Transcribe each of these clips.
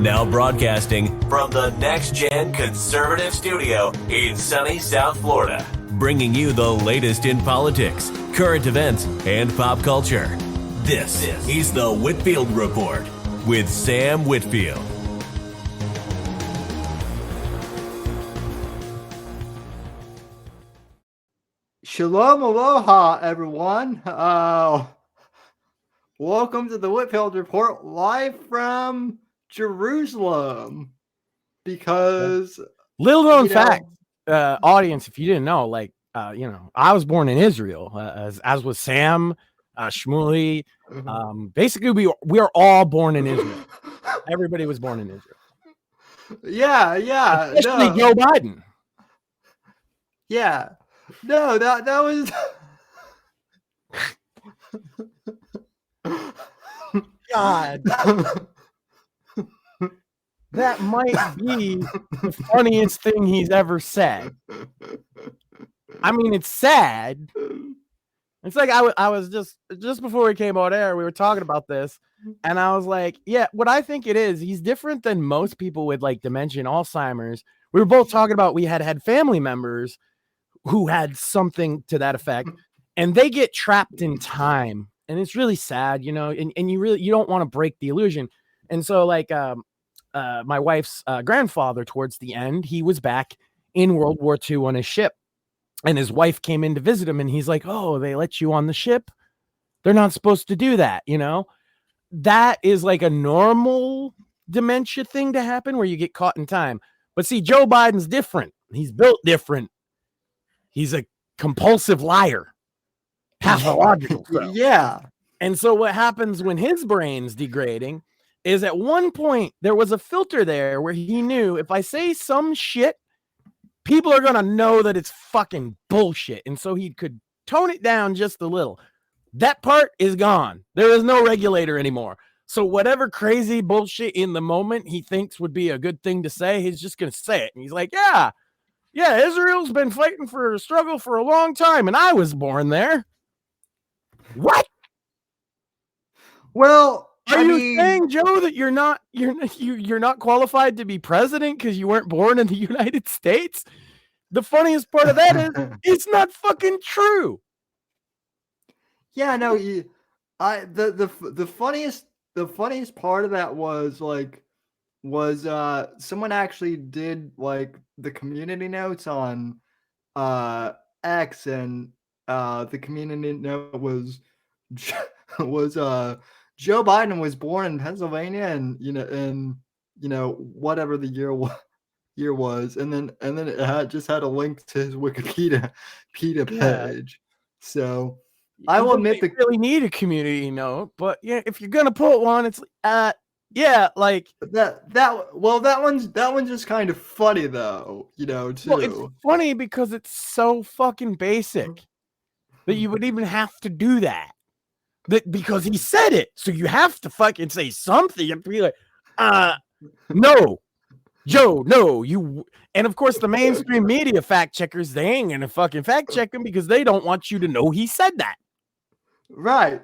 Now broadcasting from the Next Gen Conservative Studio in sunny South Florida, bringing you the latest in politics, current events, and pop culture. This is the Whitfield Report with Sam Whitfield. Shalom aloha, everyone. Welcome to the Whitfield Report, live from Jerusalem. Because little known fact, audience, if you didn't know, I was born in Israel, as was Sam, Shmuley. Basically, we are all born in Israel. Everybody was born in Israel. Yeah. Especially Joe Biden. Yeah. No, that was God. That might be the funniest thing he's ever said. I mean, it's sad. It's like I was just before we came on air, we were talking about this, and I was like, yeah, what I think it is, he's different than most people with like dementia and Alzheimer's. We were both talking about we had family members who had something to that effect, and they get trapped in time, and it's really sad, and you don't want to break the illusion. And so like my wife's grandfather, towards the end, he was back in World War II on his ship, and his wife came in to visit him, and he's like, oh, they let you on the ship? They're not supposed to do that. That is like a normal dementia thing to happen where you get caught in time. But see, Joe Biden's different. He's built different. He's a compulsive liar, pathological. Yeah. And so what happens when his brain's degrading is at one point there was a filter there where he knew if I say some shit, people are going to know that it's fucking bullshit. And so he could tone it down just a little. That part is gone. There is no regulator anymore. So whatever crazy bullshit in the moment he thinks would be a good thing to say, he's just going to say it. And he's like, yeah, Israel's been fighting for a struggle for a long time, and I was born there. What? Well, Are you saying, Joe, that you're not qualified to be president because you weren't born in the United States? The funniest part of that is it's not fucking true. Yeah, no, the funniest part of that was someone actually did like the community notes on X, and the community note was Joe Biden was born in Pennsylvania, and whatever the year was, and then it just had a link to his Wikipedia page. Yeah. So I will admit they really need a community note, but yeah, if you're gonna put one, it's like that one's just kind of funny though, too. Well, it's funny because it's so fucking basic that you would even have to do that. Because he said it, so you have to fucking say something and be like, no, Joe, no, you. And of course, the mainstream media fact checkers, they ain't gonna fucking fact check him because they don't want you to know he said that. Right.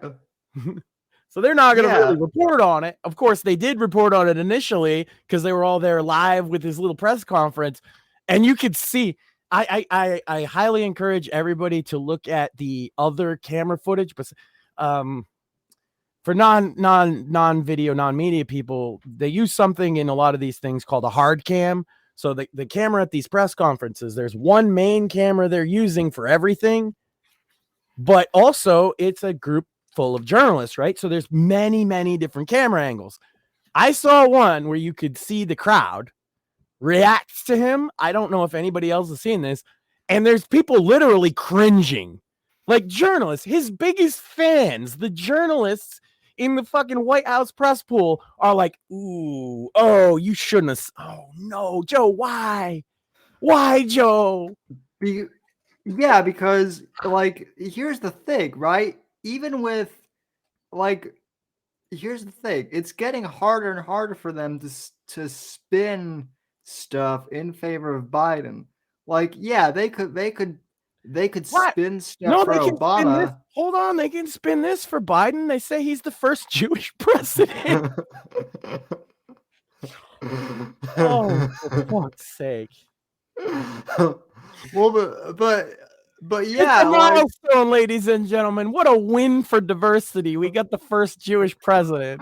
So they're not gonna really report on it. Of course, they did report on it initially because they were all there live with his little press conference, and you could see. I highly encourage everybody to look at the other camera footage, but. For non-video, non-media people, they use something in a lot of these things called a hard cam. So the camera at these press conferences, there's one main camera they're using for everything, but also it's a group full of journalists, right? So there's many, many different camera angles. I saw one where you could see the crowd react to him. I don't know if anybody else has seen this, and there's people literally cringing. Like journalists, his biggest fans, the journalists in the fucking White House press pool are like, ooh, oh, you shouldn't have. Oh, no, Joe, why? Why, Joe? Yeah, because, like, here's the thing, right? Even with, like, here's the thing. It's getting harder and harder for them to spin stuff in favor of Biden. Like, yeah, they could spin stuff for Obama. Hold on, they can spin this for Biden. They say he's the first Jewish president. Oh, for fuck's sake. Well, but It's yeah, a milestone, ladies and gentlemen. What a win for diversity. We got the first Jewish president.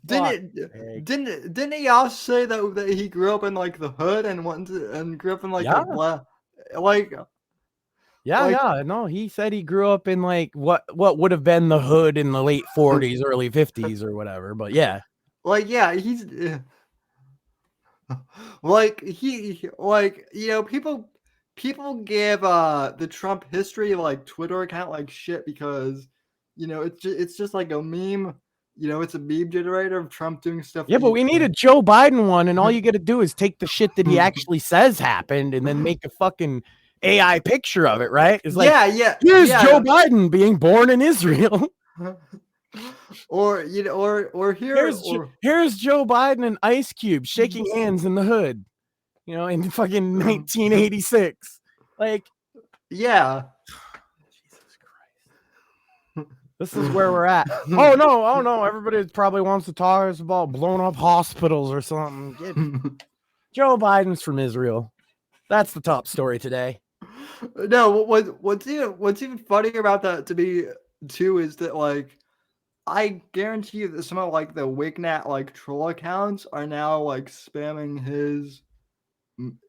Didn't he also say that he grew up in like the hood and grew up in like No, he said he grew up in like what would have been the hood in the late 40s, early 50s or whatever. But yeah. He's like people give the Trump history like Twitter account like shit because it's just like a meme. It's a meme generator of Trump doing stuff. Yeah, but we need a Joe Biden one, and all you got to do is take the shit that he actually says happened and then make a fucking AI picture of it, right? It's like, here's Joe Biden being born in Israel. Or here's Joe Biden and Ice Cube shaking hands in the hood, in fucking 1986. Like, yeah. Jesus Christ. This is where we're at. Oh no. Everybody probably wants to talk us about blowing up hospitals or something. Joe Biden's from Israel. That's the top story today. No, what's even funnier about that to me too is that like I guarantee you that some of like the Wignat like troll accounts are now like spamming his.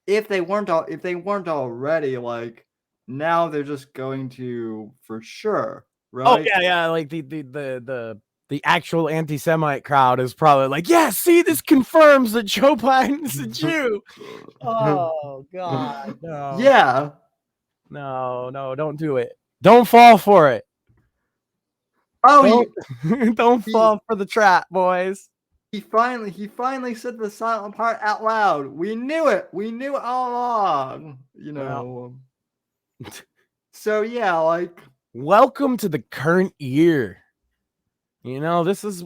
If they weren't already, like now they're just going to for sure, right? Oh yeah. Like the actual anti-Semite crowd is probably like, yeah, see, this confirms that Joe Biden's a Jew. Oh God, no. Yeah. No, don't do it. Don't fall for it. Oh, don't fall for the trap, boys. He finally said the silent part out loud. We knew it. We knew it all along. Well. So yeah, like welcome to the current year. This is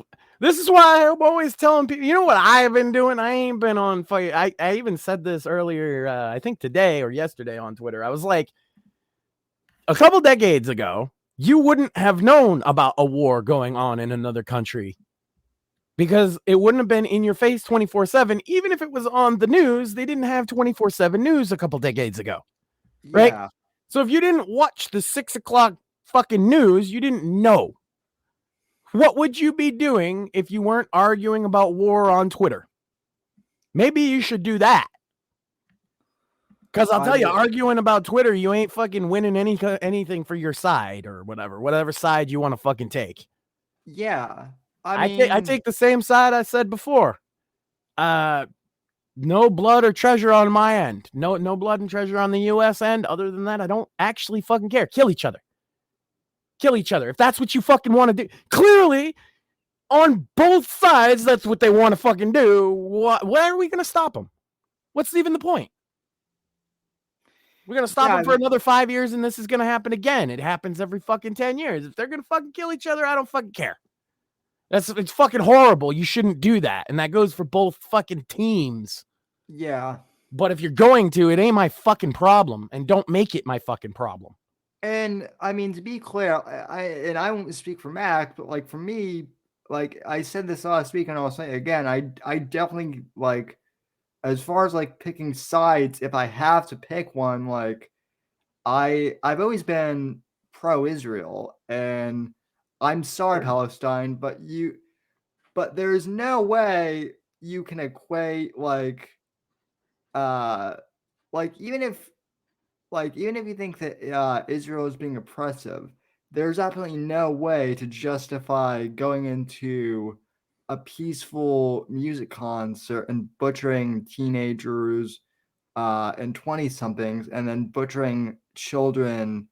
why I'm always telling people, you know what I've been doing? I ain't been on fire. I even said this earlier, I think today or yesterday on Twitter. I was like, a couple decades ago, you wouldn't have known about a war going on in another country because it wouldn't have been in your face 24/7. Even if it was on the news, they didn't have 24/7 news a couple decades ago. Right? Yeah. So if you didn't watch the 6 o'clock fucking news, you didn't know. What would you be doing if you weren't arguing about war on Twitter? Maybe you should do that. Because I'll tell you, arguing about Twitter, you ain't fucking winning anything for your side or whatever side you want to fucking take. Yeah. I take the same side I said before. No blood or treasure on my end. No blood and treasure on the U.S. end. Other than that, I don't actually fucking care. Kill each other. If that's what you fucking want to do. Clearly, on both sides, that's what they want to fucking do. Why are we going to stop them? What's even the point? We're going to stop them for another 5 years, and this is going to happen again. It happens every fucking 10 years. If they're going to fucking kill each other, I don't fucking care. It's fucking horrible. You shouldn't do that. And that goes for both fucking teams. Yeah. But if you're going to, it ain't my fucking problem. And don't make it my fucking problem. And I mean, to be clear, I won't speak for Mac, but like for me, like I said this last week and I'll say it again, I definitely like, as far as like picking sides, if I have to pick one, like I've always been pro-Israel and I'm sorry, Palestine, but there's no way you can equate like even if you think that Israel is being oppressive, there's absolutely no way to justify going into a peaceful music concert and butchering teenagers and 20-somethings and then butchering children.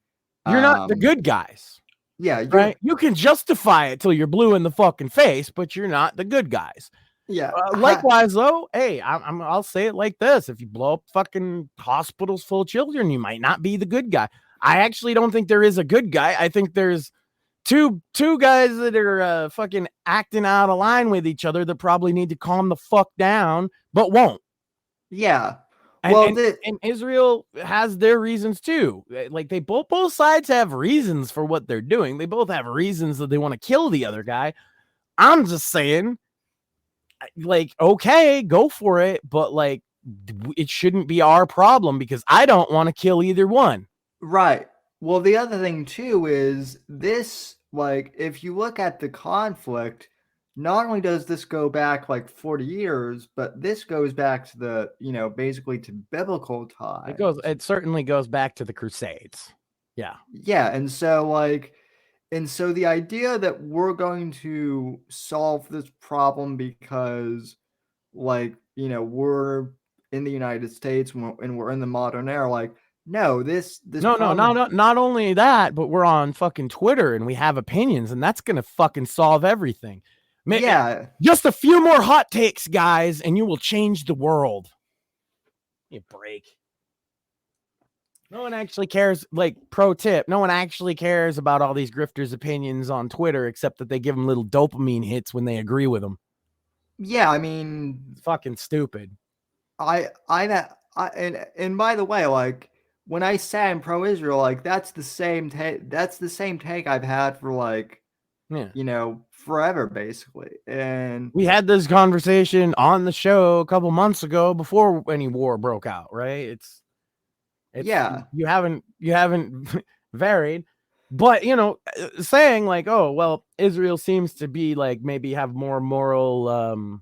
You're not the good guys. Yeah. Right? You can justify it till you're blue in the fucking face, but you're not the good guys. Yeah. Likewise, though, hey, I'll say it like this. If you blow up fucking hospitals full of children, you might not be the good guy. I actually don't think there is a good guy. I think there's two guys that are fucking acting out of line with each other that probably need to calm the fuck down, but won't. Yeah. And Israel has their reasons too. Like they both sides have reasons for what they're doing. They both have reasons that they want to kill the other guy. I'm just saying, like, okay, go for it, but like, it shouldn't be our problem because I don't want to kill either one. Right. Well, the other thing too is this, like, if you look at the conflict, not only does this go back like 40 years, but this goes back to the, basically to biblical times. It certainly goes back to the Crusades. Yeah. Yeah. And so the idea that we're going to solve this problem because, we're in the United States and we're in the modern era, like, no, this problem. Not only that, but we're on fucking Twitter and we have opinions, and that's gonna fucking solve everything. Yeah. Just a few more hot takes, guys, and you will change the world. You break. No one actually cares. Like, pro tip, no one actually cares about all these grifters' opinions on Twitter, except that they give them little dopamine hits when they agree with them. Yeah, I mean, It's fucking stupid. and by the way, like, when I say I'm pro-Israel, like, that's the same take I've had for, like, forever, basically. And we had this conversation on the show a couple months ago before any war broke out, right? It's yeah, you haven't varied, but saying like, oh well, Israel seems to be like maybe have more moral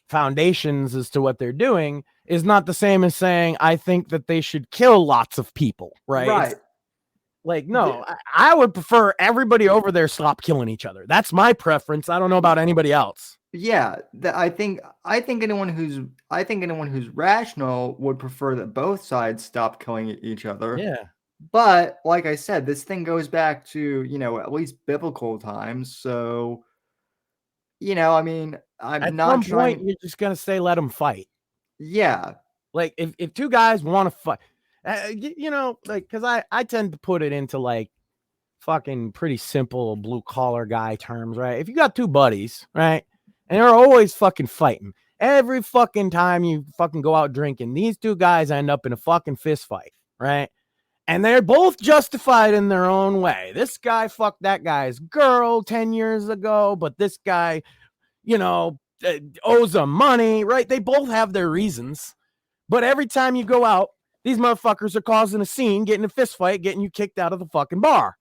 foundations as to what they're doing is not the same as saying I think that they should kill lots of people, right? right. Like, no, I would prefer everybody over there stop killing each other. That's my preference. I don't know about anybody else. Yeah, I think anyone who's rational would prefer that both sides stop killing each other. Yeah. But like I said, this thing goes back to, at least biblical times. So, I mean, I'm At not some trying. point, you're just gonna say let them fight. Yeah. Like if two guys want to fight, like because I tend to put it into like fucking pretty simple blue collar guy terms, right? If you got two buddies, right, and they're always fucking fighting every fucking time you fucking go out drinking, these two guys end up in a fucking fist fight, right? And they're both justified in their own way. This guy fucked that guy's girl 10 years ago, but this guy, owes them money, right? They both have their reasons. But every time you go out, these motherfuckers are causing a scene, getting a fist fight, getting you kicked out of the fucking bar.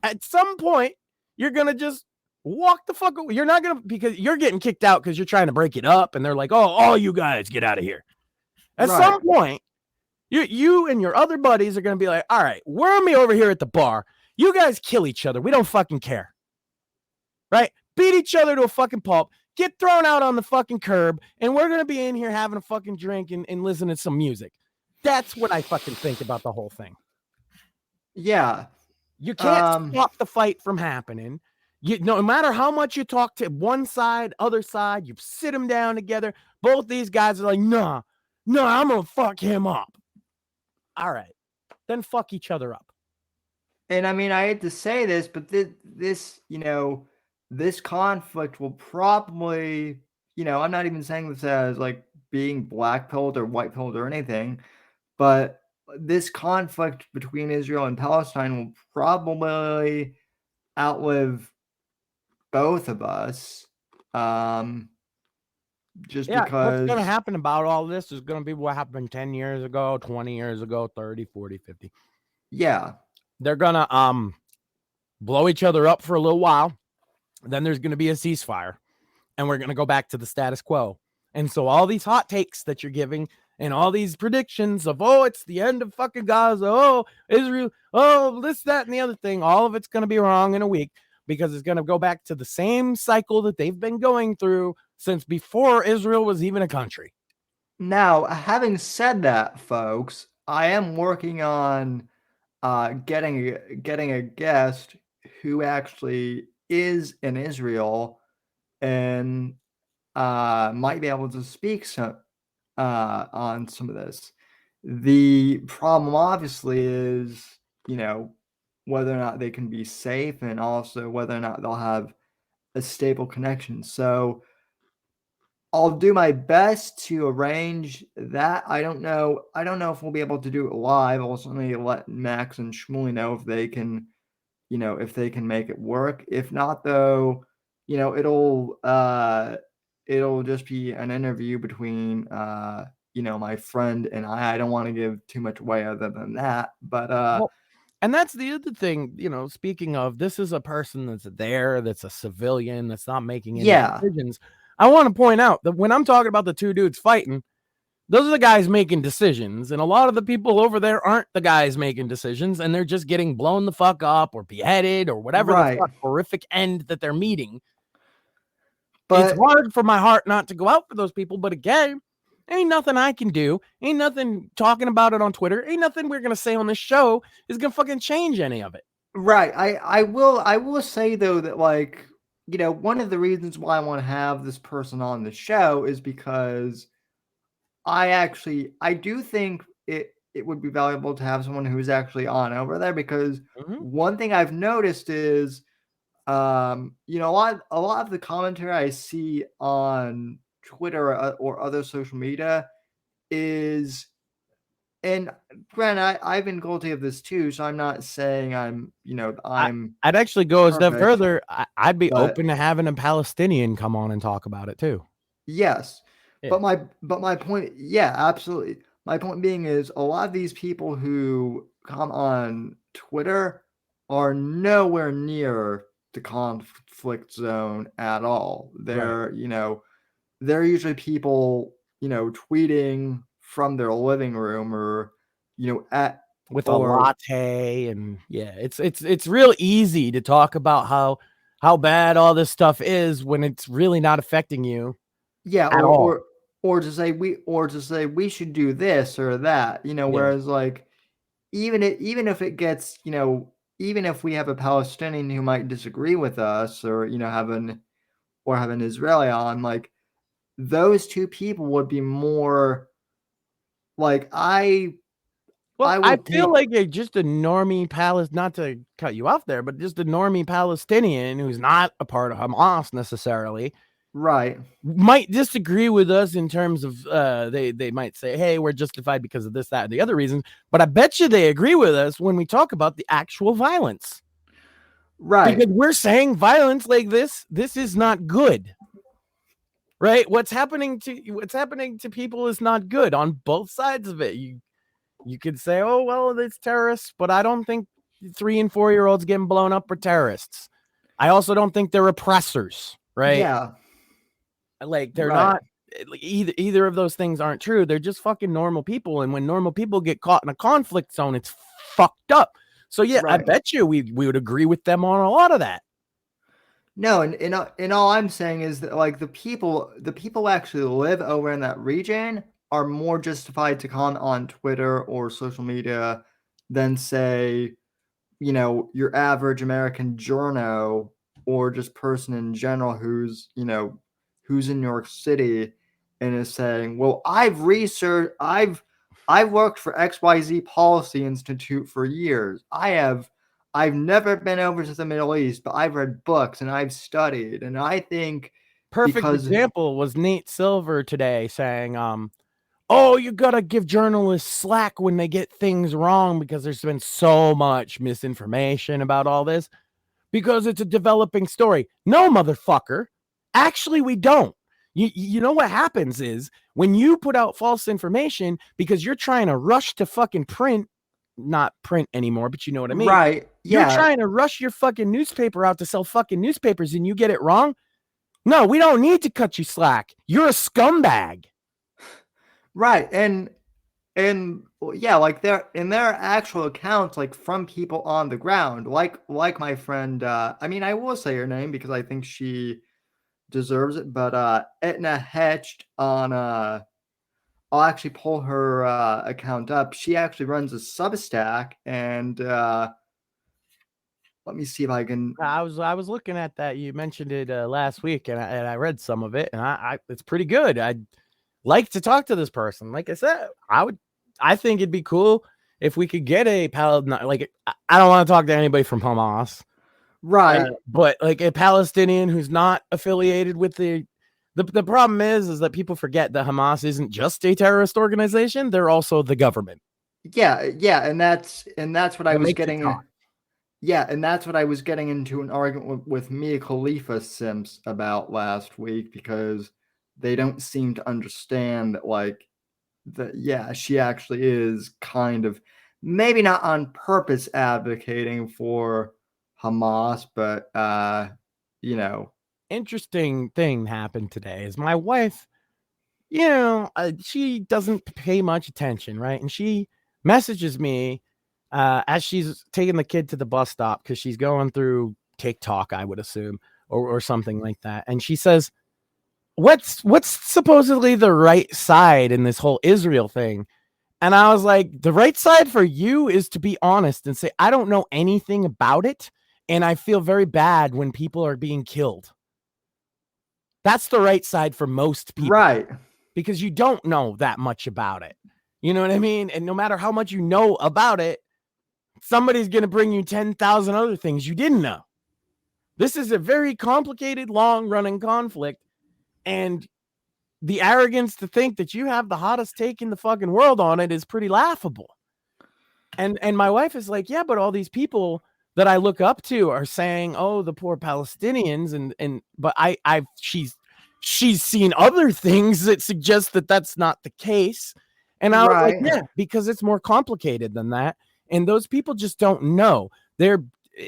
At some point, you're going to just walk the fuck away. You're not going to, because you're getting kicked out because you're trying to break it up. And they're like, oh, all you guys get out of here. At some point, you and your other buddies are going to be like, all right, we're me over here at the bar. You guys kill each other. We don't fucking care. Right? Beat each other to a fucking pulp. Get thrown out on the fucking curb. And we're going to be in here having a fucking drink and listening to some music. That's what I fucking think about the whole thing. Yeah. You can't stop the fight from happening. No matter how much you talk to one side, other side, you sit them down together. Both these guys are like, no, I'm going to fuck him up. All right. Then fuck each other up. And I mean, I hate to say this, but this conflict will probably, I'm not even saying this as like being black-pilled or white-pilled or anything, but this conflict between Israel and Palestine will probably outlive both of us. Just because what's going to happen about all this is going to be what happened 10 years ago, 20 years ago, 30, 40, 50. Yeah. They're going to blow each other up for a little while. Then there's going to be a ceasefire and we're going to go back to the status quo. And so all these hot takes that you're giving and all these predictions of, oh, it's the end of fucking Gaza, oh, Israel, oh, this, that, and the other thing, all of it's going to be wrong in a week because it's going to go back to the same cycle that they've been going through since before Israel was even a country. Now, having said that, folks, I am working on getting a guest who actually is in Israel and might be able to speak on some of this. The problem obviously is, whether or not they can be safe and also whether or not they'll have a stable connection. So I'll do my best to arrange that. I don't know if we'll be able to do it live. I'll certainly let Max and Shmuley know if they can, if they can make it work. If not, though, it'll it'll just be an interview between my friend and I don't want to give too much away other than that, but Well, and that's the other thing, speaking of, this is a person that's there, that's a civilian, that's not making any decisions. I want to point out that when I'm talking about the two dudes fighting, those are the guys making decisions, and a lot of the people over there aren't the guys making decisions, and they're just getting blown the fuck up or beheaded or whatever the fuck horrific end that they're meeting. But it's hard for my heart not to go out for those people, but again, ain't nothing I can do, ain't nothing talking about it on Twitter, ain't nothing we're gonna say on this show is gonna fucking change any of it. Right. I will say though that, like, one of the reasons why I want to have this person on the show is because I do think it would be valuable to have someone who's actually on over there, because one thing I've noticed is a lot of the commentary I see on Twitter or other social media is, and granted, I've been guilty of this too, so I'm not saying I'd actually go a step further. I'd be open to having a Palestinian come on and talk about it too. Yes. Yeah. But my point, yeah, absolutely. My point being is, a lot of these people who come on Twitter are nowhere near the conflict zone at all. They're, they're usually people, tweeting from their living room or, with a latte, and it's real easy to talk about how bad all this stuff is when it's really not affecting you. Yeah, or to say we should do this or that, whereas like even if it gets, even if we have a Palestinian who might disagree with us, or have an Israeli on, like, those two people would be more like I feel like just a normie not to cut you off there, but just a normie Palestinian who's not a part of Hamas necessarily, right, might disagree with us in terms of they might say, hey, we're justified because of this, that, and the other reasons, but I bet you they agree with us when we talk about the actual violence, right? Because we're saying violence like this is not good, right? What's happening to people is not good on both sides of it. You could say, oh, well, it's terrorists, but I don't think 3 and 4 year olds getting blown up are terrorists. I also don't think they're oppressors, right? Yeah. Like, they're not, either of those things aren't true. They're just fucking normal people. And when normal people get caught in a conflict zone, it's fucked up. So yeah, I bet you we would agree with them on a lot of that. No, and all I'm saying is that, like, the people who actually live over in that region are more justified to comment on Twitter or social media than, say, your average American journo or just person in general who's in New York City and is saying, well, I've worked for XYZ Policy Institute for years. I've never been over to the Middle East, but I've read books and I've studied. And I think perfect example was Nate Silver today saying, oh, you got to give journalists slack when they get things wrong because there's been so much misinformation about all this because it's a developing story. No, motherfucker. Actually, we don't. You know what happens is when you put out false information because you're trying to rush to fucking not print anymore, but you know what I mean? Right. Yeah. You're trying to rush your fucking newspaper out to sell fucking newspapers and you get it wrong. No, we don't need to cut you slack. You're a scumbag. Right. And yeah, like they're in their actual accounts, like from people on the ground, like my friend, I mean, I will say her name because I think she deserves it, but Etna Hetched on I'll actually pull her account up. She actually runs a Substack, and let me see if I can. I was looking at that. You mentioned it last week, and I read some of it, and I it's pretty good. I'd like to talk to this person. Like I said, I think it'd be cool if we could get a like, I don't want to talk to anybody from Hamas, right? But like a Palestinian who's not affiliated with the problem is that people forget that Hamas isn't just a terrorist organization; they're also the government. Yeah, and that's what I was getting. Yeah, and that's what I was getting into an argument with Mia Khalifa Simps about last week, because they don't seem to understand that, like, yeah, she actually is kind of maybe not on purpose advocating for Hamas, but you know. Interesting thing happened today is my wife, she doesn't pay much attention, right? And she messages me as she's taking the kid to the bus stop because she's going through TikTok, I would assume, or something like that. And she says, what's supposedly the right side in this whole Israel thing? And I was like, the right side for you is to be honest and say, I don't know anything about it, and I feel very bad when people are being killed. That's the right side for most people. Right. Because you don't know that much about it. You know what I mean? And no matter how much you know about it, somebody's going to bring you 10,000 other things you didn't know. This is a very complicated, long-running conflict, and the arrogance to think that you have the hottest take in the fucking world on it is pretty laughable. And my wife is like, yeah, but all these people that I look up to are saying, oh, the poor Palestinians, but she's seen other things that suggest that that's not the case. And I was like, yeah, because it's more complicated than that. And those people just don't know. They're,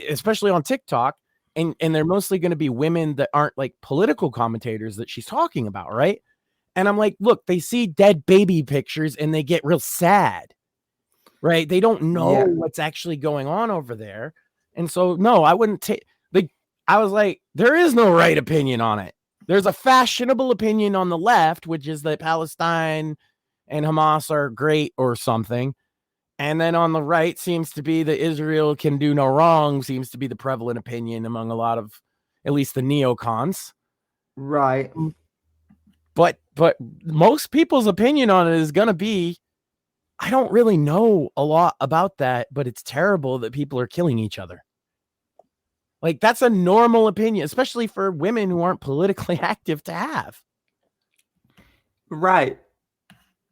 especially on TikTok, and they're mostly going to be women that aren't like political commentators that she's talking about, right? And I'm like, look, they see dead baby pictures and they get real sad, right? They don't know what's actually going on over there. And so, no, I wouldn't take, I was like, there is no right opinion on it. There's a fashionable opinion on the left, which is that Palestine and Hamas are great or something. And then on the right seems to be that Israel can do no wrong, seems to be the prevalent opinion among a lot of, at least the neocons. Right. But most people's opinion on it is going to be, I don't really know a lot about that, but it's terrible that people are killing each other. Like, that's a normal opinion, especially for women who aren't politically active to have. Right.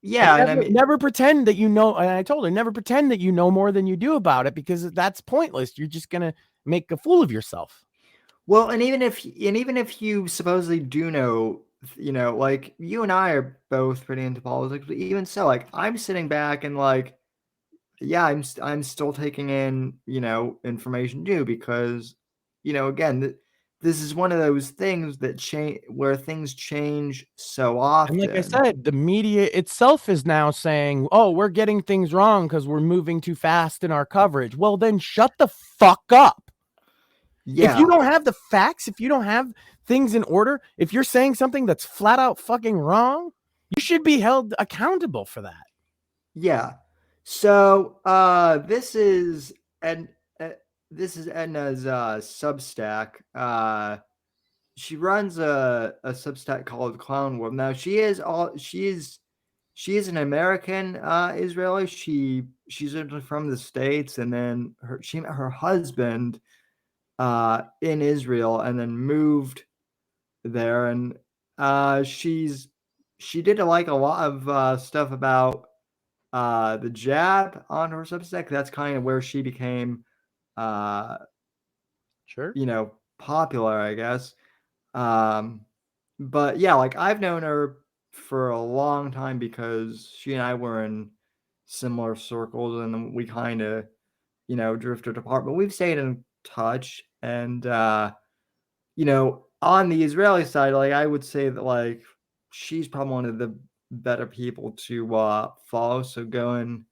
Yeah. Never pretend that you know. And I told her, never pretend that you know more than you do about it, because that's pointless. You're just going to make a fool of yourself. Well, and even if you supposedly do know, like, you and I are both pretty into politics, but even so, like, I'm sitting back and, like, yeah, I'm still taking in, information too, because, again, this is one of those things that change, where things change so often. And like I said, the media itself is now saying, oh, we're getting things wrong because we're moving too fast in our coverage. Well, then shut the fuck up. Yeah. If you don't have the facts, if you don't have things in order, if you're saying something that's flat out fucking wrong, you should be held accountable for that. Yeah. So this is Edna's Substack. She runs a Substack called Clown World. Now she is an American Israeli. She's originally from the States, and then she met her husband in Israel, and then moved there, and she did like a lot of stuff about the jab on her Substack. That's kind of where she became popular, I guess. But yeah, like, I've known her for a long time because she and I were in similar circles, and then we kind of drifted apart, but we've stayed in touch. And on the Israeli side, like, I would say that, like, she's probably one of the better people to follow, so go and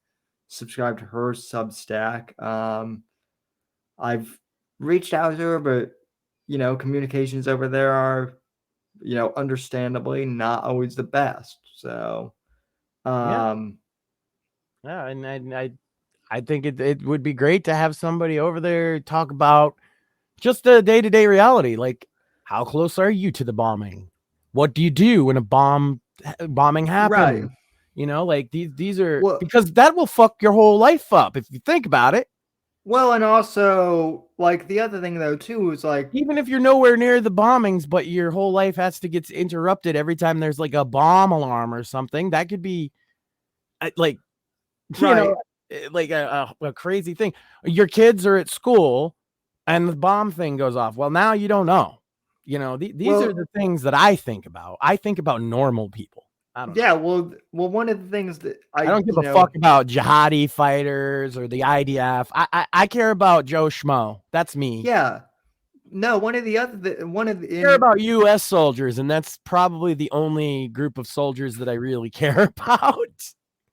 subscribe to her Substack. I've reached out to her, but communications over there are understandably not always the best. So and I think it would be great to have somebody over there talk about just the day-to-day reality. Like, how close are you to the bombing? What do you do when a bombing happens? Right. Like, these are, because that will fuck your whole life up if you think about it. Well, and also, like, the other thing though too is, like, even if you're nowhere near the bombings, but your whole life has to get interrupted every time there's like a bomb alarm or something, that could be like, like a crazy thing. Your kids are at school and the bomb thing goes off. Well, now you don't know. You know, these are the things that I think about. I think about normal people. I don't know. Well, one of the things that I don't give a fuck about jihadi fighters or the IDF. I care about Joe Schmo. That's me. Yeah. No, I care about U.S. soldiers, and that's probably the only group of soldiers that I really care about.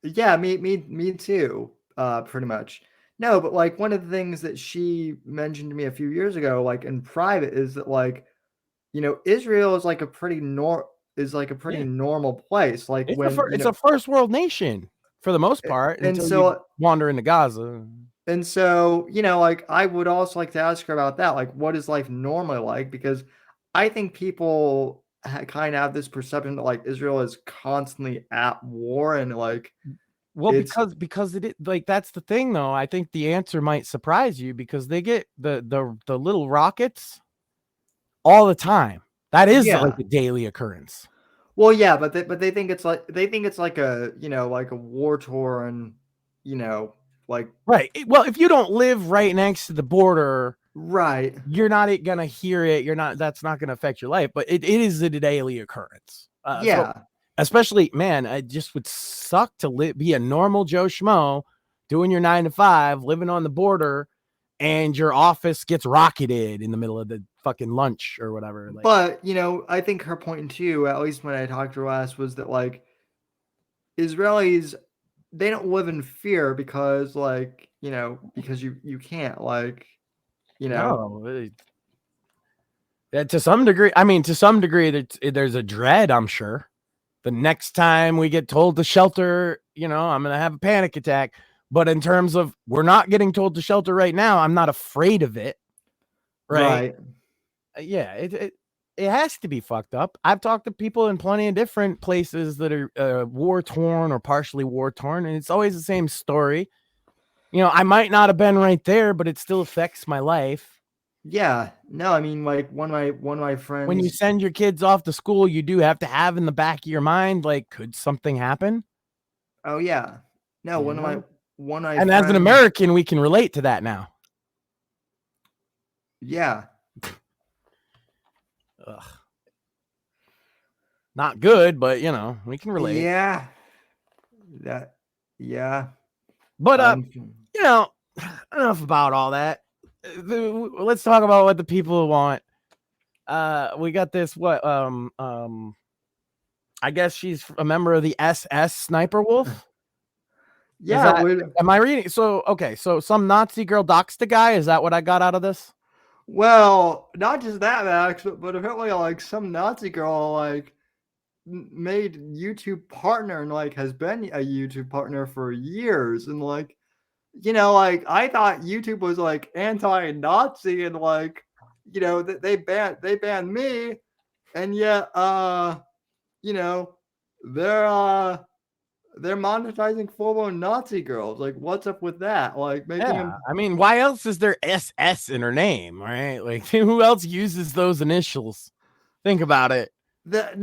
Yeah, me too. Pretty much. No, but like one of the things that she mentioned to me a few years ago, like in private, is that like, Israel is like a pretty normal place. Like it's a first world nation for the most part, until you wander into Gaza. And so, like I would also like to ask her about that. Like, what is life normally like? Because I think people kind of have this perception that like Israel is constantly at war and like. Well, because it is, like, that's the thing though. I think the answer might surprise you because they get the little rockets all the time. That is like a daily occurrence. Well, yeah, but they think it's like a like a war torn, like right. Well, if you don't live right next to the border, right, you're not gonna hear it. That's not gonna affect your life. But it is a daily occurrence. Yeah. So, especially, man, it just would suck to be a normal Joe Schmo doing your 9 to 5, living on the border, and your office gets rocketed in the middle of the fucking lunch or whatever. Like, but, I think her point too, at least when I talked to her last, was that like Israelis, they don't live in fear because like, because you can't like, No. To some degree, there's a dread, I'm sure. The next time we get told to shelter, I'm going to have a panic attack. But in terms of we're not getting told to shelter right now, I'm not afraid of it. Right. Yeah, it has to be fucked up. I've talked to people in plenty of different places that are war torn or partially war torn, and it's always the same story. I might not have been right there, but it still affects my life. Yeah, no, I mean, like one of my friends. When you send your kids off to school, you do have to have in the back of your mind, like, could something happen? Oh yeah, no, one of my and friends, as an American, we can relate to that now. Yeah. Ugh. Not good, but we can relate. Yeah. But enough about all that. Let's talk about what the people want. We got this. I guess she's a member of the SSsniperWolf. Yeah. Am I reading? So some Nazi girl doxed a guy. Is that what I got out of this? Well, not just that, Max, but apparently like some Nazi girl like made YouTube partner and like has been a YouTube partner for years, and like like I thought YouTube was like anti-Nazi and like they banned me, and yet they're monetizing full-blown Nazi girls. Like, what's up with that? Like, making them. I mean, why else is there SS in her name, right? Like, who else uses those initials? Think about it. That's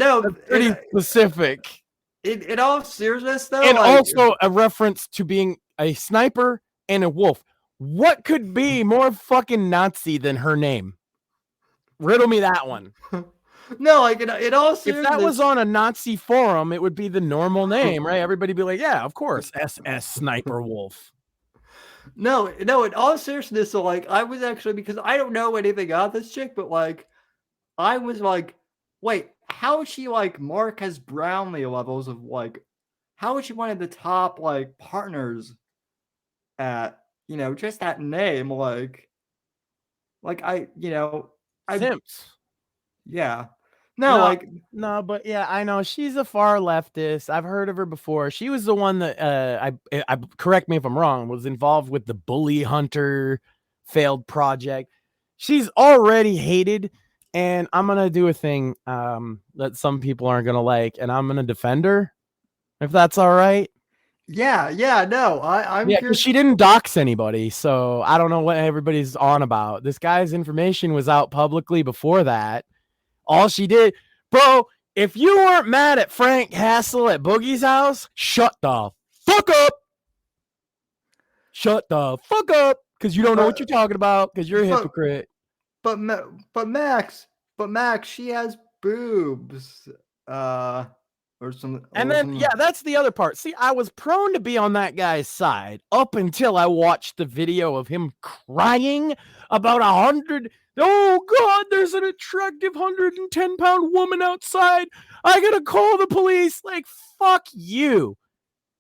pretty specific. In all seriousness, though, and also a reference to being a sniper and a wolf. What could be more fucking Nazi than her name? Riddle me that one. No, like it all seriousness. If that was on a Nazi forum, it would be the normal name, right? Everybody be like, yeah, of course, SSsniperWolf. No, in all seriousness, so like I was actually, because I don't know anything about this chick, but like I was like, wait, how is she like Marcus Brownlee levels of like, how is she one of the top like partners at just that name, like Simps. Yeah. No, but yeah, I know she's a far leftist. I've heard of her before. She was the one that I correct me if I'm wrong, was involved with the Bully Hunter failed project. She's already hated, and I'm gonna do a thing that some people aren't gonna like, and I'm gonna defend her, if that's all right. Yeah, no, I'm curious. She didn't dox anybody, so I don't know what everybody's on about. This guy's information was out publicly before that. All she did, bro, if you weren't mad at Frank Hassel at Boogie's house, shut the fuck up. Shut the fuck up, because you don't know what you're talking about, because you're a hypocrite. But Max, but Max, she has boobs. Or some. And Or then, some. yeah, that's the other part. See, I was prone to be on that guy's side up until I watched the video of him crying about 100. Oh, God, there's an attractive 110-pound woman outside. I gotta call the police. Like, fuck you.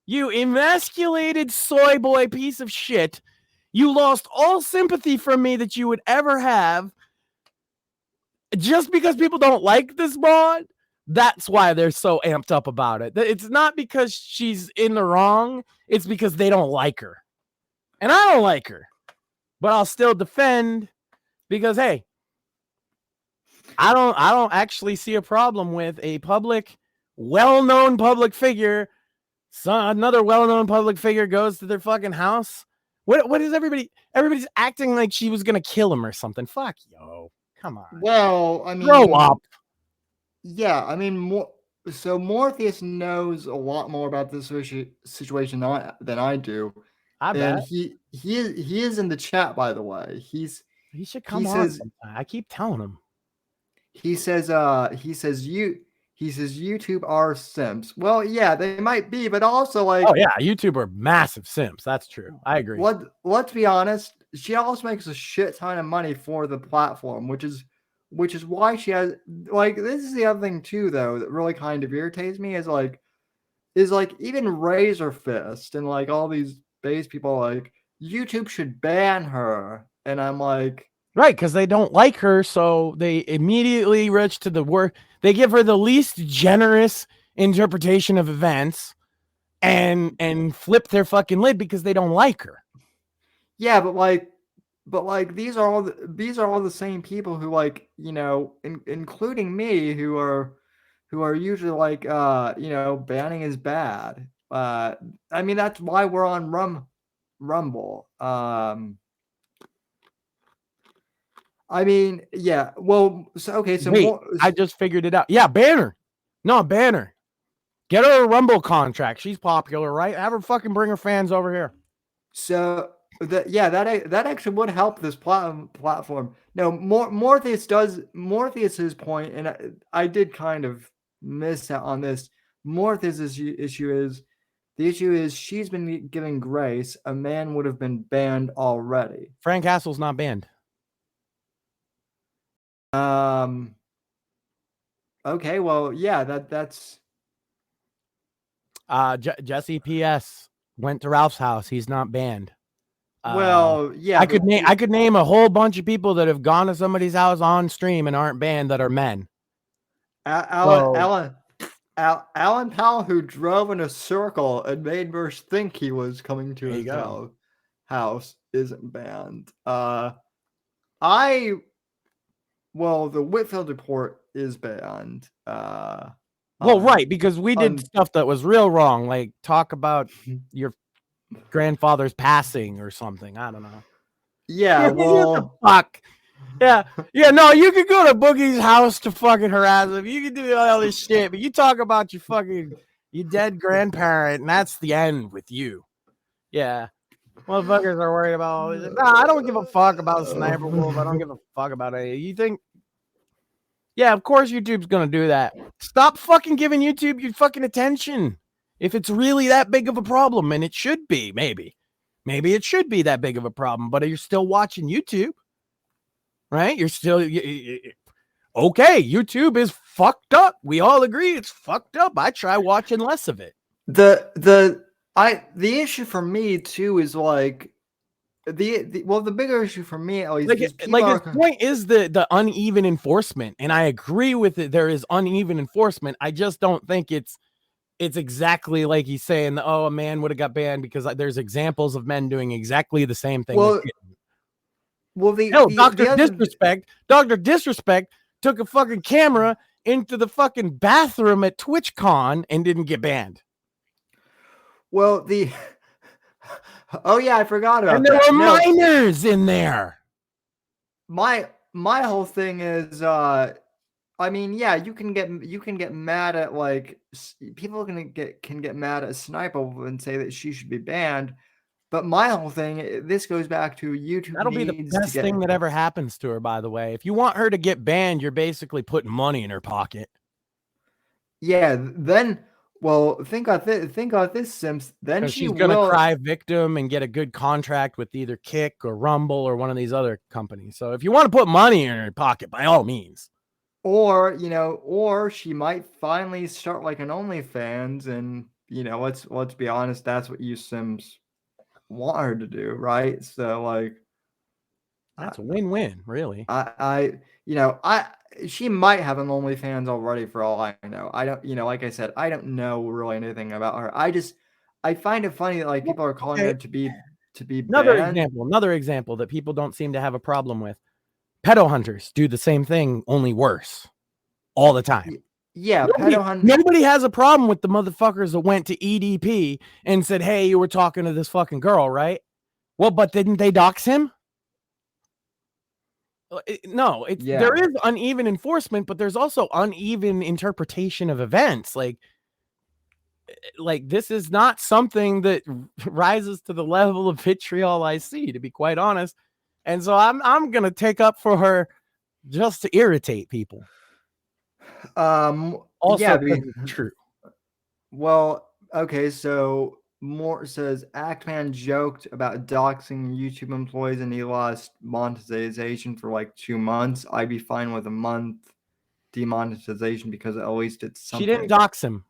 You emasculated soy boy piece of shit. You lost all sympathy from me that you would ever have just because people don't like this mod. That's why they're so amped up about it. It's not because she's in the wrong. It's because they don't like her. And I don't like her. But I'll still defend because, hey, I don't actually see a problem with a well-known public figure. Another well-known public figure goes to their fucking house. What is everybody's acting like she was going to kill him or something. Fuck, yo. Come on. Well, I mean, grow up. Yeah, I mean, so Morpheus knows a lot more about this situation than I do. I bet. And he is in the chat, by the way. He should come on sometime. I keep telling him. He says YouTube are simps. Well, yeah, they might be, but also like, oh yeah, YouTube are massive simps. That's true. I agree. Let's be honest. She also makes a shit ton of money for the platform, which is why she has, like, this is the other thing too, though, that really kind of irritates me is like even Razor Fist and like all these base people like YouTube should ban her, and I'm like, right, because they don't like her, so they immediately reach to the work. They give her the least generous interpretation of events, and flip their fucking lid because they don't like her. Yeah, but like these are all the same people who, like, you know, including me, who are usually like, you know, banning is bad. I mean, that's why we're on Rumble. I mean, yeah. Well, so okay. So wait, I just figured it out. Yeah, banner. No, banner. Get her a Rumble contract. She's popular, right? Have her fucking bring her fans over here. So that actually would help this platform. No, Morpheus's point, and I did kind of miss out on this. Morpheus's issue is she's been given grace. A man would have been banned already. Frank Castle's not banned. Okay, well, yeah, that's Jesse PS went to Ralph's house. He's not banned. Well, yeah, I could name a whole bunch of people that have gone to somebody's house on stream and aren't banned that are men. Alan Powell, who drove in a circle and made Mersh think he was coming to his house, isn't banned. Well, the Whitfield report is banned. Well, right, because we did stuff that was real wrong, like talk about your grandfather's passing or something. I don't know. Yeah, well, fuck. Yeah, no, you could go to Boogie's house to fucking harass him. You can do all this shit, but you talk about your dead grandparent, and that's the end with you. Yeah. Motherfuckers are worried about all this. Nah, I don't give a fuck about SSniperWolf. I don't give a fuck about it. You think? Yeah, of course YouTube's gonna do that. Stop fucking giving YouTube your fucking attention. If it's really that big of a problem, and it should be, maybe it should be that big of a problem, but you're still watching YouTube, right? You're still okay. YouTube is fucked up. We all agree it's fucked up. I try watching less of it. The issue for me too is like the bigger issue for me at least, his point is the uneven enforcement, and I agree with it. There is uneven enforcement. I just don't think it's exactly like he's saying that, oh, a man would have got banned, because there's examples of men doing exactly the same thing. Dr. Disrespect took a fucking camera into the fucking bathroom at TwitchCon and didn't get banned. Well, oh yeah, I forgot about that. And there were minors in there. My whole thing is, I mean, yeah, you can get mad at, like, people can get mad at Sniper and say that she should be banned, But my whole thing, this goes back to YouTube That'll be the needs to best get. thing that ever happens to her, by the way. If you want her to get banned, you're basically putting money in her pocket. Yeah, then, well, think of this, Simps. Then she's gonna cry victim and get a good contract with either Kick or Rumble or one of these other companies. So if you want to put money in her pocket, by all means. Or, or she might finally start like an OnlyFans, and let's be honest, that's what you Sims want her to do, right? So like, that's a win-win, really. She might have an OnlyFans already for all I know. I don't, like I said, I don't know really anything about her. I find it funny that like people are calling her to be banned. Another example that people don't seem to have a problem with. Pedo hunters do the same thing, only worse, all the time. Yeah, nobody has a problem with the motherfuckers that went to EDP and said, "Hey, you were talking to this fucking girl, right?" Well, but didn't they dox him? No, there is uneven enforcement, but there's also uneven interpretation of events. Like this is not something that rises to the level of vitriol I see, to be quite honest. And so I'm gonna take up for her just to irritate people. Also, true. Well, okay, so Moore says Actman joked about doxing YouTube employees and he lost monetization for like 2 months. I'd be fine with a month demonetization because at least it's something. She didn't dox him.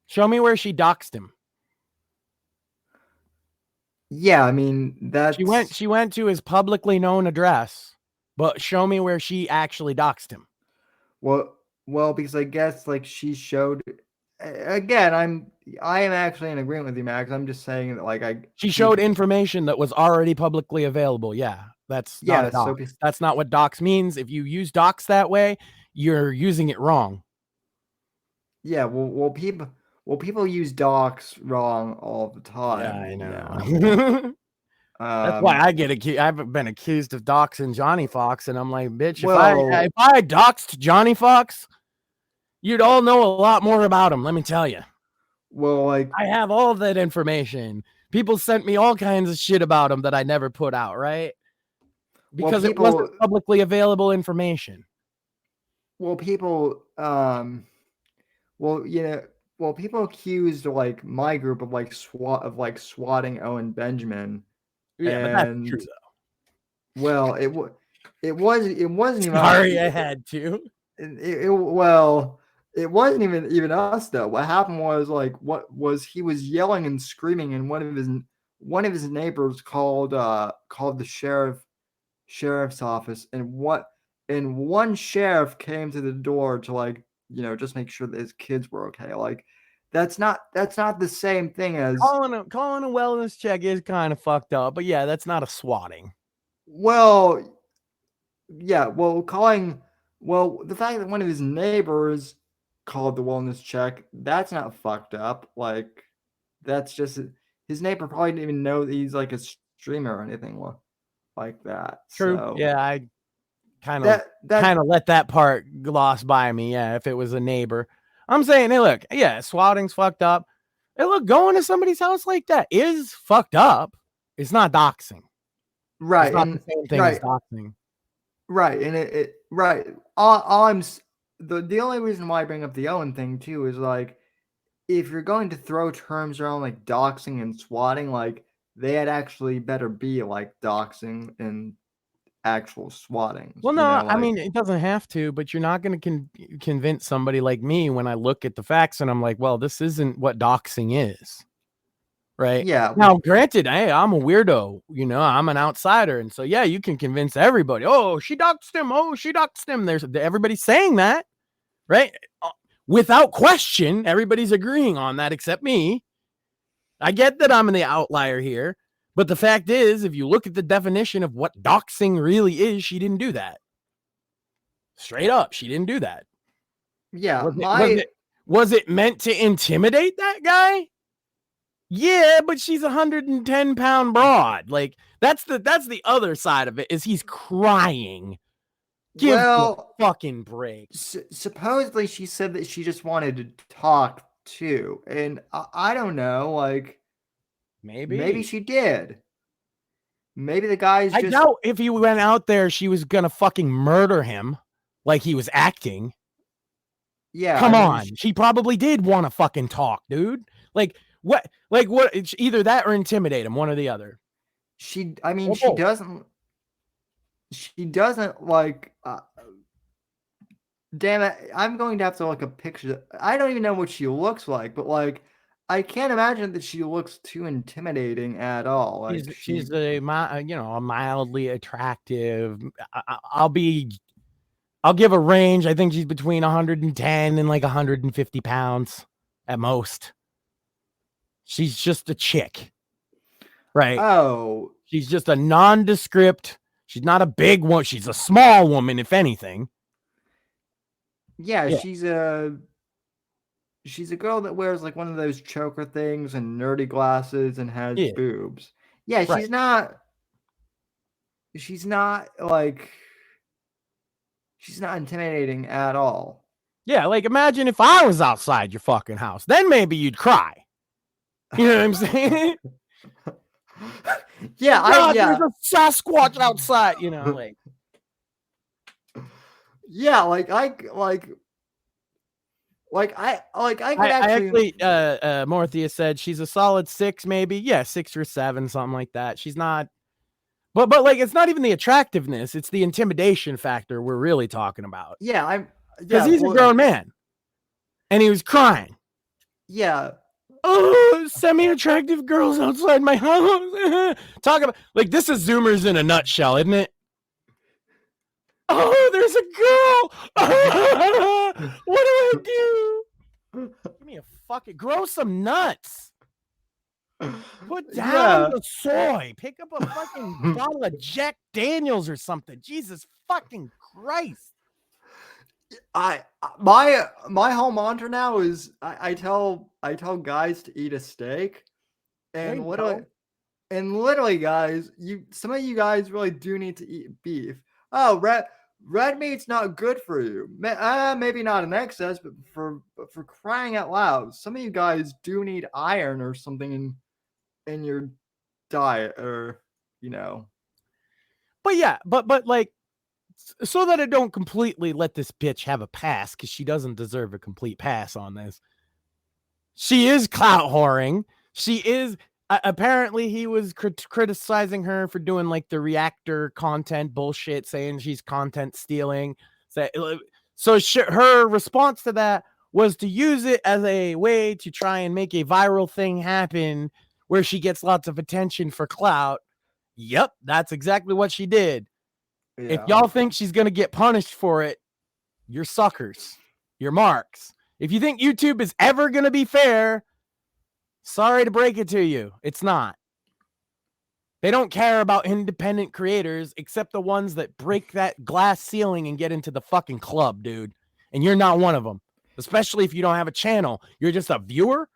Show me where she doxed him. Yeah, I mean that's she went to his publicly known address, but show me where she actually doxed him. Well, because I guess like she showed. Again, I am actually in agreement with you, Max. I'm just saying that like she showed information that was already publicly available. Yeah, that's not dox. That's not what dox means. If you use dox that way, you're using it wrong. Yeah, well, people use dox wrong all the time. Yeah, I know. That's why I get accused. I've been accused of doxing Johnny Fox, and I'm like, bitch, if I doxed Johnny Fox, you'd all know a lot more about him. Let me tell you. Well, like I have all of that information. People sent me all kinds of shit about him that I never put out, right? Because it wasn't publicly available information. Well, people, people accused like my group of like swatting Owen Benjamin. Yeah, but that's true though. Well, it wasn't even. Sorry, I had to. It wasn't even us though. What happened was he was yelling and screaming, and one of his neighbors called the sheriff's office, and one sheriff came to the door to just make sure that his kids were okay. Like that's not the same thing as calling a wellness check is kind of fucked up, but yeah, that's not a swatting. Well, yeah, the fact that one of his neighbors called the wellness check, that's not fucked up. Like that's just his neighbor probably didn't even know that he's like a streamer or anything like that. True. So, yeah, I kind of let that part gloss by me. Yeah, if it was a neighbor. I'm saying, hey, look, yeah, swatting's fucked up. Hey, look, going to somebody's house like that is fucked up. It's not doxing. Right. It's not the same thing as doxing. Right. And right. The only reason why I bring up the Owen thing too is like, if you're going to throw terms around like doxing and swatting, like they had actually better be like doxing and actual swatting. Well, no, I mean, it doesn't have to, but you're not going to convince somebody like me when I look at the facts and I'm like, well, this isn't what doxing is. Right. Yeah. Now, granted, hey, I'm a weirdo, I'm an outsider. And so, yeah, you can convince everybody. Oh, she doxed him. Oh, she doxed him. Everybody's saying that. Right. Without question, everybody's agreeing on that except me. I get that I'm the outlier here. But the fact is, if you look at the definition of what doxing really is, she didn't do that. Straight up, she didn't do that. Yeah. Was it meant to intimidate that guy? Yeah, but she's 110-pound broad. Like that's the other side of it. Is he's crying? Give me a fucking break. Supposedly, she said that she just wanted to talk too, and I don't know, like. Maybe she did. Maybe the guy's I doubt if he went out there, she was gonna fucking murder him like he was acting. Yeah. Come on. She probably did want to fucking talk, dude. Like what? It's either that or intimidate him, one or the other. She doesn't like, damn it. I'm going to have to look a picture. I don't even know what she looks like, but like, I can't imagine that she looks too intimidating at all. Like she's a mildly attractive. I'll give a range. I think she's between 110 and like 150 pounds at most. She's just a chick, right? Oh, she's just a nondescript. She's not a big one. She's a small woman, if anything. Yeah. She's a girl that wears like one of those choker things and nerdy glasses and has boobs. Yeah, she's not intimidating at all. Yeah, like imagine if I was outside your fucking house. Then maybe you'd cry. You know what I'm saying? Yeah, there's a Sasquatch outside, you know, like. Yeah, I could actually Morthia said she's a solid 6, maybe. Yeah, 6 or 7, something like that. She's not, but like it's not even the attractiveness, it's the intimidation factor we're really talking about. Yeah, because he's a grown man, and he was crying. Yeah. Oh, semi-attractive girls outside my house. Talk about like this is Zoomers in a nutshell, isn't it? Oh, there's a girl. What do I do? Give me a fucking grow some nuts. Put down the soy. Pick up a fucking bottle of Jack Daniels or something. Jesus fucking Christ. My whole mantra now is I tell guys to eat a steak, and literally guys, some of you guys really do need to eat beef. Oh, red meat's not good for you. Maybe not in excess, but for crying out loud, some of you guys do need iron or something in your diet, or But yeah, but like, so that I don't completely let this bitch have a pass, because she doesn't deserve a complete pass on this. She is clout whoring. She is. Apparently, he was criticizing her for doing like the reactor content bullshit, saying she's content stealing. So her response to that was to use it as a way to try and make a viral thing happen where she gets lots of attention for clout. Yep, that's exactly what she did. Yeah. If y'all think she's going to get punished for it, you're suckers. You're marks. If you think YouTube is ever going to be fair, sorry to break it to you. It's not. They don't care about independent creators except the ones that break that glass ceiling and get into the fucking club, dude. And you're not one of them. Especially if you don't have a channel. You're just a viewer.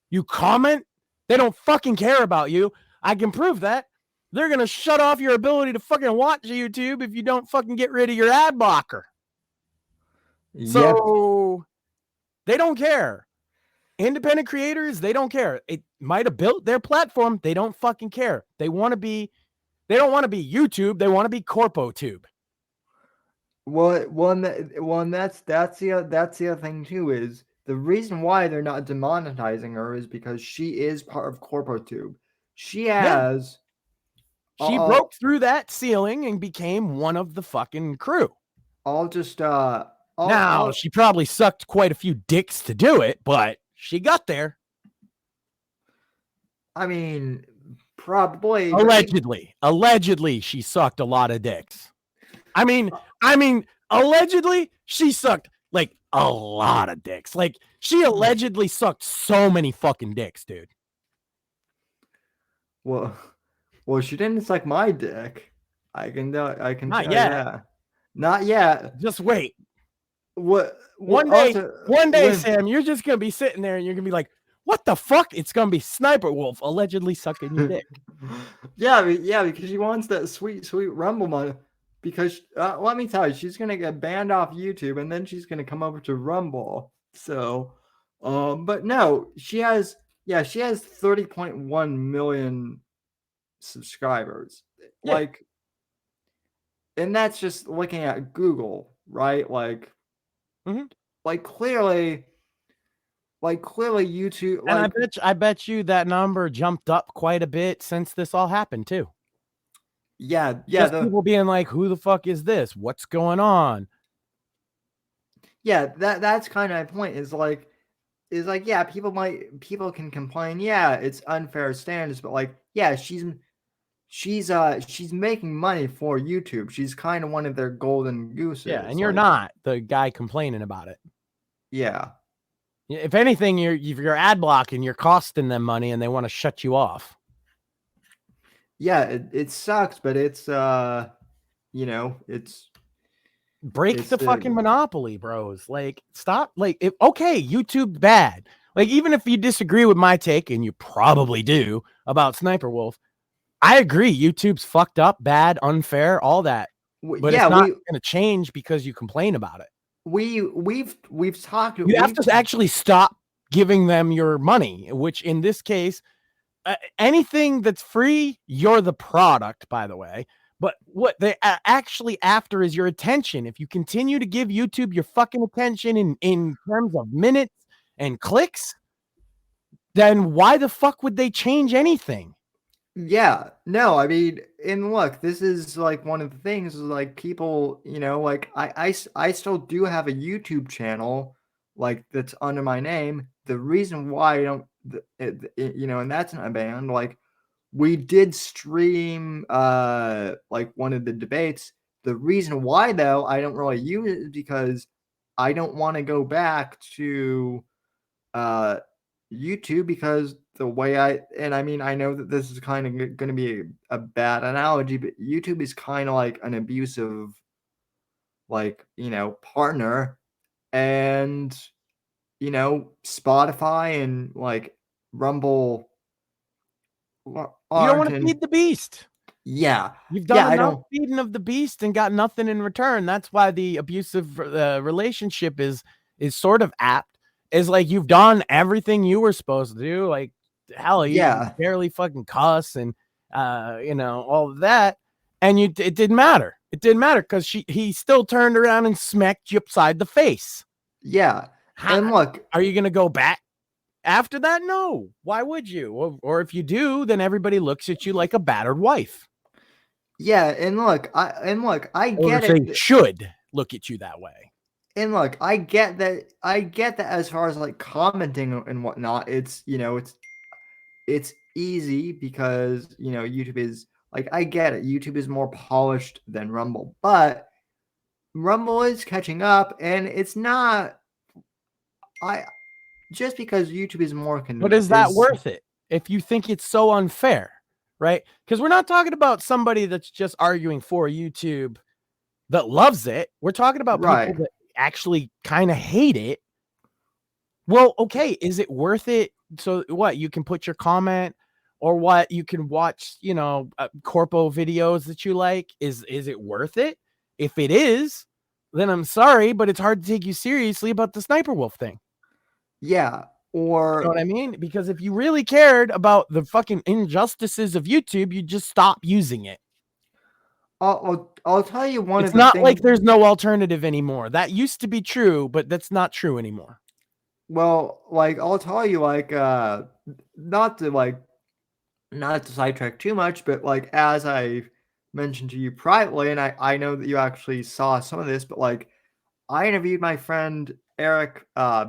You comment. They don't fucking care about you. I can prove that. They're going to shut off your ability to fucking watch YouTube if you don't fucking get rid of your ad blocker. Yep. So they don't care. Independent creators, they don't care. It might have built their platform. They don't fucking care. They don't want to be YouTube. They want to be CorpoTube. That's the other thing too, is the reason why they're not demonetizing her is because she is part of CorpoTube. She broke through that ceiling and became one of the fucking crew. She probably sucked quite a few dicks to do it, but she got there. I mean, probably. Allegedly, she sucked a lot of dicks. I mean, allegedly, she sucked like a lot of dicks. Like, she allegedly sucked so many fucking dicks, dude. Well, she didn't suck my dick. I can not yet. Not yet. Just wait. One day, Sam, you're just gonna be sitting there and you're gonna be like, "What the fuck?" It's gonna be SSniperWolf allegedly sucking your dick. yeah, because she wants that sweet Rumble money. Because let me tell you, she's gonna get banned off YouTube, and then she's gonna come over to Rumble. So, but no, she has Yeah, she has 30.1 million subscribers. Yeah. Like, and that's just looking at Google, right? Like, Mhm. like clearly, YouTube, And like, I bet you that number jumped up quite a bit since this all happened too. yeah, Just people being like, "Who the fuck is this? What's going on?" yeah, that's kind of my point. Is like, yeah, people can complain, yeah, it's unfair standards, but like, yeah, she's making money for YouTube. She's kind of one of their golden gooses. Yeah, and you're like, not the guy complaining about it. Yeah. If anything, you're ad blocking, you're costing them money, and they want to shut you off. Yeah, it sucks, but it's it's break the fucking monopoly, bros. Like, stop. Like, okay, YouTube bad. Like, even if you disagree with my take, and you probably do about SSniperWolf, I agree. YouTube's fucked up, bad, unfair, all that. But it's not going to change because you complain about it. We've talked. You have to actually stop giving them your money, which in this case, anything that's free, you're the product, by the way. But what they actually after is your attention. If you continue to give YouTube your fucking attention in terms of minutes and clicks, then why the fuck would they change anything? Yeah, no, I mean, and look, this is like one of the things is like people, like I still do have a YouTube channel like that's under my name. The reason why I don't, and that's not banned. Like, we did stream like one of the debates. The reason why though I don't really use it is because I don't want to go back to YouTube, because the way I mean, I know that this is kind of going to be a bad analogy, but YouTube is kind of like an abusive, like, partner, and Spotify and like Rumble You don't want to feed the beast. Yeah. You've done enough feeding of the beast and got nothing in return. That's why the abusive relationship is sort of apt. Is like, you've done everything you were supposed to do. Like, hell, you barely fucking cuss and all of that, and it didn't matter. It didn't matter because he still turned around and smacked you upside the face. Yeah. And look, are you gonna go back after that? No. Why would you? Or if you do, then everybody looks at you like a battered wife. Yeah, and look, I get it. Should look at you that way. And look, I get that. As far as like commenting and whatnot, it's it's easy because YouTube is like, I get it. YouTube is more polished than Rumble, but Rumble is catching up, and it's not. Just because YouTube is more but is that worth it if you think it's so unfair, right? Because we're not talking about somebody that's just arguing for YouTube that loves it. We're talking about people that actually kind of hate it. Well, okay, is it worth it? So what, you can put your comment, or what, you can watch, corpo videos that you like. Is it worth it? If it is, then I'm sorry, but it's hard to take you seriously about the SSniperWolf thing. Yeah. Or, you know what I mean? Because if you really cared about the fucking injustices of YouTube, you just stop using it. I'll tell you one it's of the not things, like there's no alternative anymore. That used to be true, but that's not true anymore. Well, like, I'll tell you, like, not to sidetrack too much, but like, as I mentioned to you privately, and I know that you actually saw some of this, but like, I interviewed my friend Eric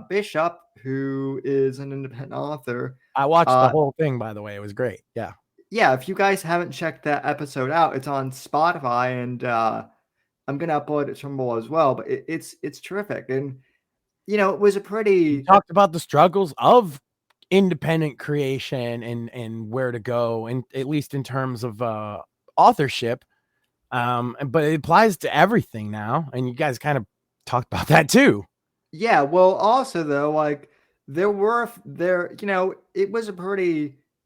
Bishop, who is an independent author. I watched the whole thing, by the way. It was great. Yeah. Yeah, if you guys haven't checked that episode out, it's on Spotify, and I'm gonna upload it to Rumble as well. But it's terrific, and it was a pretty. He talked about the struggles of independent creation and where to go, and at least in terms of authorship. But it applies to everything now, and you guys kind of talked about that too. Yeah, well, also though, like,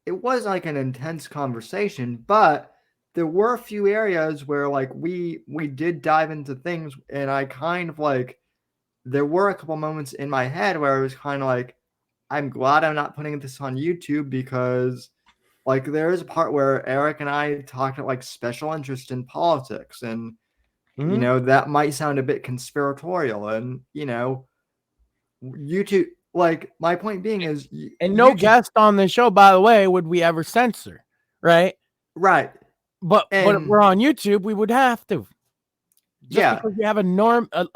it was like an intense conversation, but there were a few areas where like we did dive into things, and I kind of like, there were a couple moments in my head where I was kind of like, I'm glad I'm not putting this on YouTube because like there is a part where Eric and I talked about like special interest in politics, and you know that might sound a bit conspiratorial, and you know YouTube. Like my point being is, and no YouTube, guest on the show, by the way, would we ever censor, right? right? But if And we're on YouTube, we would have to. Just yeah, because you have a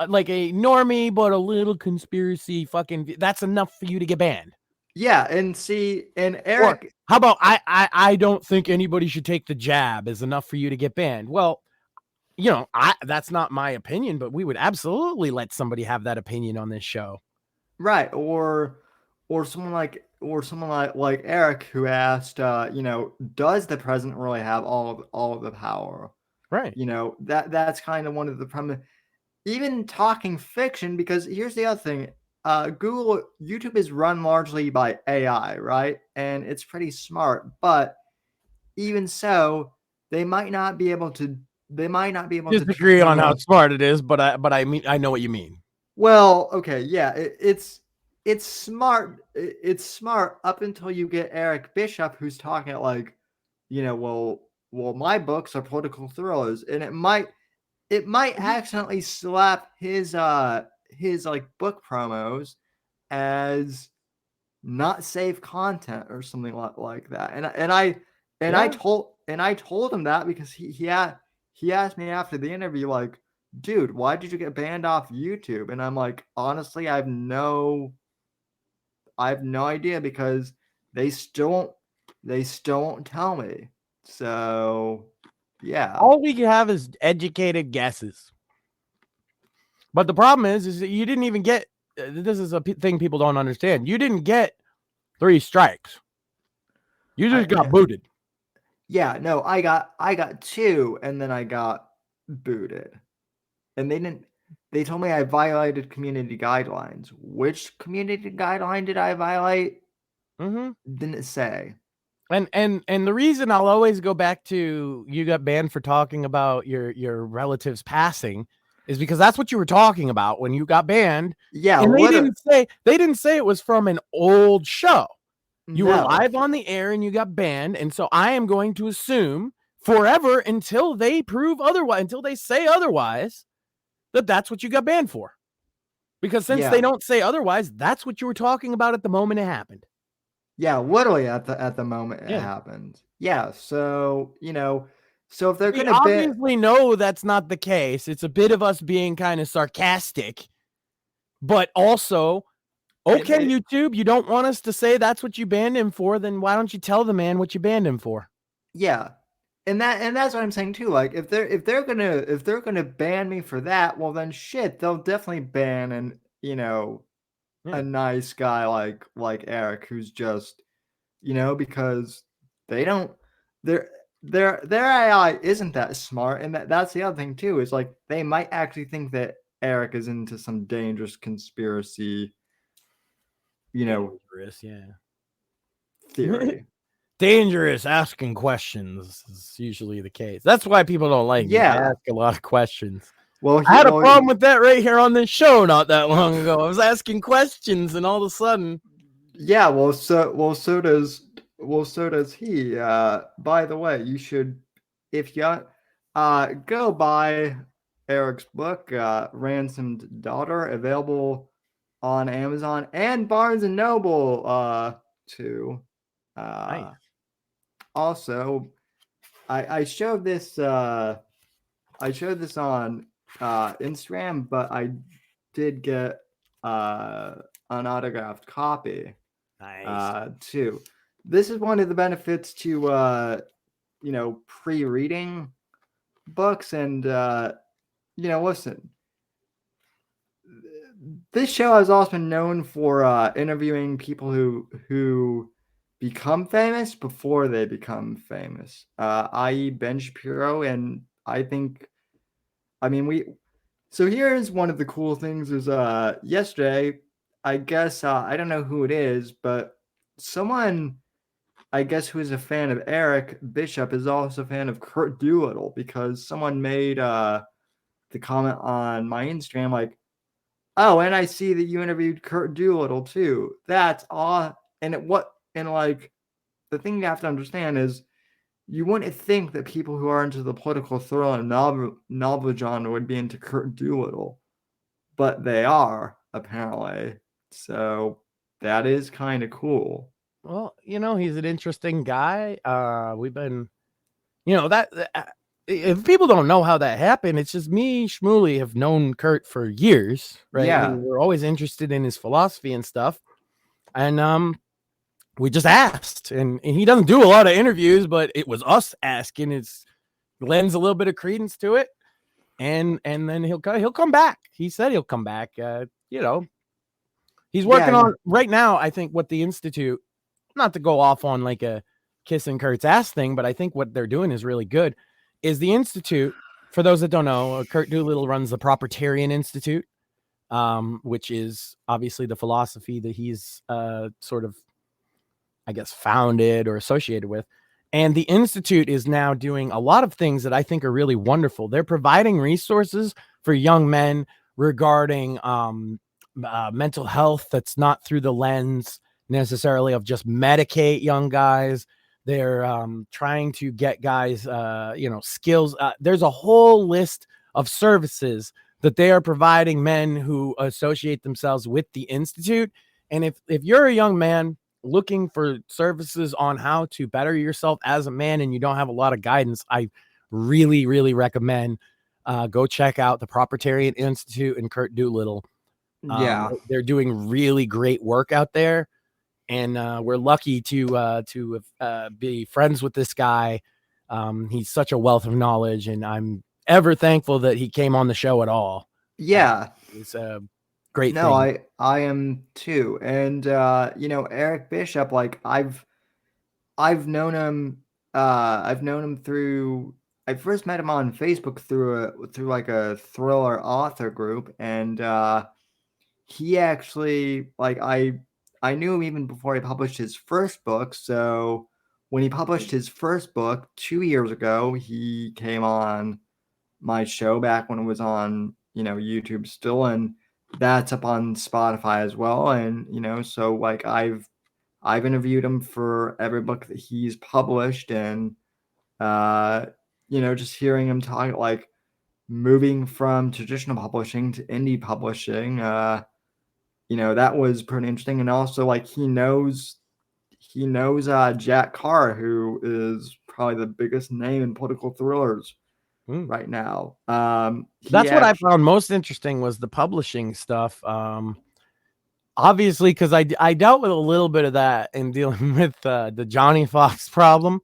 like a normie but a little conspiracy fucking, that's enough for you to get banned. yeah, and see, and Or Eric, how about I don't think anybody should take the jab is enough for you to get banned. Well, you know, that's not my opinion, but we would absolutely let somebody have that opinion on this show. right? Or someone like Eric who asked, you know, does the president really have all of the power? Right. You know, that's kind of one of the premise. Even talking fiction, because here's the other thing. YouTube is run largely by AI, right? And it's pretty smart, but even so, they might not be able to Disagree on how smart it is, but I mean, I know what you mean. Well, okay, yeah, it's smart. It's smart up until you get Eric Bishop, who's talking like, you know, well, my books are political thrillers, and it might accidentally slap his like book promos as not safe content or something like that. And I told him that because he asked me after the interview like, dude, why did you get banned off YouTube? And I'm like, honestly, I have no idea because they still won't tell me. So yeah. All we have is educated guesses. But the problem is that you didn't even get, this is a thing people don't understand. You didn't get 3 strikes. You just got booted. Yeah, no, I got 2 and then I got booted. And they told me I violated community guidelines. Which community guideline did I violate? Didn't say. And the reason I'll always go back to you got banned for talking about your relatives passing is because that's what you were talking about when you got banned. Yeah, and they didn't say it was from an old show. You were live on the air and you got banned, and so I am going to assume forever until they prove otherwise, until they say otherwise, that that's what you got banned for. Because since they don't say otherwise, that's what you were talking about at the moment it happened. Yeah, literally at the moment it happened. Yeah, so, you know, so if they're going to obviously know that's not the case. It's a bit of us being kind of sarcastic, but also, okay, YouTube, you don't want us to say that's what you banned him for, then why don't you tell the man what you banned him for? Yeah. And that's what I'm saying too. Like if they're gonna ban me for that, well then shit, they'll definitely ban a nice guy like Eric who's just, you know, because they don't their AI isn't that smart, and that's the other thing too, is like they might actually think that Eric is into some dangerous conspiracy, theory. Dangerous asking questions is usually the case. That's why people don't like me. I ask a lot of questions. Well, I had a problem with that right here on this show not that long ago. I was asking questions, and all of a sudden, so does he. By the way, you should, if you go buy Eric's book, Ransomed Daughter, available on Amazon and Barnes and Noble too. Nice. Also, I showed this on Instagram, but I did get an autographed copy. Nice. Too. This is one of the benefits to pre-reading books, and listen, this show has also been known for interviewing people who become famous before they become famous, i.e. Ben Shapiro. And so here's one of the cool things is yesterday, I guess, I don't know who it is, but someone, I guess, who is a fan of Eric Bishop is also a fan of Kurt Doolittle, because someone made the comment on my Instagram like, Oh, and I see that you interviewed Kurt Doolittle too. That's all. And like the thing you have to understand is you wouldn't think that people who are into the political thriller novel genre would be into Kurt Doolittle, but they are apparently. So that is kind of cool. Well, he's an interesting guy. We've been, if people don't know how that happened, it's just me, Shmuley, have known Kurt for years, right? Yeah. And we're always interested in his philosophy and stuff. And we just asked, and he doesn't do a lot of interviews, but it was us asking. It lends a little bit of credence to it, and then he'll come back. He said he'll come back. He's working on right now. I think what the Institute, not to go off on like a kissing Kurt's ass thing, but I think what they're doing is really good. Is the Institute, for those that don't know, Kurt Doolittle runs the Propertarian Institute, which is obviously the philosophy that he's sort of, I guess, founded or associated with. And the Institute is now doing a lot of things that I think are really wonderful. They're providing resources for young men regarding mental health that's not through the lens necessarily of just medicate young guys. They're trying to get guys, skills. There's a whole list of services that they are providing men who associate themselves with the Institute. And if you're a young man looking for services on how to better yourself as a man and you don't have a lot of guidance, I really, really recommend go check out the Propertarian Institute and Kurt Doolittle. They're doing really great work out there. And we're lucky to be friends with this guy. He's such a wealth of knowledge, and I'm ever thankful that he came on the show at all. Yeah, it's a great thing. No, I am too. And Eric Bishop, like I've known him. I've known him through. I first met him on Facebook through like a thriller author group, and he actually I knew him even before he published his first book. So when he published his first book 2 years ago, he came on my show back when it was on, YouTube still. And that's up on Spotify as well. And, so like I've interviewed him for every book that he's published. And, just hearing him talk, like moving from traditional publishing to indie publishing, that was pretty interesting. And also like he knows Jack Carr, who is probably the biggest name in political thrillers right now. That's what I found most interesting was the publishing stuff. Obviously, because I dealt with a little bit of that in dealing with the Johnny Fox problem.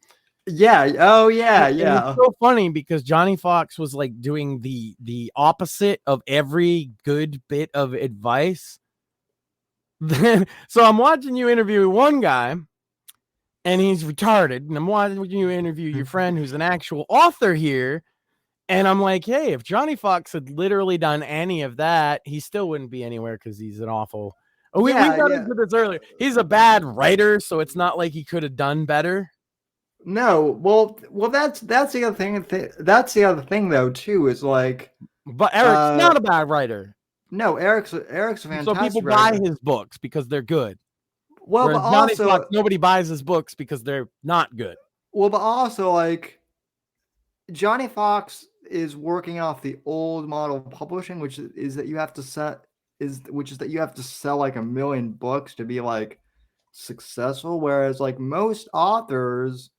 Yeah. Oh yeah. Yeah. It's so funny because Johnny Fox was like doing the opposite of every good bit of advice. So I'm watching you interview one guy and he's retarded, and I'm watching you interview your friend who's an actual author here, and I'm like, hey, if Johnny Fox had literally done any of that, he still wouldn't be anywhere because he's an awful. We got into this earlier. He's a bad writer, so it's not like he could have done better. No, well, that's the other thing. That's the other thing though too is like. But Eric's not a bad writer. No, Eric's a fantastic. So people writer. buy his books because they're good. Well, whereas but Johnny also Fox, nobody buys his books because they're not good. Well, but also like Johnny Fox is working off the old model of publishing, which is that you have to sell like 1 million books to be like successful, whereas like most authors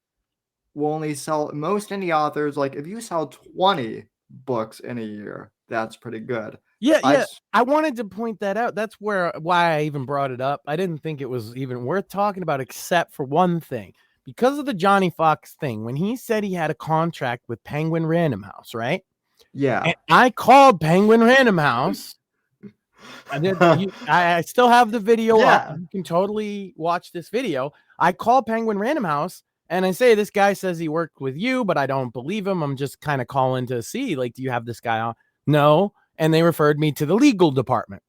will only sell, most indie authors, like if you sell 20 books in a year, that's pretty good. Yeah. I wanted to point that out. That's why I even brought it up. I didn't think it was even worth talking about, except for one thing. Because of the Johnny Fox thing, when he said he had a contract with Penguin Random House, right? Yeah. And I called Penguin Random House. I still have the video up. You can totally watch this video. I called Penguin Random House and I say, this guy says he worked with you, but I don't believe him. I'm just kind of calling to see, like, do you have this guy on? No. And they referred me to the legal department.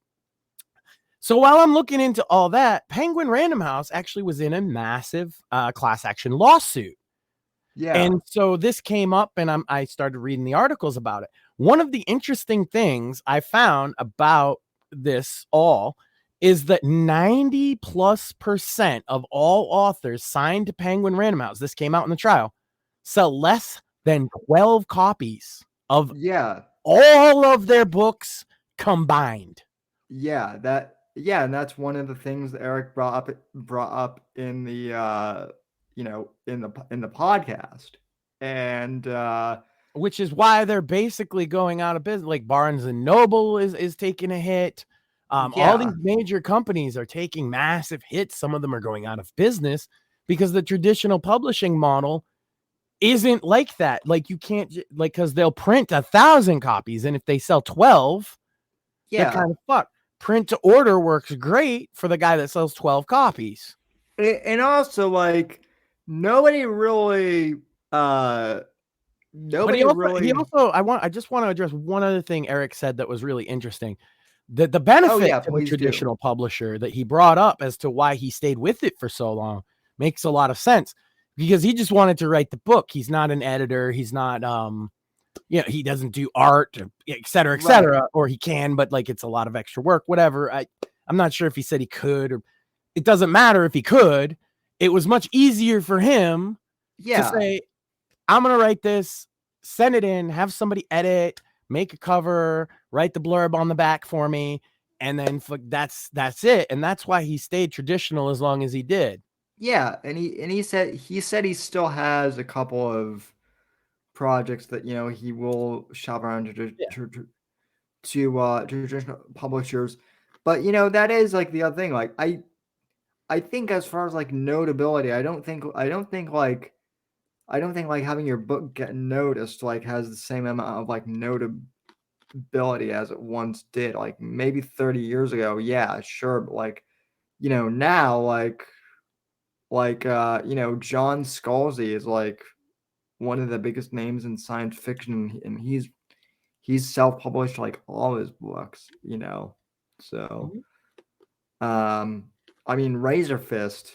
So while I'm looking into all that, Penguin Random House actually was in a massive class action lawsuit. Yeah. And so this came up and I started reading the articles about it. One of the interesting things I found about this all is that 90+% of all authors signed to Penguin Random House, this came out in the trial, sell less than 12 copies of all of their books combined. And that's one of the things that Eric brought up in the in the podcast, and which is why they're basically going out of business. Like Barnes and Noble is taking a hit. All these major companies are taking massive hits. Some of them are going out of business because the traditional publishing model isn't like that. Like you can't because they'll print 1,000 copies, and if they sell 12, they're kind of fucked. Print to order works great for the guy that sells 12 copies. And also, like, nobody really I just want to address one other thing Eric said that was really interesting. The benefit to the traditional publisher that he brought up as to why he stayed with it for so long makes a lot of sense, because he just wanted to write the book. He's not an editor. He's not, he doesn't do art, et cetera, Right. or he can, but like, it's a lot of extra work, whatever. I'm not sure if he said he could, or it doesn't matter if he could. It was much easier for him to say, I'm going to write this, send it in, have somebody edit, make a cover, write the blurb on the back for me. And then that's it. And that's why he stayed traditional as long as he did. Yeah. And he said he still has a couple of projects that, he will shop around to traditional publishers. But, that is like the other thing. Like, I think as far as like notability, I don't think like having your book get noticed like has the same amount of like notability as it once did. Like maybe 30 years ago, yeah, sure, but like, now John Scalzi is like one of the biggest names in science fiction, and he's self-published like all his books, So I mean, Razor Fist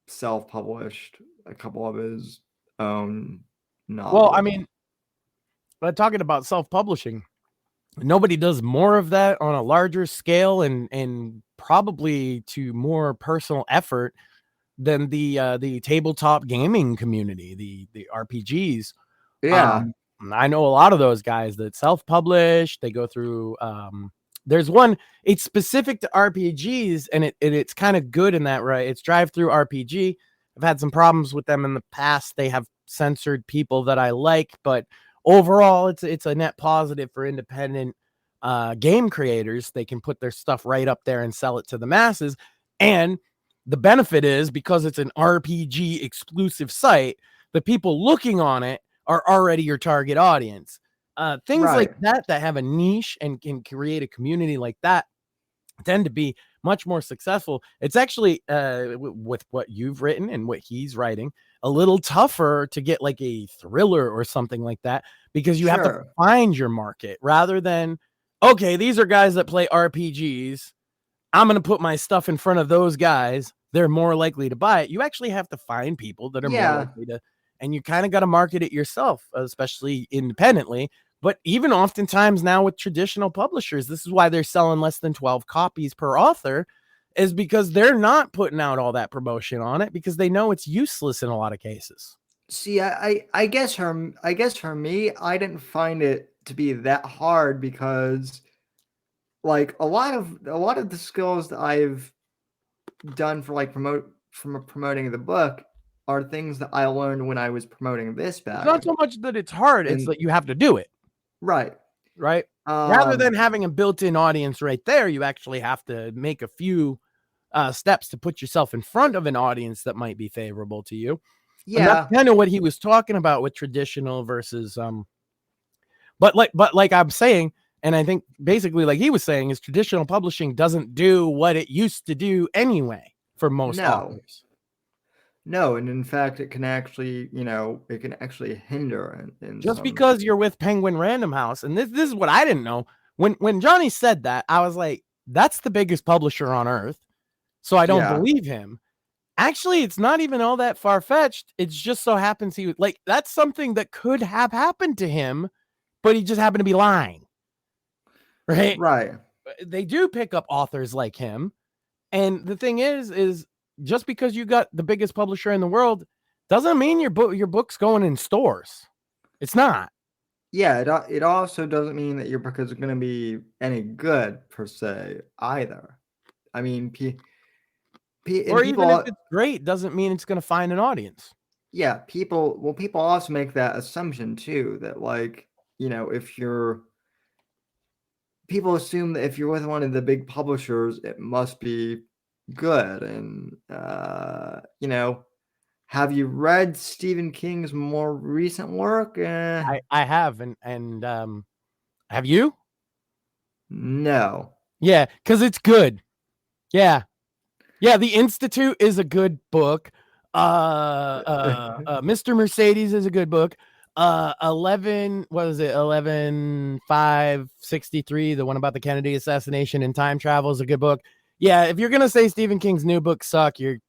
self-published a couple of his own novels. Well, I mean, but talking about self-publishing, nobody does more of that on a larger scale and probably to more personal effort than the tabletop gaming community, the RPGs. Yeah. I know a lot of those guys that self-publish. They go through there's one, it's specific to RPGs, and it's kind of good in that, right? It's Drive Through RPG. I've had some problems with them in the past. They have censored people that I like, but overall it's a net positive for independent game creators. They can put their stuff right up there and sell it to the masses. And the benefit is, because it's an RPG exclusive site, the people looking on it are already your target audience. Things like that have a niche and can create a community like that tend to be much more successful. It's actually with what you've written and what he's writing, a little tougher to get like a thriller or something like that, because you have to find your market rather than, okay, these are guys that play RPGs. I'm going to put my stuff in front of those guys. They're more likely to buy it. You actually have to find people that are more likely to, and you kind of got to market it yourself, especially independently. But even oftentimes now with traditional publishers, this is why they're selling less than 12 copies per author, is because they're not putting out all that promotion on it because they know it's useless in a lot of cases. See, I guess for me, I didn't find it to be that hard because like a lot of the skills that I've done for like promoting the book are things that I learned when I was promoting this back. It's not so much that it's hard, it's that you have to do it. Right. Rather than having a built-in audience right there, you actually have to make a few steps to put yourself in front of an audience that might be favorable to you. Yeah. And that's kind of what he was talking about with traditional versus but like I'm saying, and I think basically like he was saying, is traditional publishing doesn't do what it used to do anyway for most authors. No, and in fact, it can actually, hinder. Just because you're with Penguin Random House, and this is what I didn't know. When Johnny said that, I was like, that's the biggest publisher on earth, so I don't believe him. Actually, it's not even all that far-fetched. It just so happens he like that's something that could have happened to him, but he just happened to be lying. Right. they do pick up authors like him. And the thing is just because you got the biggest publisher in the world doesn't mean your book's going in stores. It's not. Yeah, it also doesn't mean that your book is going to be any good per se either. I mean, Or people, even if it's great, doesn't mean it's going to find an audience. Yeah, people also make that assumption too, that like, people assume that if you're with one of the big publishers, it must be good. And have you read Stephen King's more recent work? I have, and have you? No. Yeah, because it's good. Yeah. The Institute is a good book. Mr. Mercedes is a good book. 11/5/63, the one about the Kennedy assassination and time travel, is a good book. Yeah, if you're gonna say Stephen King's new books suck, you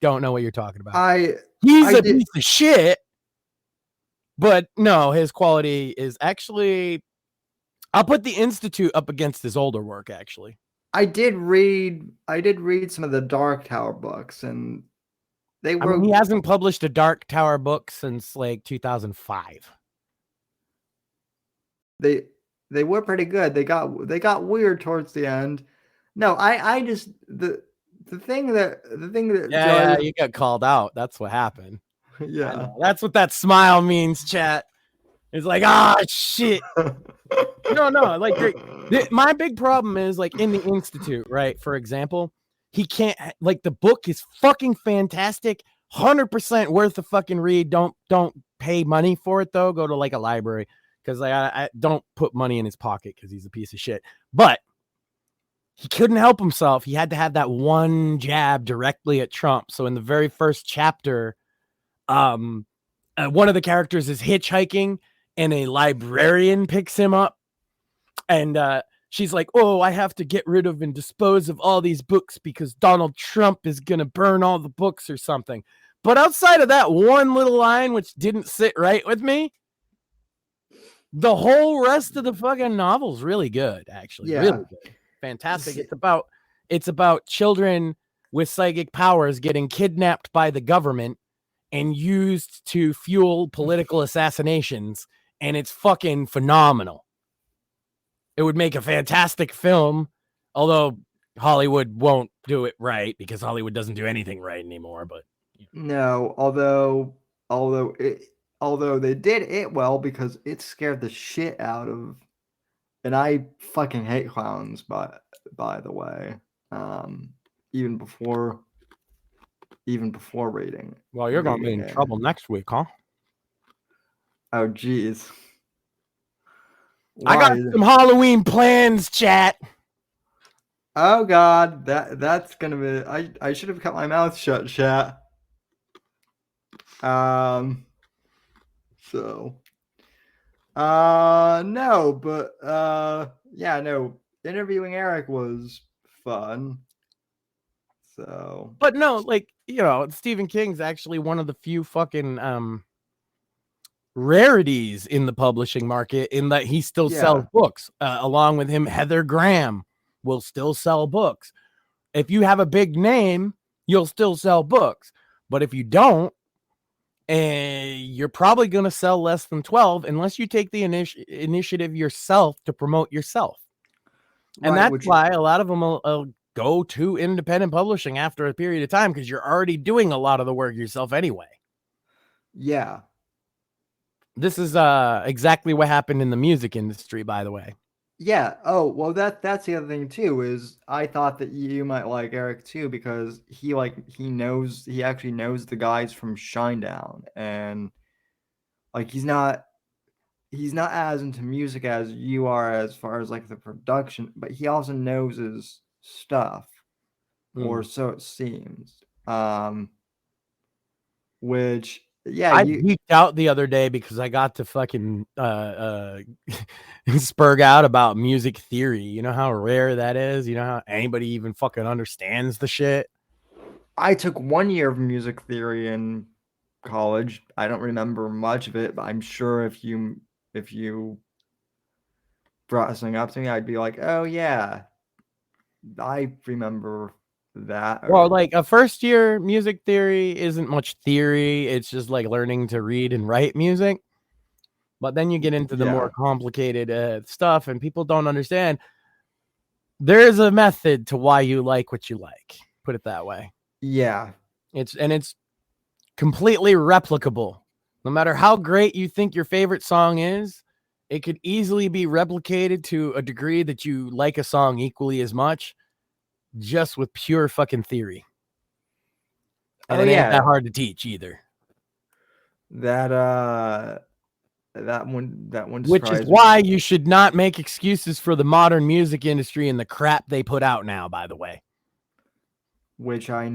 don't know what you're talking about. He's a piece of shit, but no, his quality is actually. I'll put the Institute up against his older work. Actually, I did read some of the Dark Tower books, and they were. I mean, he hasn't published a Dark Tower book since like 2005. They were pretty good. They got weird towards the end. No, I just the thing that yeah, you got called out. That's what happened. Yeah, that's what that smile means, chat. It's like, shit. No, like my big problem is like in the Institute, right? For example, he can't, like, the book is fucking fantastic, 100% worth the fucking read. Don't pay money for it though. Go to like a library, because like I don't put money in his pocket because he's a piece of shit. But he couldn't help himself. He had to have that one jab directly at Trump. So in the very first chapter, one of the characters is hitchhiking, and a librarian picks him up, and she's like, "Oh, I have to get rid of and dispose of all these books because Donald Trump is gonna burn all the books or something." But outside of that one little line, which didn't sit right with me, the whole rest of the fucking novel's really good. Actually, really good, fantastic. It's about children with psychic powers getting kidnapped by the government and used to fuel political assassinations, and it's fucking phenomenal. It would make a fantastic film, although Hollywood won't do it right because Hollywood doesn't do anything right anymore. But no, although they did it well because it scared the shit out of, and I fucking hate clowns, by the way. Even before reading. Well, you're gonna be in trouble next week, huh? Oh, geez. I got some Halloween plans, chat. Oh God, that's gonna be. I should have kept my mouth shut, chat. No, but yeah, no. Interviewing Eric was fun. So, but no, like, Stephen King's actually one of the few fucking rarities in the publishing market, in that he still sells books. Along with him, Heather Graham will still sell books. If you have a big name, you'll still sell books. But if you don't, you're probably going to sell less than 12 unless you take the initiative yourself to promote yourself. And that's why a lot of them will go to independent publishing after a period of time, because you're already doing a lot of the work yourself anyway. Yeah. This is exactly what happened in the music industry, by the way. Yeah. Oh, well, that's the other thing too, is I thought that you might like Eric too, because he actually knows the guys from Shinedown, and like he's not as into music as you are as far as like the production, but he also knows his stuff, or so it seems. Which, yeah, I geeked out the other day because I got to fucking spurg out about music theory. You know how rare that is? You know how anybody even fucking understands the shit? I took 1 year of music theory in college. I don't remember much of it, but I'm sure if you brought something up to me, I'd be like, oh yeah, I remember that. Well, like a first year music theory isn't much theory. It's just like learning to read and write music. But then you get into the more complicated stuff, and people don't understand. There's a method to why you like what you like. Put it that way. Yeah. It's completely replicable. No matter how great you think your favorite song is, it could easily be replicated to a degree that you like a song equally as much, just with pure fucking theory. And it ain't that hard to teach either. That one Which is why you should not make excuses for the modern music industry and the crap they put out now, by the way. Which I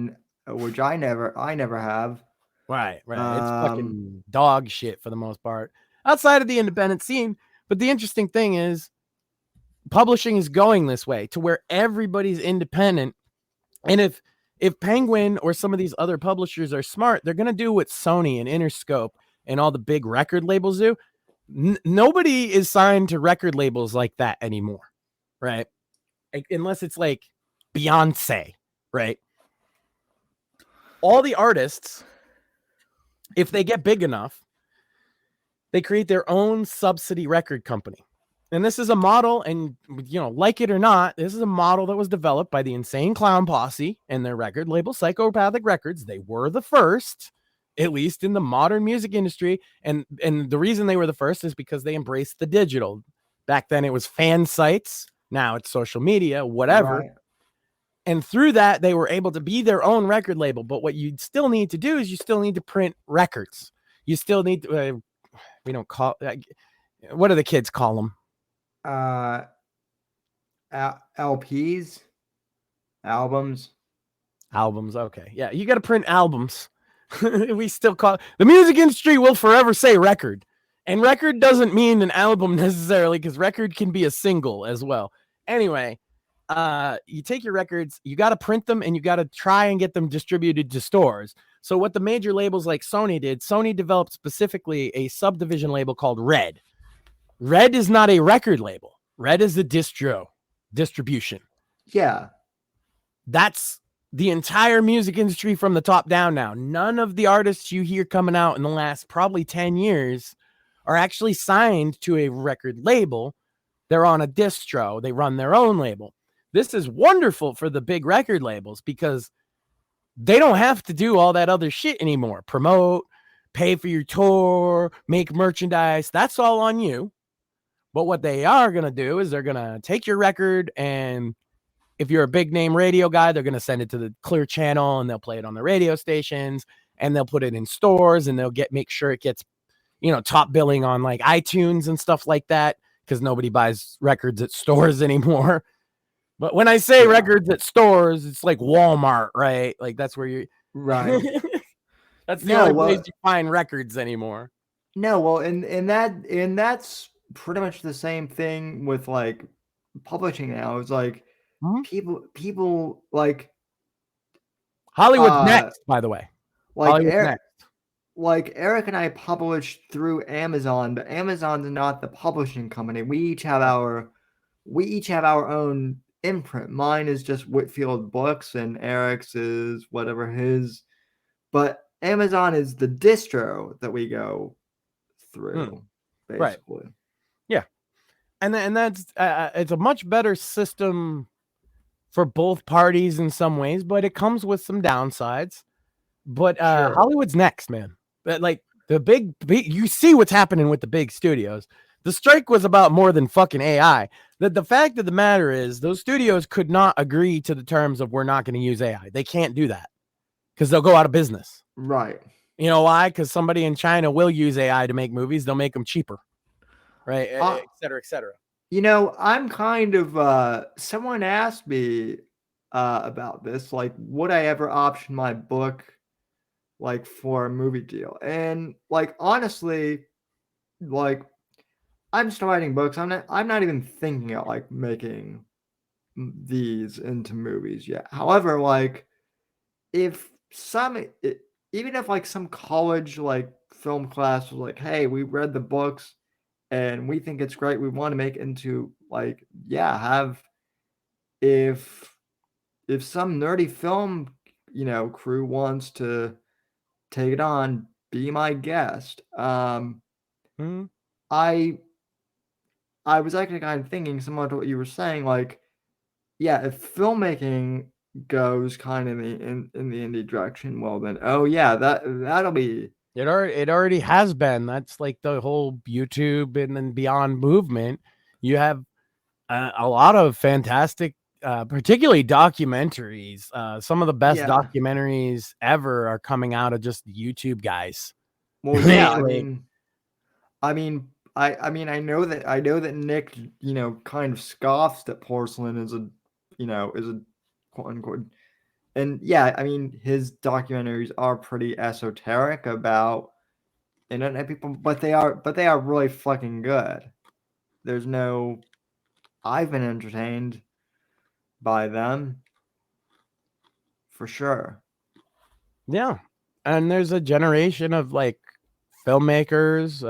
never have. Right. It's fucking dog shit for the most part outside of the independent scene. But the interesting thing is publishing is going this way to where everybody's independent. And if Penguin or some of these other publishers are smart, they're going to do what Sony and Interscope and all the big record labels do. Nobody is signed to record labels like that anymore. Right. Unless it's like Beyonce. Right. All the artists, if they get big enough, they create their own subsidy record company. And this is a model, and like it or not, this is a model that was developed by the Insane Clown Posse and their record label, Psychopathic Records. They were the first, at least in the modern music industry. And the reason they were the first is because they embraced the digital. Back then it was fan sites. Now it's social media, whatever. Right. And through that, they were able to be their own record label. But what you still need to do is you still need to print records. You still need to, we don't call, what do the kids call them? LPs, albums. Okay. Yeah. You got to print albums. We still call the music industry will forever say record, and record doesn't mean an album necessarily, because record can be a single as well. Anyway, you take your records, you got to print them, and you got to try and get them distributed to stores. So what the major labels like Sony did, Sony developed specifically a subdivision label called Red. Red is not a record label. Red is the distribution. Yeah. That's the entire music industry from the top down now. None of the artists you hear coming out in the last probably 10 years are actually signed to a record label. They're on a distro. They run their own label. This is wonderful for the big record labels because they don't have to do all that other shit anymore. Promote, pay for your tour, make merchandise. That's all on you. But what they are going to do is they're going to take your record, and if you're a big name radio guy, they're going to send it to the Clear Channel, and they'll play it on the radio stations, and they'll put it in stores, and they'll make sure it gets, top billing on like iTunes and stuff like that, because nobody buys records at stores anymore. But when I say records at stores, it's like Walmart, right? Like that's where you're right. That's the only place you find records anymore. No, well, and that's pretty much the same thing with like publishing now. It's like people like Hollywood's next, by the way. Like Eric and I published through Amazon, but Amazon's not the publishing company. We each have our own imprint. Mine is just Whitfield Books, and Eric's is whatever his. But Amazon is the distro that we go through, basically. Right. Yeah, and that's it's a much better system for both parties in some ways, but it comes with some downsides. But sure. Hollywood's next, man. But like the big, you see what's happening with the big studios. The strike was about more than fucking AI. The fact of the matter is those studios could not agree to the terms of we're not going to use AI. They can't do that because they'll go out of business. Right. You know why? Because somebody in China will use AI to make movies. They'll make them cheaper. Right. Et cetera, et cetera. I'm kind of, someone asked me about this, like, would I ever option my book, like, for a movie deal? And, like, honestly, like, I'm still writing books. I'm not even thinking of, like, making these into movies yet. However, like, even if, like, some college, like, film class was like, hey, we read the books, and we think it's great. We want to make it into like, if if some nerdy film, crew wants to take it on, be my guest. Hmm. I I was actually kind of thinking similar to what you were saying, like, yeah, if filmmaking goes kind of in the indie direction, well then, oh yeah, that'll be It already has been. That's like the whole YouTube and then beyond movement. You have a lot of fantastic, particularly documentaries. Some of the best yeah. documentaries ever are coming out of just YouTube guys. Well, yeah, Right? Like, I know that Nick, kind of scoffs that porcelain is a quote unquote, and yeah, I mean his documentaries are pretty esoteric about internet people, but they are really fucking good. There's no, I've been entertained by them for sure. yeah. And there's a generation of like filmmakers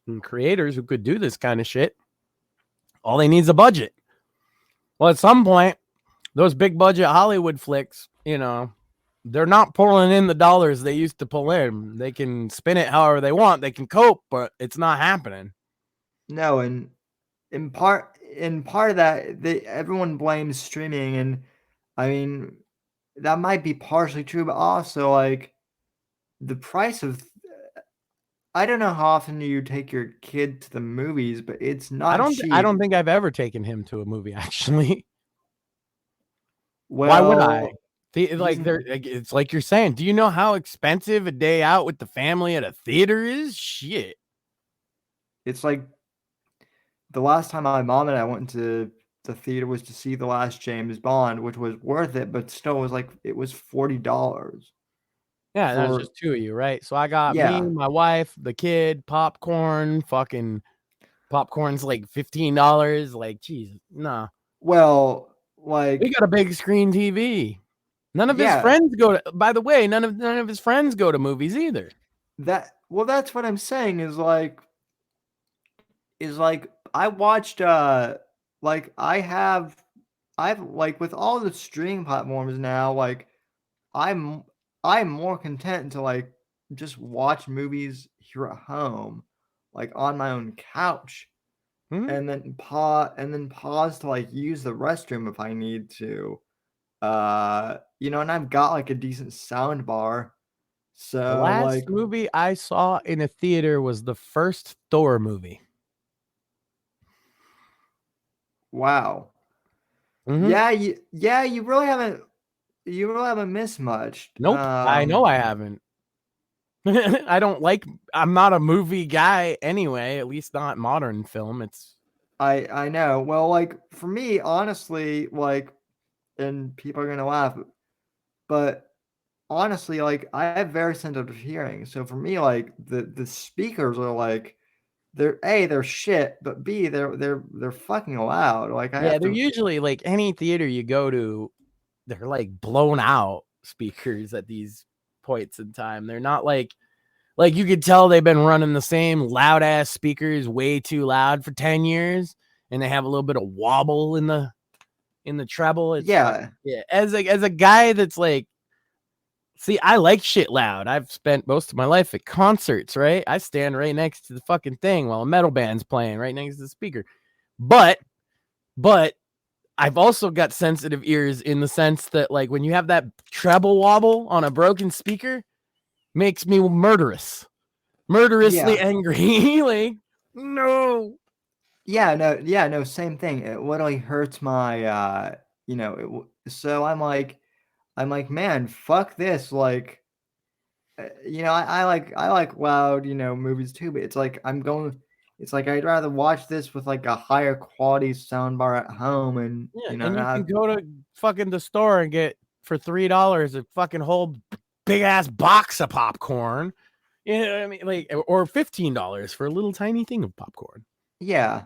and creators who could do this kind of shit. All they need is a budget. Well, at some point, those big budget Hollywood flicks, they're not pulling in the dollars they used to pull in. They can spin it however they want. They can cope, but it's not happening. No, and in part of that, everyone blames streaming, and I mean that might be partially true, but also like the price of, I don't know how often you take your kid to the movies, but it's not I cheap. don't think I've ever taken him to a movie actually. Why would I? Well, It's like you're saying. Do you know how expensive a day out with the family at a theater is? Shit. it's like the last time my mom and I went to the theater was to see the last James Bond, which was worth it, but still was like it was $40 Yeah, that was for, just two of you, right? So I got me, yeah. my wife, the kid, popcorn. Fucking popcorn's like $15. Like, geez, nah. Well, We like, got a big screen TV. None of his yeah, friends go to. By the way, none of his friends go to movies either. that's what I'm saying is like I watched like I've like with all the streaming platforms now, like I'm I'm more content to like just watch movies here at home, like on my own couch, Hmm? and then pause to like use the restroom if I need to. And I've got like a decent sound bar. The So last like, movie I saw in a theater was the first Thor movie. wow. Hmm. Yeah, you really haven't missed much. Nope, I know I haven't. I don't like. I'm not a movie guy anyway. At least not modern film. It's I know. Well, like for me, honestly, like, and people are gonna laugh, but honestly, like I have very sensitive hearing. So for me, like the speakers are like they're shit, but B they're fucking loud. Like I yeah. have They're to, usually like any theater you go to. They're like blown out speakers at these points in time. They're not like you could tell they've been running the same loud ass speakers way too loud for 10 years, and they have a little bit of wobble in the treble. It's yeah. yeah. As a guy that's like, see, I like shit loud. I've spent most of my life at concerts, right? I stand right next to the fucking thing while a metal band's playing right next to the speaker. But I've also got sensitive ears in the sense that like when you have that treble wobble on a broken speaker, makes me murderously Yeah. angry. Like, no. Yeah, no, same thing. It literally hurts my so I'm like, man, fuck this. Like, I like loud, movies too, but it's like I'd rather watch this with like a higher quality soundbar at home, and Yeah, and you can not, go to fucking the store and get for $3 a fucking whole big ass box of popcorn. You know what I mean? Like, or $15 for a little tiny thing of popcorn. yeah.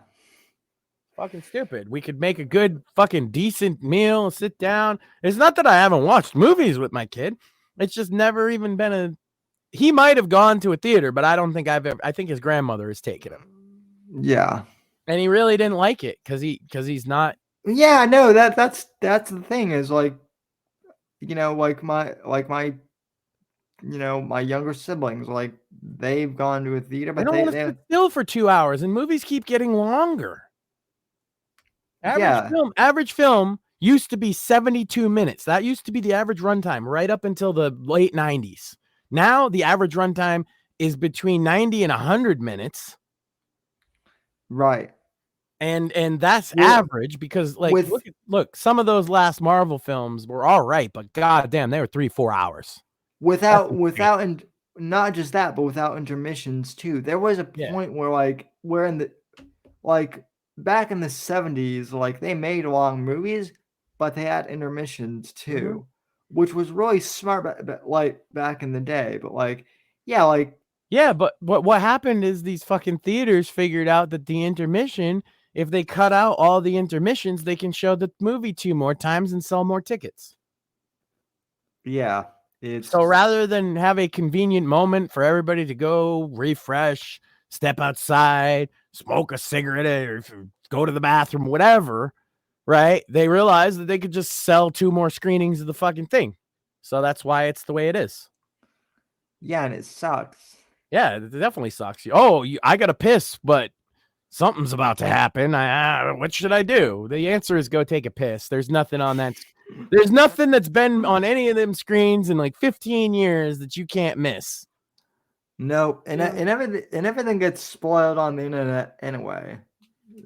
Fucking stupid. We could make a good fucking decent meal, sit down. It's not that I haven't watched movies with my kid. It's just never even been a. He might have gone to a theater, but I don't think I've ever. I think his grandmother has taken him, Yeah. and he really didn't like it because he's not Yeah, no, that's the thing is like, like my my younger siblings, like they've gone to a theater, They but don't want to sit still for 2 hours, and movies keep getting longer. yeah, Average film used to be 72 minutes. That used to be the average runtime right up until the late 90s. Now the average runtime is between 90 and 100 minutes. right. And that's Well, average because like with look, some of those last Marvel films were all right, but goddamn, they were 3-4 hours. That's insane. and not just that, but without intermissions too. There was a Yeah. point where like we're in the like back in the 70s, like they made long movies, but they had intermissions too, which was really smart like back in the day. But like, yeah, like Yeah, but what happened is these fucking theaters figured out that the intermission, if they cut out all the intermissions, they can show the movie 2 more times and sell more tickets. yeah, it's So rather than have a convenient moment for everybody to go refresh, step outside, smoke a cigarette, or go to the bathroom, whatever, right? They realized that they could just sell 2 more screenings of the fucking thing. So that's why it's the way it is. yeah, and it sucks. Yeah, it definitely sucks. Oh, I got to piss, but something's about to happen. What should I do? The answer is go take a piss. There's nothing on that. There's nothing that's been on any of them screens in like 15 years that you can't miss. No, and everything gets spoiled on the internet anyway.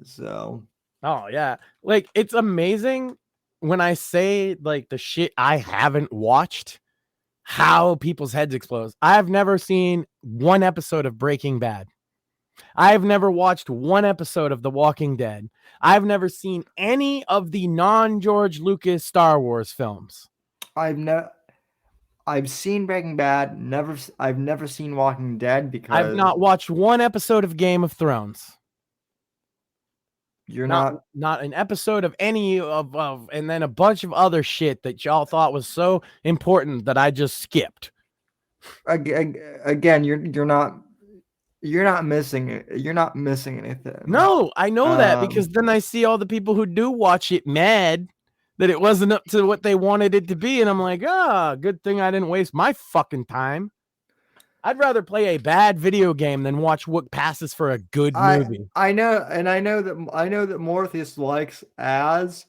So, Oh yeah, like it's amazing when I say like the shit I haven't watched, how people's heads explode. I've never seen one episode of Breaking Bad. I've never watched one episode of The Walking Dead. I've never seen any of the non-George Lucas Star Wars films. I've seen Breaking Bad. I've never seen Walking Dead because I've not watched one episode of Game of Thrones. you're Not an episode of any of and then a bunch of other shit that y'all thought was so important that I just skipped. Again, you're not missing it. You're not missing anything. No, I know that because then I see all the people who do watch it mad that it wasn't up to what they wanted it to be, and I'm like, good thing I didn't waste my fucking time. I'd rather play a bad video game than watch what passes for a good movie. I know that Morpheus likes Az,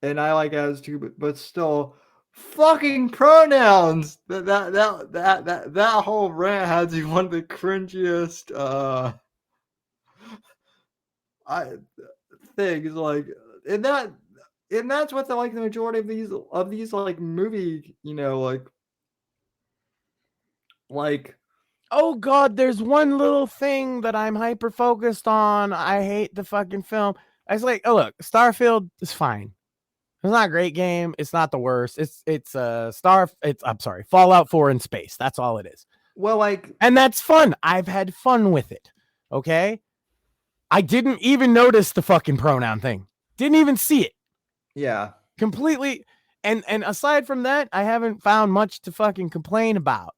and I like Az too, but still, fucking pronouns. That whole rant has you one of the cringiest things like, and that's what the majority of these like movie, like Oh god, there's one little thing that I'm hyper focused on. I hate the fucking film. I was like, oh look, Starfield is fine. It's not a great game. It's not the worst. It's Fallout 4 in space. That's all it is. Well, and that's fun. I've had fun with it. Okay. I didn't even notice the fucking pronoun thing. Didn't even see it. Yeah. Completely. And aside from that, I haven't found much to fucking complain about.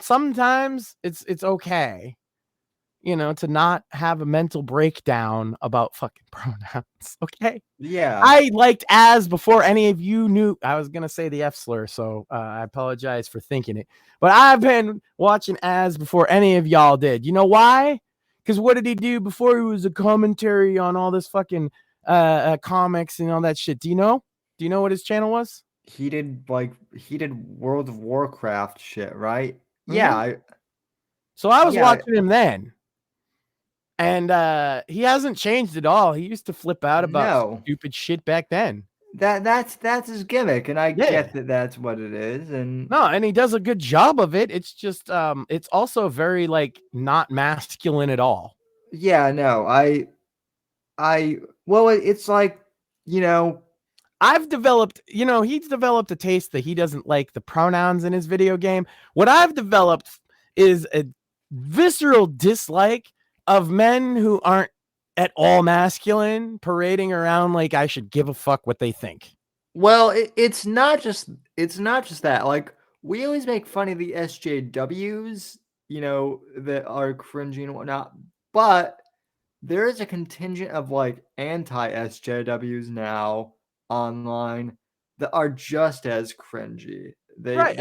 Sometimes it's okay, to not have a mental breakdown about fucking pronouns. Okay. Yeah. I liked Az before any of you knew. I was going to say the F slur, so I apologize for thinking it. But I've been watching Az before any of y'all did. You know why? Because what did he do before he was a commentary on all this fucking comics and all that shit? Do you know? Do you know what his channel was? He did World of Warcraft shit, right? Mm-hmm. Yeah. So I was watching him then. And he hasn't changed at all. He used to flip out about stupid shit back then. That's his gimmick, and I get that that's what it is. And he does a good job of it. It's just it's also very like not masculine at all. Yeah, no, it's like, I've developed, he's developed a taste that he doesn't like the pronouns in his video game. What I've developed is a visceral dislike of men who aren't at all masculine parading around like I should give a fuck what they think. Well, it's not just that. Like, we always make fun of the SJWs, that are cringy and whatnot. But there is a contingent of like anti-SJWs now online that are just as cringy. Right,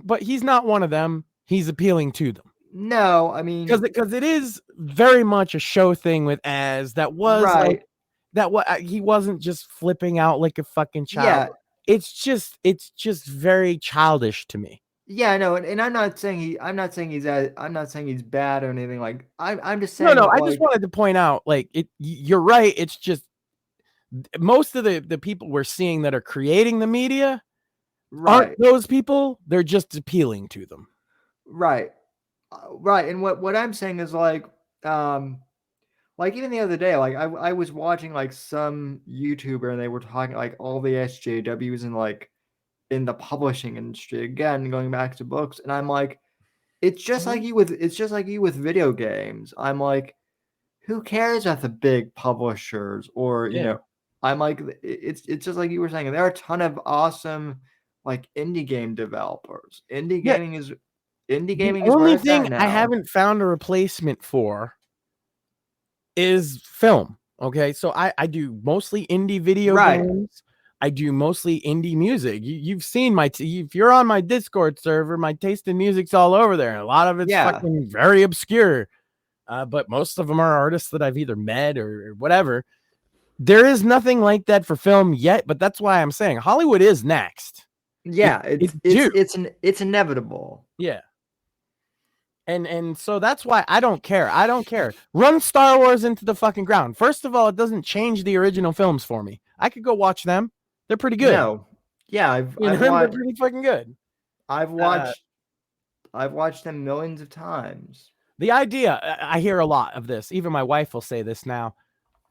but he's not one of them. He's appealing to them. No, I mean, because it is very much a show thing with Az that was right. like that. What he wasn't just flipping out like a fucking child. Yeah. It's just very childish to me. Yeah, no, and I'm not saying he's bad or anything. Like I'm just saying. No, I just wanted to point out, like, you're right. It's just most of the people we're seeing that are creating the media aren't those people. They're just appealing to them. Right. Right. And what I'm saying is like even the other day, like I was watching like some YouTuber and they were talking like all the SJWs and like in the publishing industry, again going back to books, and I'm like, it's just like you with video games. I'm like, who cares about the big publishers or you know, I'm like, it's just like you were saying, there are a ton of awesome like indie game developers. Indie gaming is the only thing I haven't found a replacement for is film. Okay, so I do mostly indie video games. I do mostly indie music. You've seen if you're on my Discord server, my taste in music's all over there. A lot of it's fucking very obscure. But most of them are artists that I've either met or whatever. There is nothing like that for film yet, but that's why I'm saying Hollywood is next. Yeah, it's inevitable. Yeah. And so that's why I don't care. I don't care. Run Star Wars into the fucking ground. First of all, it doesn't change the original films for me. I could go watch them. They're pretty good. No. Yeah, I've watched, they're pretty fucking good. I've watched them millions of times. The idea, I hear a lot of this. Even my wife will say this now.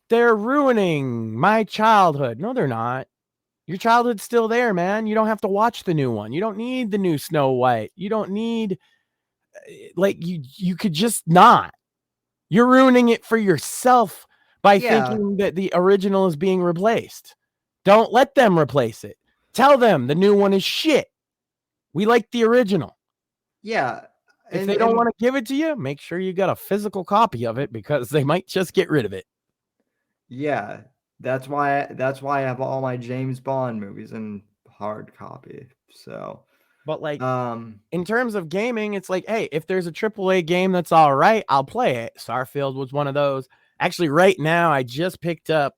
They're ruining my childhood. No, they're not. Your childhood's still there, man. You don't have to watch the new one. You don't need the new Snow White. You don't need, like, you could just not. You're ruining it for yourself by thinking that the original is being replaced. Don't let them replace it. Tell them the new one is shit. We like the original. Yeah. If they don't want to give it to you, make sure you got a physical copy of it because they might just get rid of it. Yeah. That's why I have all my James Bond movies in hard copy. So, but like in terms of gaming, it's like, hey, if there's a AAA game that's all right, I'll play it. Starfield was one of those. Actually, right now I just picked up.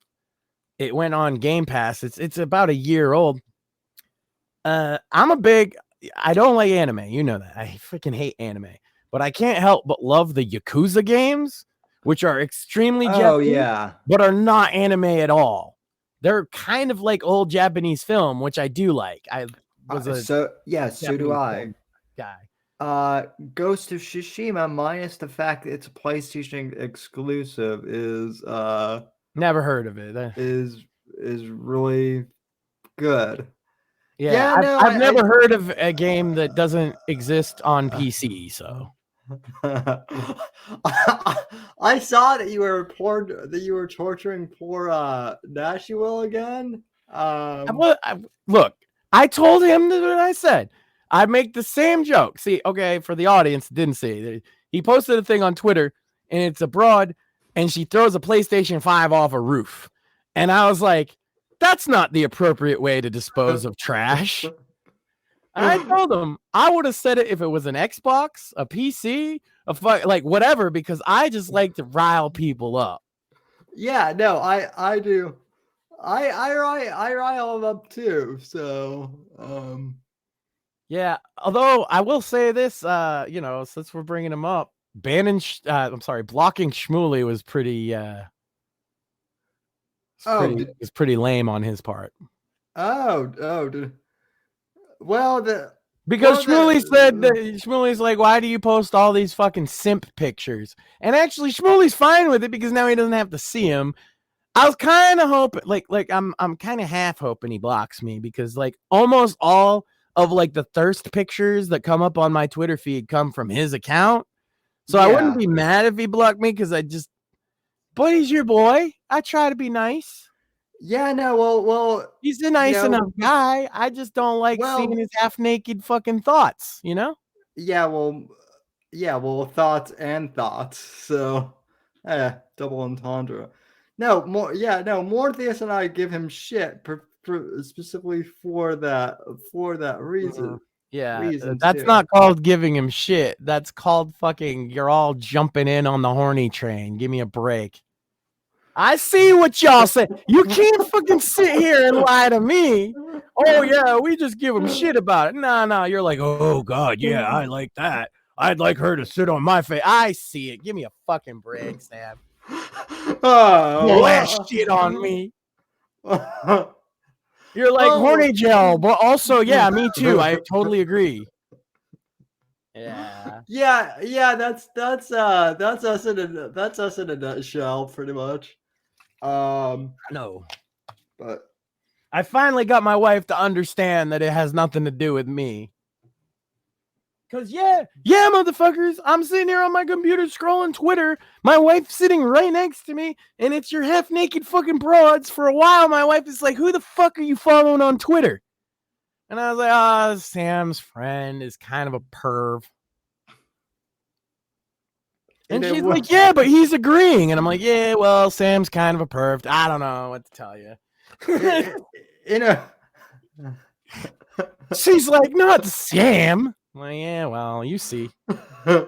It went on Game Pass. It's about a year old. I don't like anime. You know that. I freaking hate anime. But I can't help but love the Yakuza games, which are extremely Japanese, but are not anime at all. They're kind of like old Japanese film, which I do like. I was so do I. Guy. Ghost of Tsushima, minus the fact that it's a PlayStation exclusive, is never heard of it. Is really good. Yeah, I've never heard of a game that doesn't exist on PC. So I saw that you were torturing poor Nashua again. Look, I told him what I said. I make the same joke. See, okay, for the audience didn't see it. He posted a thing on Twitter, and it's abroad, and she throws a PlayStation 5 off a roof. And I was like, that's not the appropriate way to dispose of trash. I told him I would have said it if it was an Xbox, a PC, like whatever, because I just like to rile people up. Yeah, no, I do. I rile them up too. So, yeah. Although I will say this, since we're bringing him up, blocking Shmuley was pretty. It's pretty lame on his part. Because Shmuley said that Shmuley's like, why do you post all these fucking simp pictures? And actually, Shmuley's fine with it because now he doesn't have to see him. I was kind of hoping, I'm kind of half hoping he blocks me because like almost all of like the thirst pictures that come up on my Twitter feed come from his account. So I wouldn't be mad if he blocked me because but he's your boy. I try to be nice. Yeah, no, well, he's a nice enough guy. I just don't like seeing his half-naked fucking thoughts, you know? Yeah, well, thoughts and thoughts. So, Double entendre. No, Morpheus and I give him shit specifically for that reason. Yeah, that's Too. not called giving him shit. That's called fucking, you're all jumping in on the horny train. Give me a break. I see what y'all say. You can't fucking sit here and lie to me. Oh, yeah, we just give him shit about it. No, you're like, oh, God, yeah, I like that. I'd like her to sit on my face. I see it. Give me a fucking break, Sam. Pull that shit on me. You're like horny gel, but also, yeah, me too. I totally agree. Yeah. That's us in a nutshell, pretty much. No. But I finally got my wife to understand that it has nothing to do with me. Cause yeah, motherfuckers, I'm sitting here on my computer scrolling Twitter. My wife's sitting right next to me, and it's your half-naked fucking broads. For a while, my wife is like, "Who the fuck are you following on Twitter?" And I was like, Sam's friend is kind of a perv. And she's like, yeah, but he's agreeing. And I'm like, yeah, well, Sam's kind of a perv. I don't know what to tell you. She's like, not Sam. I'm like, yeah, well, you see. That's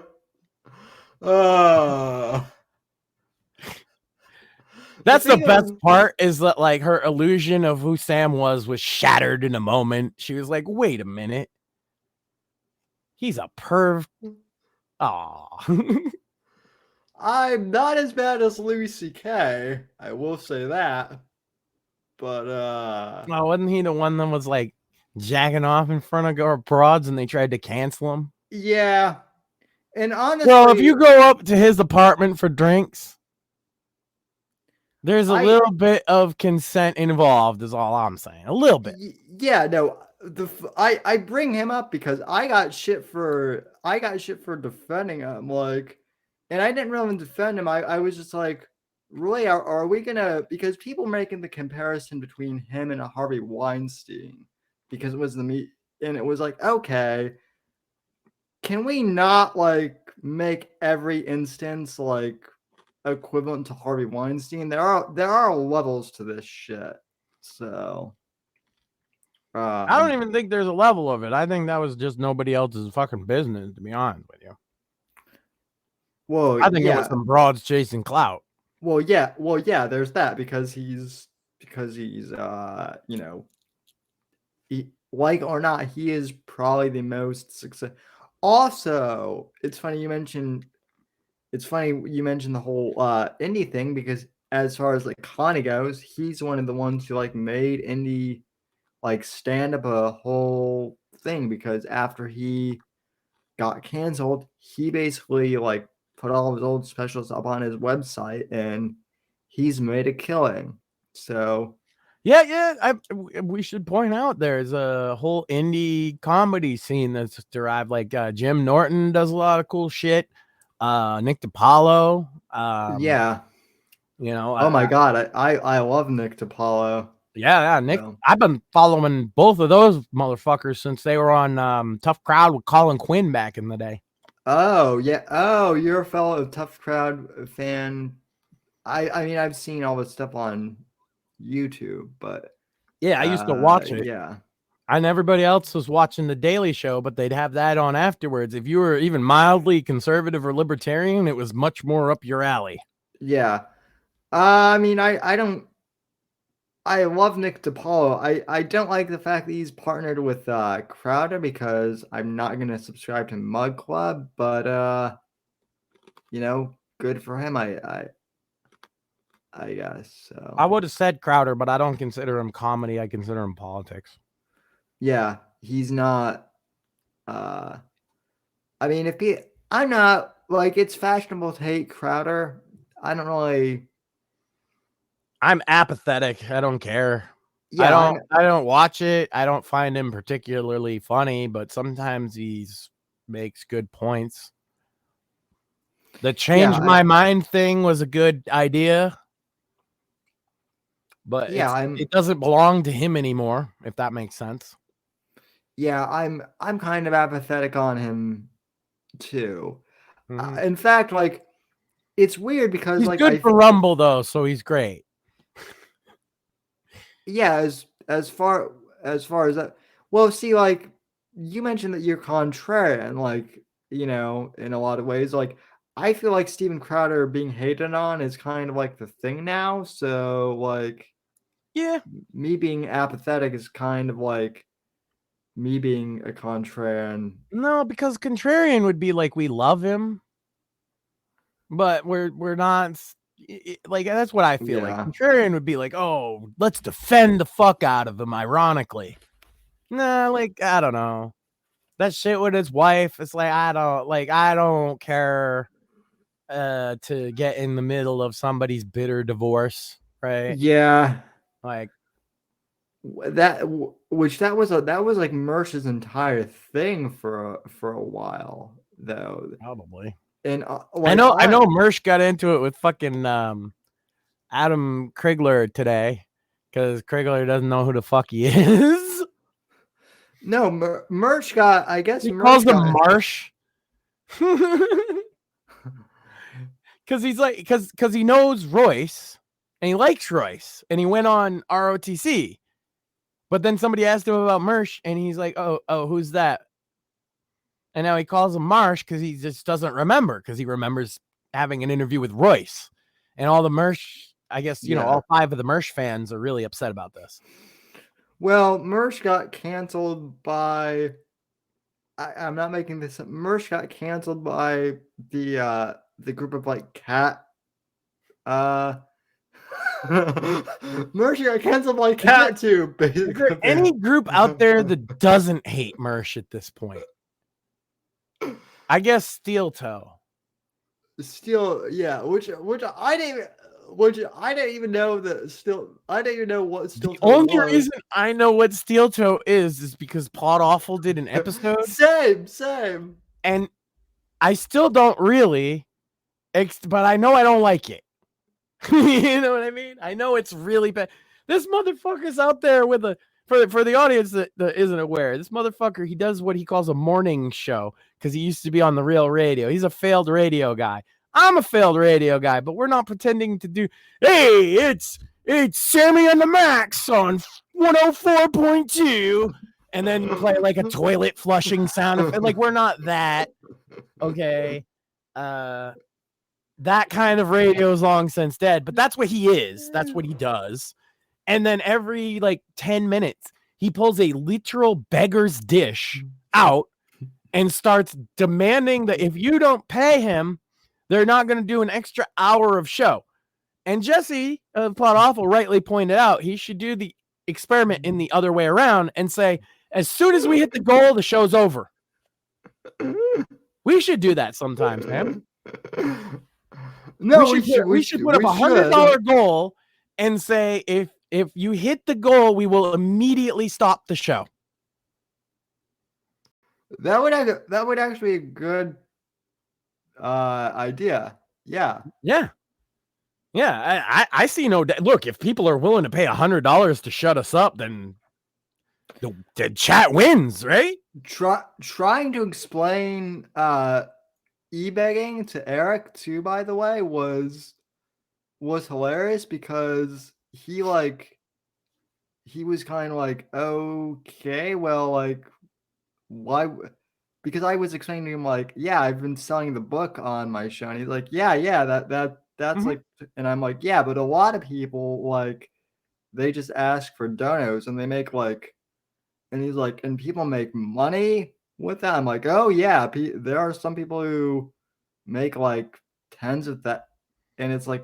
the best part, is that like her illusion of who Sam was shattered in a moment. She was like, wait a minute. He's a perv. Aw. I'm not as bad as Louis C.K. I will say that. But well, wasn't he the one that was like jacking off in front of our broads and they tried to cancel him? Yeah. And honestly, well, if you go up to his apartment for drinks, there's a little bit of consent involved, is all I'm saying. A little bit. Yeah, no. I bring him up because I got shit for defending him, like, and I didn't really defend him. I was just like, really, are we gonna, because people making the comparison between him and a Harvey Weinstein, because it was and it was like, okay, can we not like make every instance like equivalent to Harvey Weinstein? There are levels to this shit. So I don't even think there's a level of it. I think that was just nobody else's fucking business, to be honest with you. Well, I think it was some broads chasing clout. Well, yeah, there's that, because he's you know, he, like or not, he is probably the most successful. Also, it's funny you mentioned the whole indie thing, because as far as like Connie goes, he's one of the ones who like made indie like stand up a whole thing, because after he got canceled, he basically like put all of his old specials up on his website and he's made a killing. So yeah, we should point out there's a whole indie comedy scene that's derived. Like Jim Norton does a lot of cool shit. Nick DiPaolo. Yeah. You know. Oh my God, I love Nick DiPaolo. Yeah, Nick. So. I've been following both of those motherfuckers since they were on Tough Crowd with Colin Quinn back in the day. Oh yeah. Oh, you're a fellow Tough Crowd fan. I mean, I've seen all this stuff on YouTube, but yeah, I used to watch it. Yeah. And everybody else was watching The Daily Show, but they'd have that on afterwards. If you were even mildly conservative or libertarian, it was much more up your alley. Yeah. I mean, I love Nick DiPaolo. I don't like the fact that he's partnered with Crowder, because I'm not going to subscribe to Mug Club, but you know, good for him, I guess. So I would have said Crowder, but I don't consider him comedy. I consider him politics. Yeah, he's not I mean, I'm not like, it's fashionable to hate Crowder. I don't really. I'm apathetic. I don't care. Yeah, I don't watch it. I don't find him particularly funny, but sometimes he makes good points. The change my mind thing was a good idea, but it doesn't belong to him anymore, if that makes sense. Yeah, I'm kind of apathetic on him too. In fact, like, it's weird because He's like good for Rumble though, so he's great. Yeah, as far as that. Well, see, like you mentioned that you're contrarian, like in a lot of ways. Like I feel like Steven Crowder being hated on is kind of like the thing now. So like, yeah, me being apathetic is kind of like me being a contrarian. No, because contrarian would be like we love him, but we're not like that's what I feel like. Yeah. Contrarian would be like, oh, let's defend the fuck out of him. Ironically, nah, like I don't know that shit with his wife. It's like I don't care to get in the middle of somebody's bitter divorce, right? Yeah. Like That was like Mersh's entire thing for a while though. probably. And I know Mersh got into it with fucking Adam Krigler today because Krigler doesn't know who the fuck he is. No, Merch got. I guess He Merch calls him got, Marsh because he's like because he knows Royce and he likes Royce and he went on ROTC, but then somebody asked him about Mersh and he's like, oh, who's that? And now he calls him Marsh because he just doesn't remember because he remembers having an interview with Royce and all the Mersh. I guess all 5 of the Mersh fans are really upset about this. Well, Merch got canceled by. I'm not making this up. Merch got canceled by the group of like cat. Merch got canceled by Cat Tube. Basically, is there any group out there that doesn't hate Mersh at this point? I guess Steel Toe. Yeah, which I didn't even know that I didn't even know what Steel Toe was. The only reason I know what Steel Toe is because Pod Awful did an episode. Same. And I still don't really, but I know I don't like it. You know what I mean? I know it's really bad. This motherfucker's out there with for the audience that isn't aware, this motherfucker, he does what he calls a morning show because he used to be on the Real Radio. He's a failed radio guy. I'm a failed radio guy, but we're not pretending to do, hey, it's Sammy and the Max on 104.2, and then play like a toilet flushing sound effect. Like, we're not that. Okay. That kind of radio is long since dead, but that's what he is. That's what he does. And then every like 10 minutes, he pulls a literal beggar's dish out and starts demanding that if you don't pay him, they're not going to do an extra hour of show. And Jesse of Pod Awful rightly pointed out he should do the experiment in the other way around and say, as soon as we hit the goal, the show's over. We should do that sometimes, man. No, we should put up $100 goal and say if you hit the goal, we will immediately stop the show. That would actually be a good idea. Yeah. I see no look. If people are willing to pay $100 to shut us up, then the chat wins, right? Trying to explain e-begging to Eric too, by the way, was hilarious because he was kind of like, okay, well, like, why? Because I was explaining to him like, yeah, I've been selling the book on my show, and he's like, yeah, that's like, and I'm like, yeah, but a lot of people like they just ask for donos and they make like, and he's like, and people make money with that. I'm like, oh yeah, there are some people who make like tens of that, and it's like,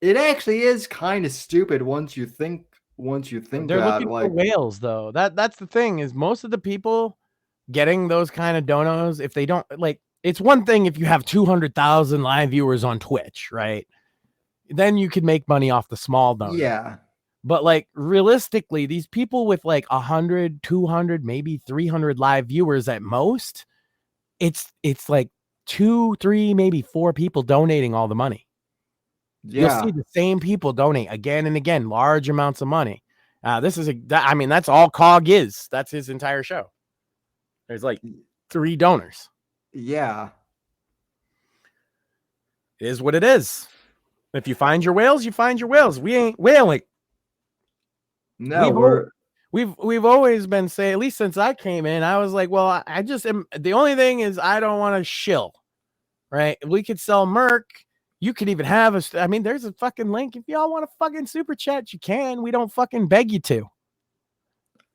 it actually is kind of stupid once you think They're about looking it. Like, for whales, though. That's the thing is most of the people getting those kind of donos, if they don't like, it's one thing if you have 200,000 live viewers on Twitch, right? Then you could make money off the small donor. Yeah. But like realistically, these people with like 100, 200, maybe 300 live viewers at most, it's like 2, 3, maybe 4 people donating all the money. Yeah. You'll see the same people donate again and again, large amounts of money. That's all COG is. That's his entire show. There's like 3 donors. Yeah. It is what it is. If you find your whales, you find your whales. We ain't whaling. No, we've always been saying, at least since I came in, I was like, well, I just am. The only thing is I don't want to shill, right? We could sell Merc. You could even have I mean, there's a fucking link. If y'all want to fucking super chat, you can. We don't fucking beg you to.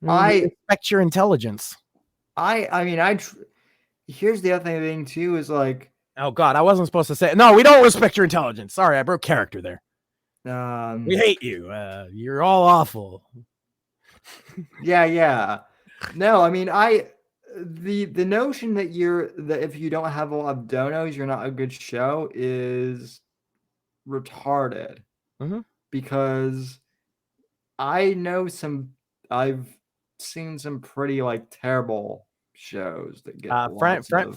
We respect your intelligence. Here's the other thing too is like, oh God, I wasn't supposed to say it. No, we don't respect your intelligence. Sorry, I broke character there. We hate you. You're all awful. Yeah. No, I mean, the notion that if you don't have a lot of donos, you're not a good show is retarded. Mm-hmm. Because I've seen some pretty like terrible shows that get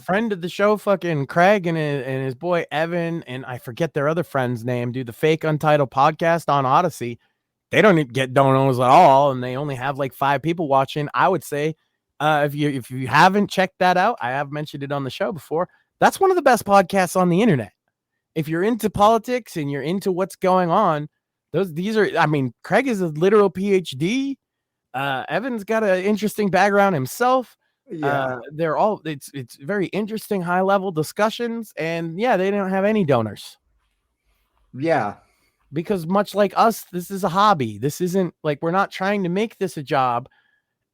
friend of the show, fucking Craig and his boy Evan, and I forget their other friend's name, do the fake Untitled podcast on Odyssey. They don't get donos at all, and they only have like 5 people watching. I would say, if you haven't checked that out, I have mentioned it on the show before. That's one of the best podcasts on the internet. If you're into politics and you're into what's going on, I mean, Craig is a literal PhD. Evan's got an interesting background himself. Yeah. They're all, it's very interesting high level discussions, and yeah, they don't have any donors. Yeah. Because much like us, this is a hobby. This isn't like, we're not trying to make this a job.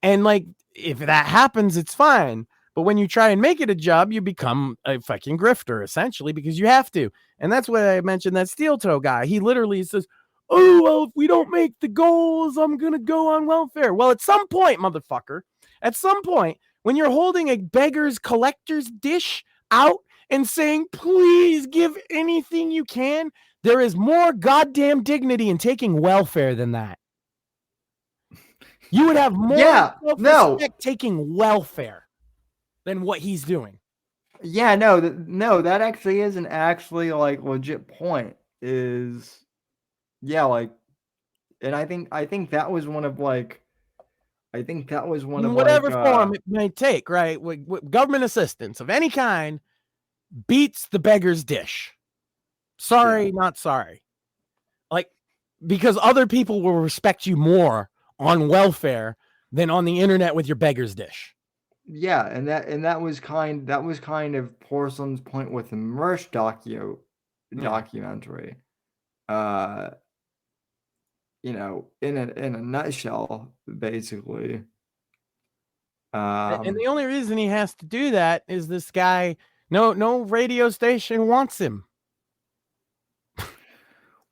And like, if that happens, it's fine. But when you try and make it a job, you become a fucking grifter, essentially, because you have to. And that's what I mentioned, that steel toe guy. He literally says, oh, well, if we don't make the goals, I'm going to go on welfare. Well, at some point, motherfucker, when you're holding a beggar's collector's dish out and saying, please give anything you can, there is more goddamn dignity in taking welfare than that. You would have more self-respect taking welfare than what he's doing. Yeah, that actually is an like legit point. Is like, and I think that was one of like, whatever form it may take, right? Government assistance of any kind beats the beggar's dish. Sorry, not sorry. Like, because other people will respect you more on welfare than on the internet with your beggar's dish. Yeah, and that was kind of Porcelain's point with the merch documentary. In a nutshell, basically. And the only reason he has to do that is this guy, no radio station wants him.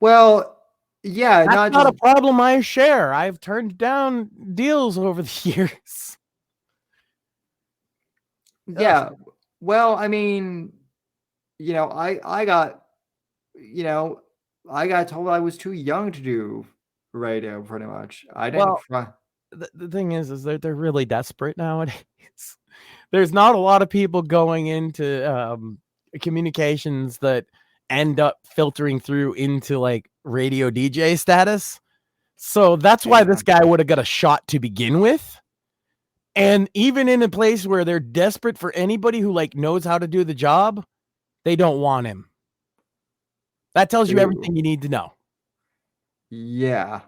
Well, yeah, that's not a problem I share. I've turned down deals over the years. Yeah. Well, I mean, I got told I was too young to do radio, pretty much. I didn't. The thing is they're really desperate nowadays. There's not a lot of people going into communications that end up filtering through into like radio DJ status. So that's why this guy would have got a shot to begin with. And even in a place where they're desperate for anybody who like knows how to do the job, they don't want him. That tells you everything you need to know. Yeah.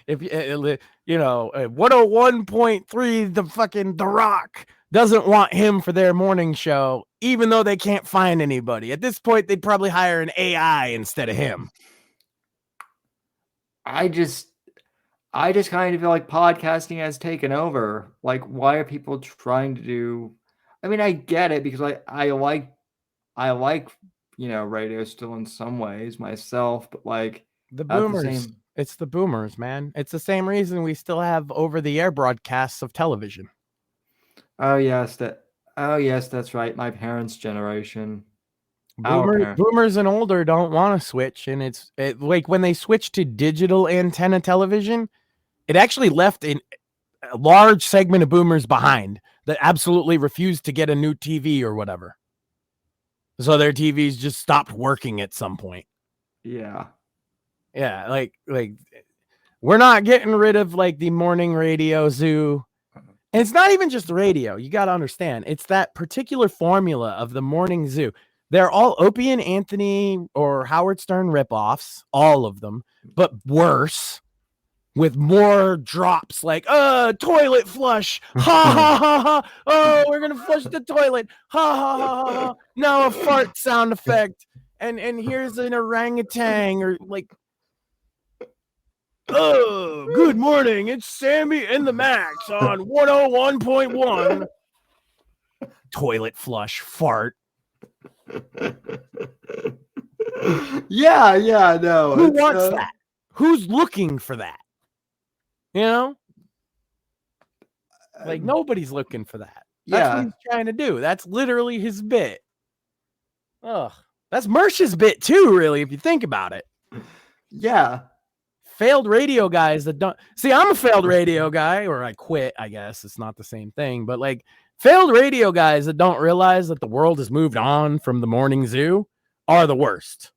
If 101.3, The Rock doesn't want him for their morning show, even though they can't find anybody. At this point, they'd probably hire an AI instead of him. I just kind of feel like podcasting has taken over. Like, why are people trying to do? I mean, I get it because I like radio still in some ways myself, but like the boomers. It's the boomers, man. It's the same reason we still have over-the-air broadcasts of television. Oh yes, that's right. My parents' generation. Boomers and older don't want to switch, and it's like when they switched to digital antenna television, it actually left a large segment of boomers behind that absolutely refused to get a new TV or whatever. So their TVs just stopped working at some point. Yeah. Yeah, like we're not getting rid of like the morning radio zoo. And it's not even just the radio. You got to understand, it's that particular formula of the morning zoo. They're all Opie and Anthony or Howard Stern ripoffs, all of them, but worse, with more drops like, toilet flush, ha ha ha ha, oh, we're gonna flush the toilet, ha ha ha ha ha. Now a fart sound effect, and here's an orangutan, or like, oh, good morning, it's Sammy and the Max on 101.1. Toilet flush, fart. Yeah, no. Who wants that? Who's looking for that? You know? Like, nobody's looking for that. That's what he's trying to do. That's literally his bit. Ugh. That's Mersh's bit too, really, if you think about it. Yeah. Failed radio guys that don't... See, I'm a failed radio guy, or I quit, I guess. It's not the same thing. But, like, failed radio guys that don't realize that the world has moved on from the morning zoo are the worst.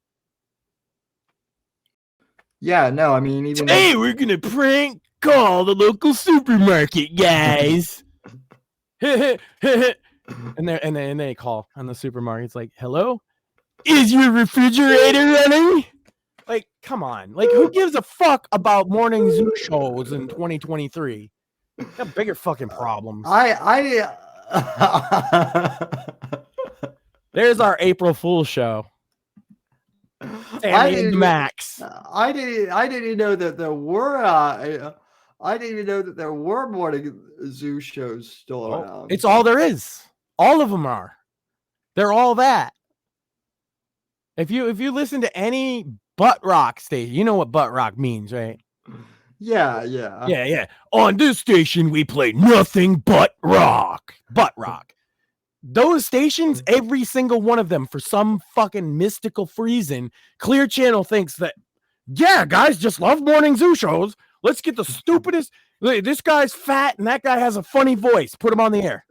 Yeah, no, I mean, even... Hey, we're going to prank call the local supermarket, guys. and they call on the supermarket. It's like, hello? Is your refrigerator running? Like, come on. Like, who gives a fuck about morning zoo shows in 2023? Got bigger fucking problems. There's our April Fool show. Sammy and Max. I didn't even know that there were I didn't even know that there were morning zoo shows still around. It's all there is. All of them are. They're all that. If you listen to any butt rock station, you know what butt rock means, right? Yeah. On this station, we play nothing but rock. Butt rock. Those stations, every single one of them, for some fucking mystical reason, Clear Channel thinks that, yeah, guys just love morning zoo shows. Let's get the stupidest. This guy's fat and that guy has a funny voice. Put him on the air.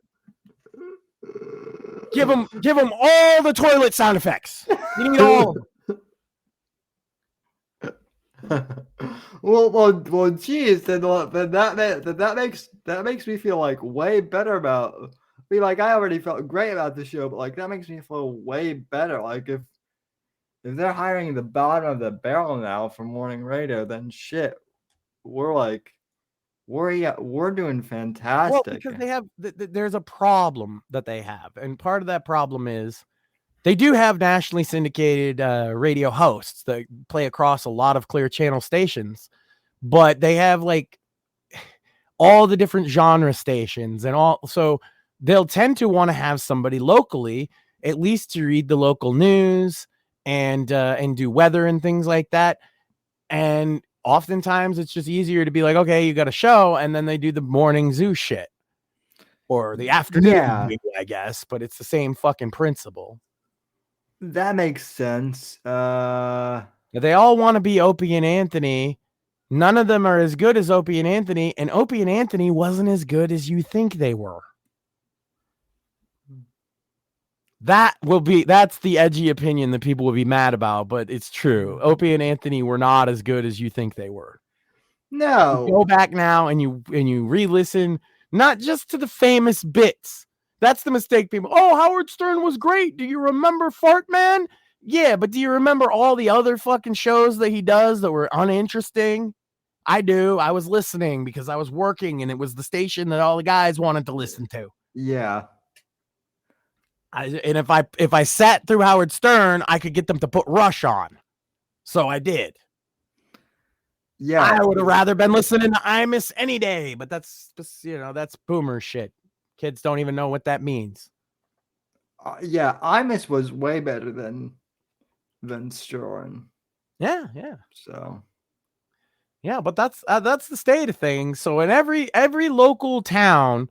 Give him all the toilet sound effects. You need all of them. Well, geez, then that makes me feel like way better about. I mean, like, I already felt great about the show, but like that makes me feel way better. Like if they're hiring the bottom of the barrel now for morning radio, then shit, we're doing fantastic. Well, because they have there's a problem that they have, and part of that problem is they do have nationally syndicated radio hosts that play across a lot of Clear Channel stations, but they have like all the different genre stations and all, so they'll tend to want to have somebody locally, at least to read the local news and do weather and things like that. And oftentimes it's just easier to be like, okay, you got a show, and then they do the morning zoo shit or the afternoon, maybe, I guess, but it's the same fucking principle. That makes sense. They all want to be Opie and Anthony. None of them are as good as Opie and Anthony, and Opie and Anthony wasn't as good as you think they were. That's the edgy opinion that people will be mad about, but it's true. Opie and Anthony were not as good as you think they were. No. You go back now and you re-listen, not just to the famous bits. That's the mistake people. Oh, Howard Stern was great. Do you remember Fart Man? Yeah, but do you remember all the other fucking shows that he does that were uninteresting? I do. I was listening because I was working and it was the station that all the guys wanted to listen to. Yeah. And if I sat through Howard Stern, I could get them to put Rush on. So I did. Yeah. I would have rather been listening to Imus any day, but that's boomer shit. Kids don't even know what that means. Yeah, Imus was way better than Stern. Yeah. So. Yeah, but that's the state of things. So in every local town,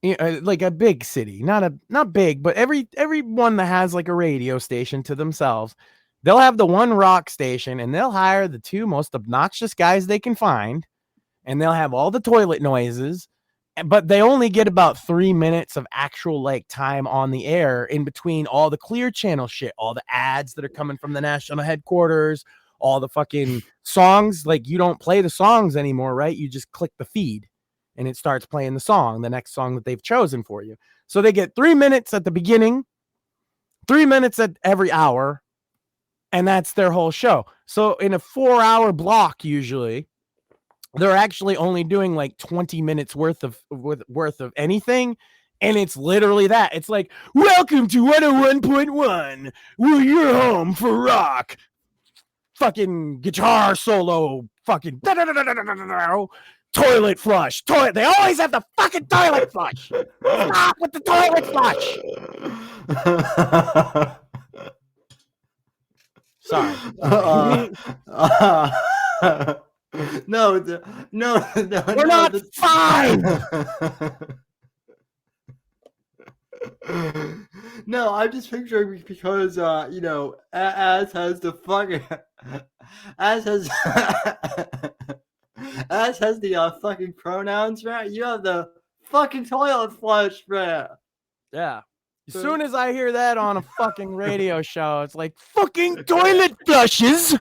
like a big city, not big, but every one that has like a radio station to themselves, they'll have the one rock station, and they'll hire the two most obnoxious guys they can find, and they'll have all the toilet noises, but they only get about 3 minutes of actual like time on the air in between all the Clear Channel shit, all the ads that are coming from the national headquarters, all the fucking songs. Like, you don't play the songs anymore, right? You just click the feed and it starts playing the next song that they've chosen for you. So they get 3 minutes at the beginning, 3 minutes at every hour, and that's their whole show. So in a 4-hour block, usually, they're actually only doing like 20 minutes worth of anything. And it's literally that. It's like, welcome to 101.1. Well, you're home for rock. Fucking guitar solo. Fucking toilet flush. They always have the fucking toilet flush. Stop with the toilet flush. Sorry. No, we're not fine. No, I'm just picturing because as has the fucking as has the fucking pronouns, right? You have the fucking toilet flush, right? Yeah. As soon as I hear that on a fucking radio show, it's like fucking toilet flushes.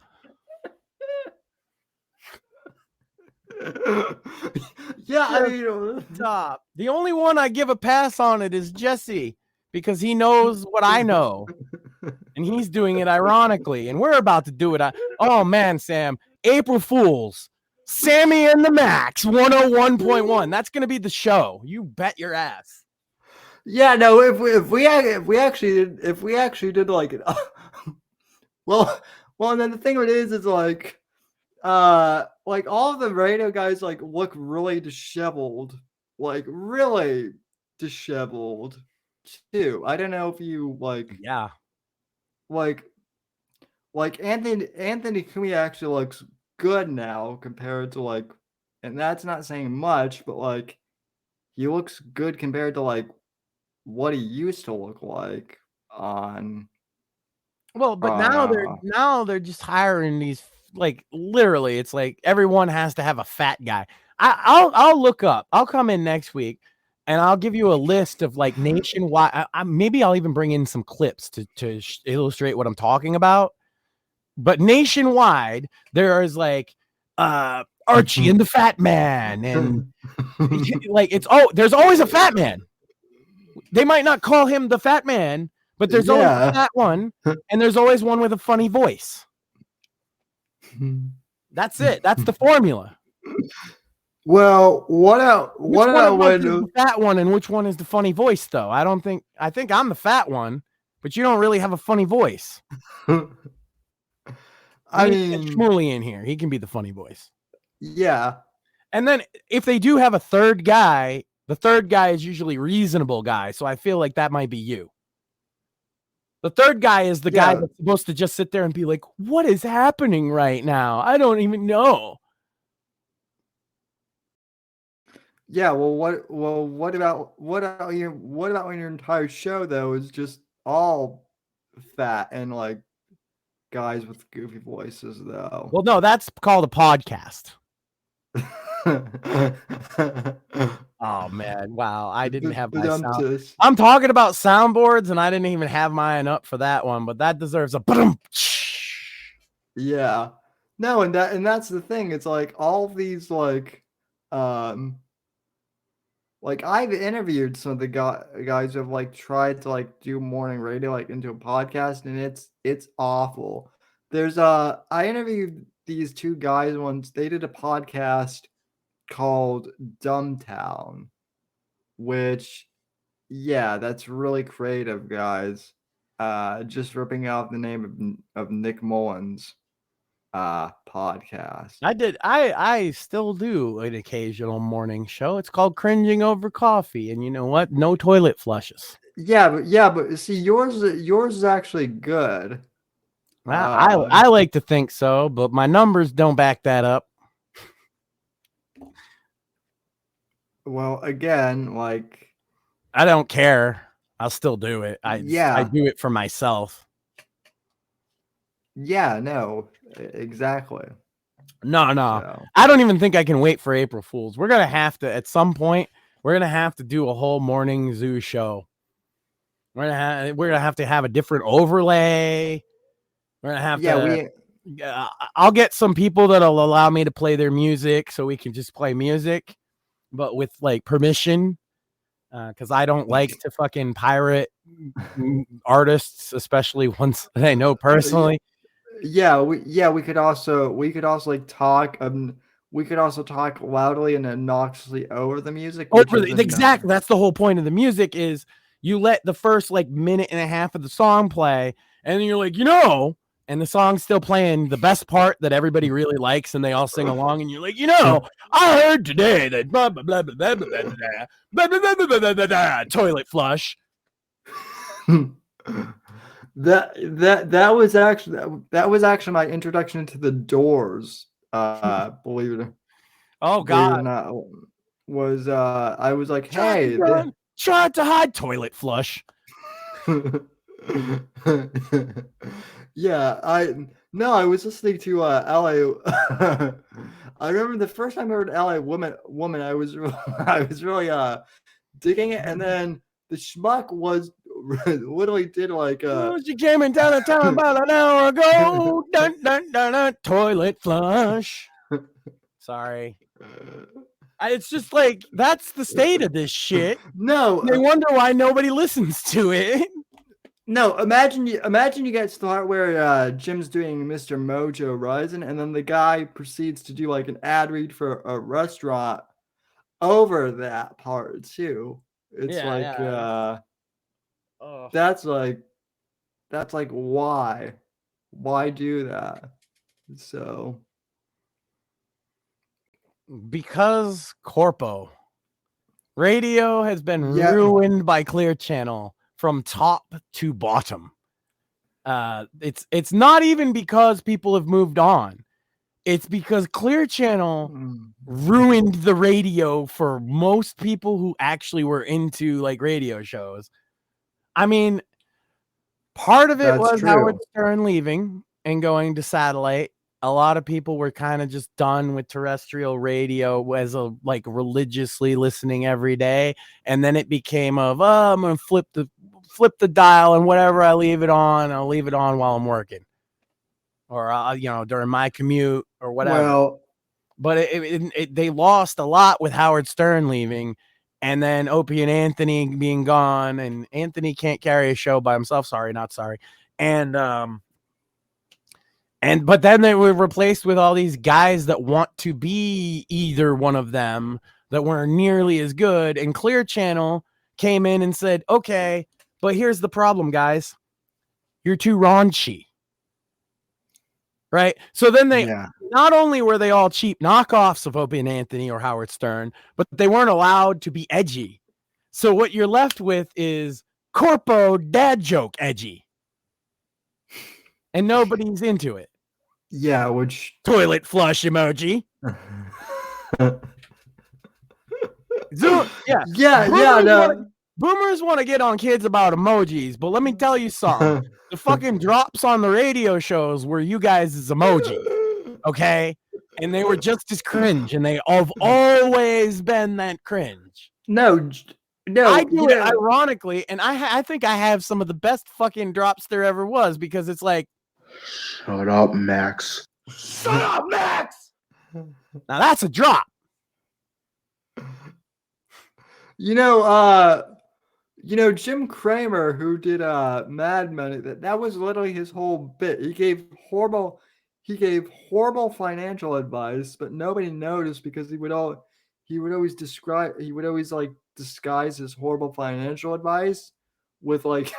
Yeah, I mean, top. The only one I give a pass on it is Jesse, because he knows what I know, and he's doing it ironically, and we're about to do it. Oh man, Sam, April Fools, Sammy and the Max, 101.1. That's gonna be the show. You bet your ass. Yeah, no. If we actually did like it, well, and then the thing with it is like all of the radio guys like look really disheveled, like really disheveled too. I don't know if you like Anthony Cumia actually looks good now compared to like, and that's not saying much, but like he looks good compared to like what he used to look like on. Well, but now they're just hiring these. Like literally, it's like everyone has to have a fat guy. I'll look up. I'll come in next week and I'll give you a list of like nationwide. Maybe I'll even bring in some clips to illustrate what I'm talking about. But nationwide, there is like Archie and the Fat Man, and like there's always a fat man. They might not call him the Fat Man, but there's always a fat one, and there's always one with a funny voice. That's it. That's the formula. Well, what else? What else? The fat one, and which one is the funny voice? Though I think I'm the fat one, but you don't really have a funny voice. I mean, Shmuley in here, he can be the funny voice. Yeah, and then if they do have a third guy, the third guy is usually reasonable guy, so I feel like that might be you. The third guy is the guy that's supposed to just sit there and be like, what is happening right now? I don't even know. Yeah, what about when your entire show though is just all fat and like guys with goofy voices though? Well, no, that's called a podcast. Oh man, wow! I didn't have my sound. I'm talking about soundboards, and I didn't even have mine up for that one, but that deserves a. Yeah, no, and that's the thing. It's like all these like I've interviewed some of the guys who have like tried to like do morning radio like into a podcast, and it's awful. There's I interviewed these two guys once. They did a podcast called Dumbtown, which that's really creative, guys. Just ripping out the name of Nick Mullins podcast. I still do an occasional morning show. It's called Cringing Over Coffee, and you know what? No toilet flushes. Yeah, but see, yours is actually good. I like to think so, but my numbers don't back that up. Well, again, like I don't care. I'll still do it. I do it for myself. Yeah, no, exactly. No. So. I don't even think I can wait for April Fools. We're gonna have to at some point. We're gonna have to do a whole morning zoo show. We're gonna have to have a different overlay. We're gonna have to. I'll get some people that'll allow me to play their music, so we can just play music, but with like permission. because I don't like to fucking pirate artists, especially ones that I know personally. We could also like talk we could also talk loudly and obnoxiously over the music. Exactly. That's the whole point of the music is you let the first like minute and a half of the song play, and then you're like, and the song's still playing the best part that everybody really likes, and they all sing along, and you're like, I heard today that blah blah blah blah blah blah blah blah blah blah blah blah blah toilet flush. That was actually my introduction into the Doors. Believe it. Oh God! God! Not, was I was like, hey, try to hide toilet flush. Yeah, I was listening to LA. I remember the first time I heard LA Woman. I was really digging it, and then the schmuck was literally did like she came in town about an hour ago. Dun, dun, dun, dun, toilet flush. Sorry. It's just like that's the state of this shit. No, they wonder why nobody listens to it. No, imagine you get to the part where Jim's doing Mr. Mojo Rising, and then the guy proceeds to do like an ad read for a restaurant over that part too. It's that's like why do that? So because Corpo radio has been ruined by Clear Channel from top to bottom. It's not even because people have moved on. It's because Clear Channel ruined the radio for most people who actually were into like radio shows. I mean, part of it was Howard Stern leaving and going to satellite. A lot of people were kind of just done with terrestrial radio as a like religiously listening every day. And then it became I'm going to flip the dial, and whatever I leave it on, I'll leave it on while I'm working, or during my commute or whatever. Well, but they lost a lot with Howard Stern leaving, and then Opie and Anthony being gone, and Anthony can't carry a show by himself. Sorry, not sorry. But then they were replaced with all these guys that want to be either one of them that weren't nearly as good. And Clear Channel came in and said, okay, but here's the problem, guys. You're too raunchy. Right? So then not only were they all cheap knockoffs of Opie and Anthony or Howard Stern, but they weren't allowed to be edgy. So what you're left with is corpo dad joke edgy. And nobody's into it. Yeah, which toilet flush emoji. Boomers want to get on kids about emojis, but let me tell you something. The fucking drops on the radio shows were you guys' emoji, okay? And they were just as cringe, and they have always been that cringe. No, I do it ironically, and I think I have some of the best fucking drops there ever was, because it's like, shut up, Max. Shut up, Max. Now that's a drop. Jim Cramer, who did Mad Men, that was literally his whole bit. He gave horrible financial advice, but nobody noticed because he would always disguise his horrible financial advice with like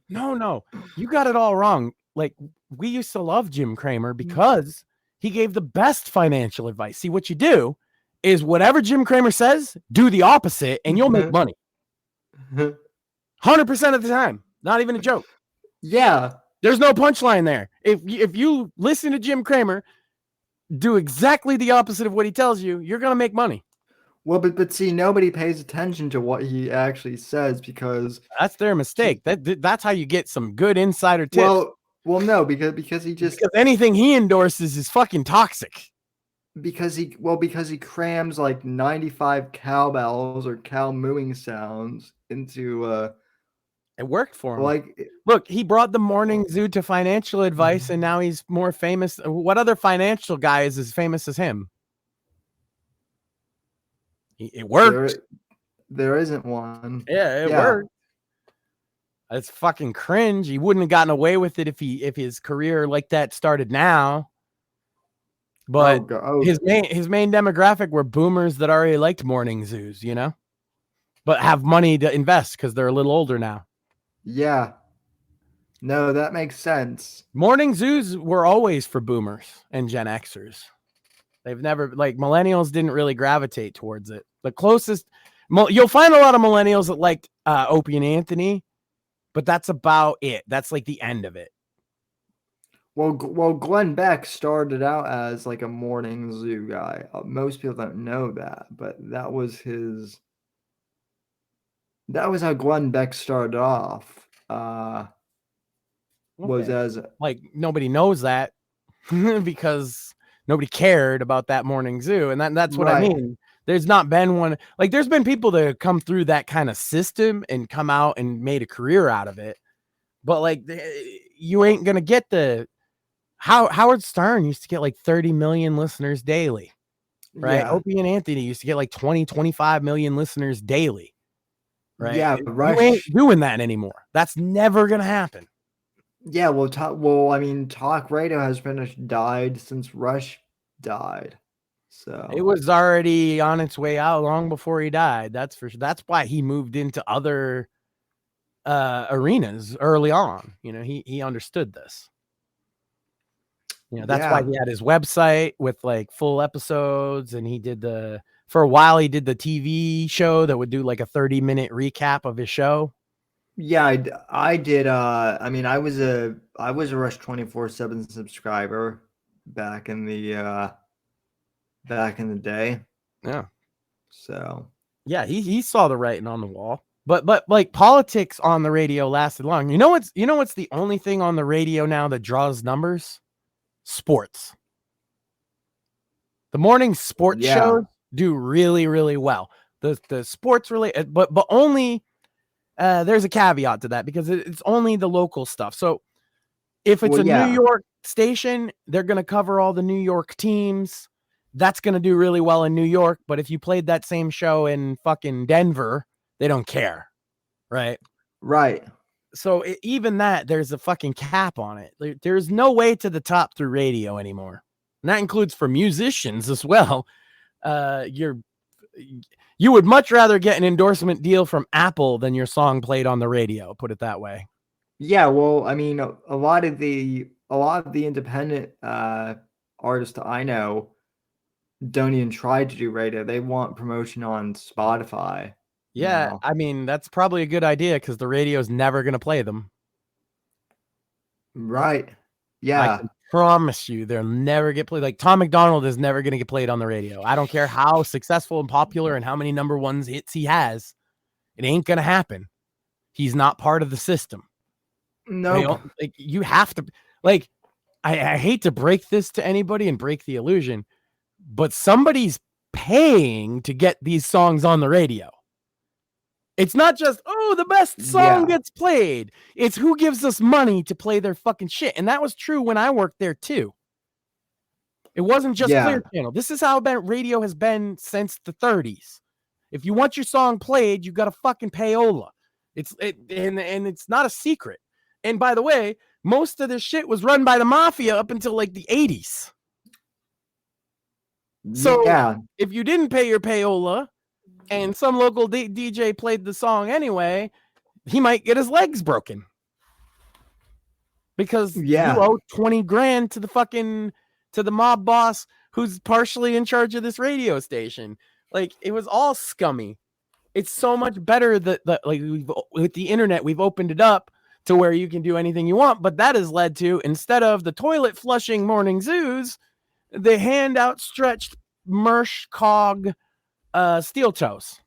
No, you got it all wrong. Like, we used to love Jim Cramer because he gave the best financial advice. See, what you do is whatever Jim Cramer says, do the opposite, and you'll make money. 100% of the time. Not even a joke. Yeah. There's no punchline there. If you listen to Jim Cramer, do exactly the opposite of what he tells you, you're going to make money. Well, but see, nobody pays attention to what he actually says because that's their mistake. That's how you get some good insider tips. Well, no, because anything he endorses is fucking toxic. Because he crams like 95 cowbells or cow mooing sounds into it worked for him. Like, look, he brought the morning zoo to financial advice, and now he's more famous. What other financial guy is as famous as him? It worked. There isn't one. Yeah, it worked. It's fucking cringe. He wouldn't have gotten away with it if his career like that started now. But his main demographic were boomers that already liked morning zoos, you know, but have money to invest because they're a little older now. Yeah. No, that makes sense. Morning zoos were always for boomers and Gen Xers. They've never, like, millennials didn't really gravitate towards it. The closest, you'll find a lot of millennials that liked Opie and Anthony, but that's about it. That's like the end of it. Well, Glenn Beck started out as like a morning zoo guy. Most people don't know that, but that was how Glenn Beck started off. Was as like nobody knows that because nobody cared about that morning zoo, and that's what I mean. There's not been one, like, there's been people that have come through that kind of system and come out and made a career out of it, but like you ain't gonna get the Howard Stern used to get like 30 million listeners daily, right? Yeah. Opie and Anthony used to get like 20-25 million listeners daily, right? Yeah, Rush, you ain't doing that anymore. That's never gonna happen. Yeah, well, talk radio has pretty much died since Rush died. So it was already on its way out long before he died. That's for sure. That's why he moved into other arenas early on. You know, he understood this. You know, that's why he had his website with like full episodes, and he did for a while he did the TV show that would do like a 30-minute recap of his show. Yeah, I did. I was a Rush 24/7 subscriber back in the day. Yeah. So yeah, he saw the writing on the wall. But like politics on the radio lasted long. You know what's the only thing on the radio now that draws numbers? Sports. The morning sports shows do really, really well. The sports related, but only there's a caveat to that because it's only the local stuff. So if it's New York station, they're going to cover all the New York teams. That's going to do really well in New York. But if you played that same show in fucking Denver, they don't care. Right. Right. So even that, there's a fucking cap on it. There's no way to the top through radio anymore. And that includes for musicians as well. You would much rather get an endorsement deal from Apple than your song played on the radio. Put it that way. Yeah. Well, I mean, a lot of the independent artists I know don't even try to do radio. They want promotion on Spotify. Yeah, I mean, that's probably a good idea because the radio is never going to play them. Right. Yeah. I can promise you they'll never get played. Like Tom McDonald is never going to get played on the radio. I don't care how successful and popular and how many number ones hits he has. It ain't going to happen. He's not part of the system. No. Nope. Like, you have to, like, I hate to break this to anybody and break the illusion, but somebody's paying to get these songs on the radio. It's not just, the best song gets played. It's who gives us money to play their fucking shit. And that was true when I worked there too. It wasn't just Clear Channel. This is how radio has been since the 30s. If you want your song played, you got to fucking payola. And it's not a secret. And by the way, most of this shit was run by the mafia up until like the 80s. So if you didn't pay your payola, and some local DJ played the song anyway, he might get his legs broken because you owe 20 grand to the mob boss who's partially in charge of this radio station. Like, it was all scummy. It's so much better that like with the internet, we've opened it up to where you can do anything you want. But that has led to, instead of the toilet flushing morning zoos, the hand outstretched Mersh cog steel toes.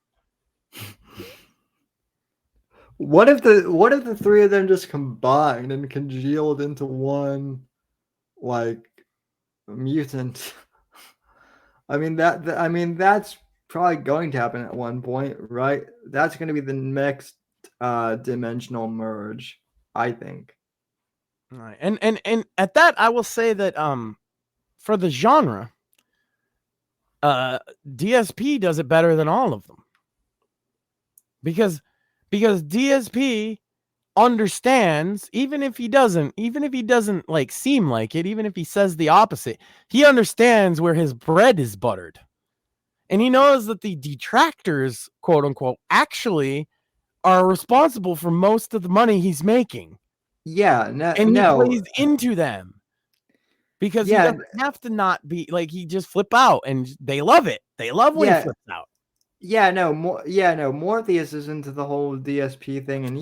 What if the three of them just combined and congealed into one, like, mutant? I mean that's probably going to happen at one point, right? That's going to be the next dimensional merge, I think. All right. And at that, I will say that for the genre, DSP does it better than all of them. because DSP understands, even if he doesn't like seem like it, even if he says the opposite, he understands where his bread is buttered. And he knows that the detractors, quote unquote, actually are responsible for most of the money he's making. Yeah, And he plays into them because he Yeah. doesn't have to not be like, he just flip out and they love it. They love when he flips out. Morpheus is into the whole DSP thing, and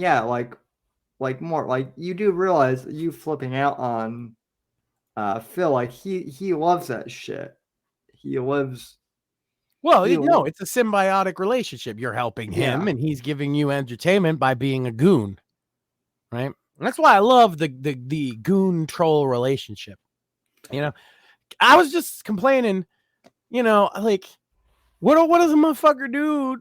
more like you do realize you flipping out on Phil, like he loves that shit. He lives. Well, no, it's a symbiotic relationship. You're helping him, and he's giving you entertainment by being a goon, right? And that's why I love the goon troll relationship. You know, I was just complaining, you know, like, what does a motherfucker do?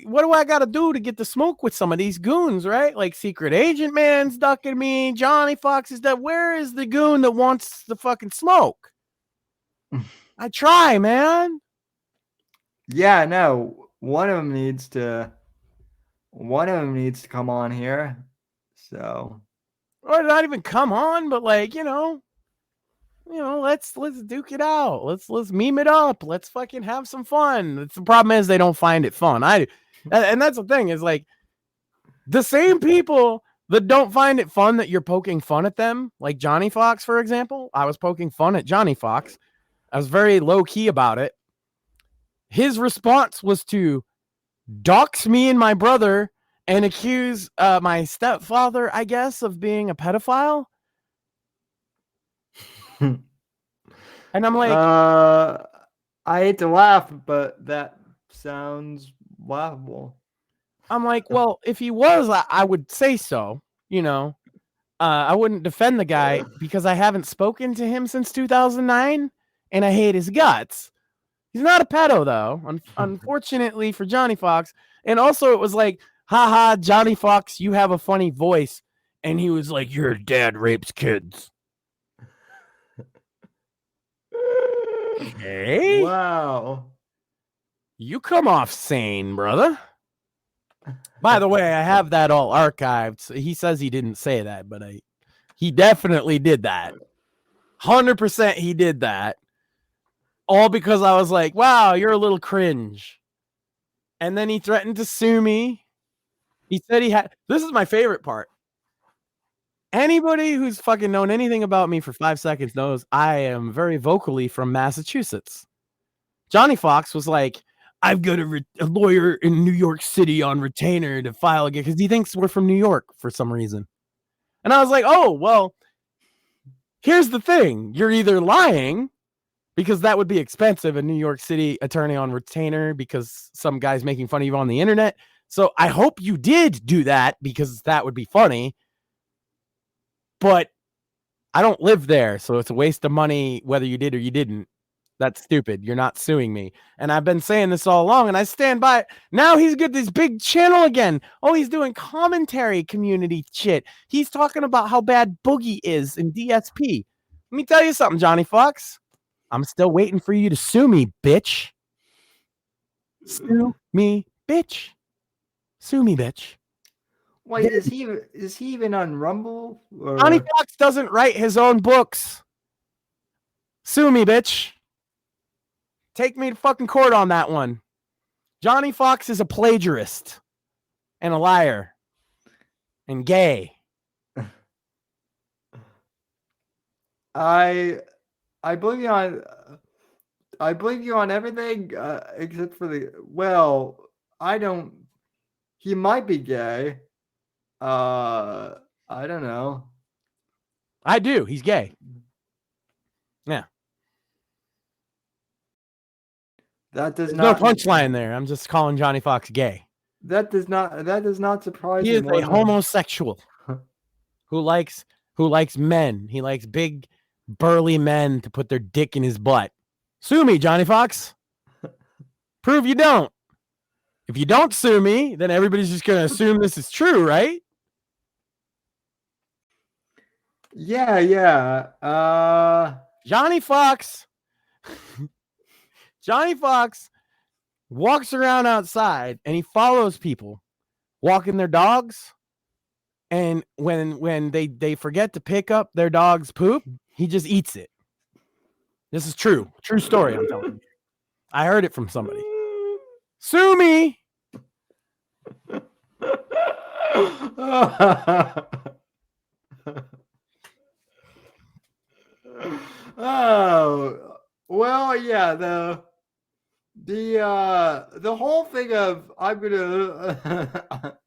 What do I got to do to get the smoke with some of these goons, right? Like Secret Agent Man's ducking me, Johnny Fox is dead. Where is the goon that wants the fucking smoke? I try, man. Yeah, no. One of them needs to come on here. So, or not even come on, but like, you know, let's duke it out. Let's meme it up. Let's fucking have some fun. The problem is they don't find it fun. And that's the thing, is like the same people that don't find it fun that you're poking fun at them, like Johnny Fox, for example. I was poking fun at Johnny Fox. I was very low key about it. His response was to dox me and my brother and accuse my stepfather, I guess, of being a pedophile. And I'm like, I hate to laugh, but that sounds laughable. I'm like, well, if he was, I would say so, you know. I wouldn't defend the guy because I haven't spoken to him since 2009 and I hate his guts. He's not a pedo, though, unfortunately for Johnny Fox. And also it was like, haha, Johnny Fox, you have a funny voice. And he was like, your dad rapes kids. Okay. Wow. You come off sane, brother. By the way, I have that all archived. He says he didn't say that, but he definitely did that. 100% he did that. All because I was like, wow, you're a little cringe. And then he threatened to sue me. He said this is my favorite part. Anybody who's fucking known anything about me for 5 seconds knows I am very vocally from Massachusetts. Johnny Fox was like, I've got a lawyer in New York City on retainer to file again because he thinks we're from New York for some reason. And I was like, oh, well, here's the thing. You're either lying because that would be expensive, a New York City attorney on retainer because some guy's making fun of you on the internet. So I hope you did do that because that would be funny. But I don't live there, so it's a waste of money whether you did or you didn't. That's stupid. You're not suing me. And I've been saying this all along, and I stand by it. Now he's got this big channel again. Oh, he's doing commentary community shit. He's talking about how bad Boogie is in DSP. Let me tell you something, Johnny Fox. I'm still waiting for you to sue me, bitch. Sue me, bitch. Sue me, bitch. Wait, is he even on Rumble? Or... Johnny Fox doesn't write his own books. Sue me, bitch. Take me to fucking court on that one. Johnny Fox is a plagiarist and a liar and gay. I believe you on everything except for I don't. He might be gay. I don't know. I do. He's gay. Yeah. There's no punchline there. I'm just calling Johnny Fox gay. That does not surprise me. He is a homosexual who likes men. He likes big, burly men to put their dick in his butt. Sue me, Johnny Fox. Prove you don't. If you don't sue me, then everybody's just going to assume this is true, right? Yeah. Johnny Fox walks around outside and he follows people walking their dogs, and when they forget to pick up their dog's poop, he just eats it. This is true story. I'm telling you, I heard it from somebody. Sue me. Oh, well, yeah, the whole thing of I'm gonna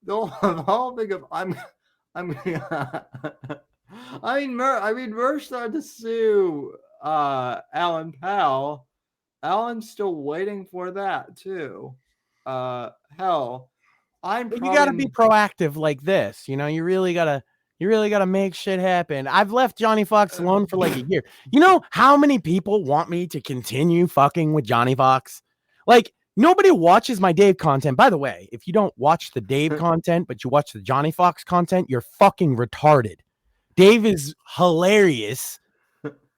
the whole thing of I'm gonna I mean Merch started to sue Alan Powell. Alan's still waiting for that too. Hell, You got to be proactive like this. You know, you really gotta make shit happen. I've left Johnny Fox alone for like a year. You know how many people want me to continue fucking with Johnny Fox? Like, nobody watches my Dave content. By the way, if you don't watch the Dave content, but you watch the Johnny Fox content, you're fucking retarded. Dave is hilarious.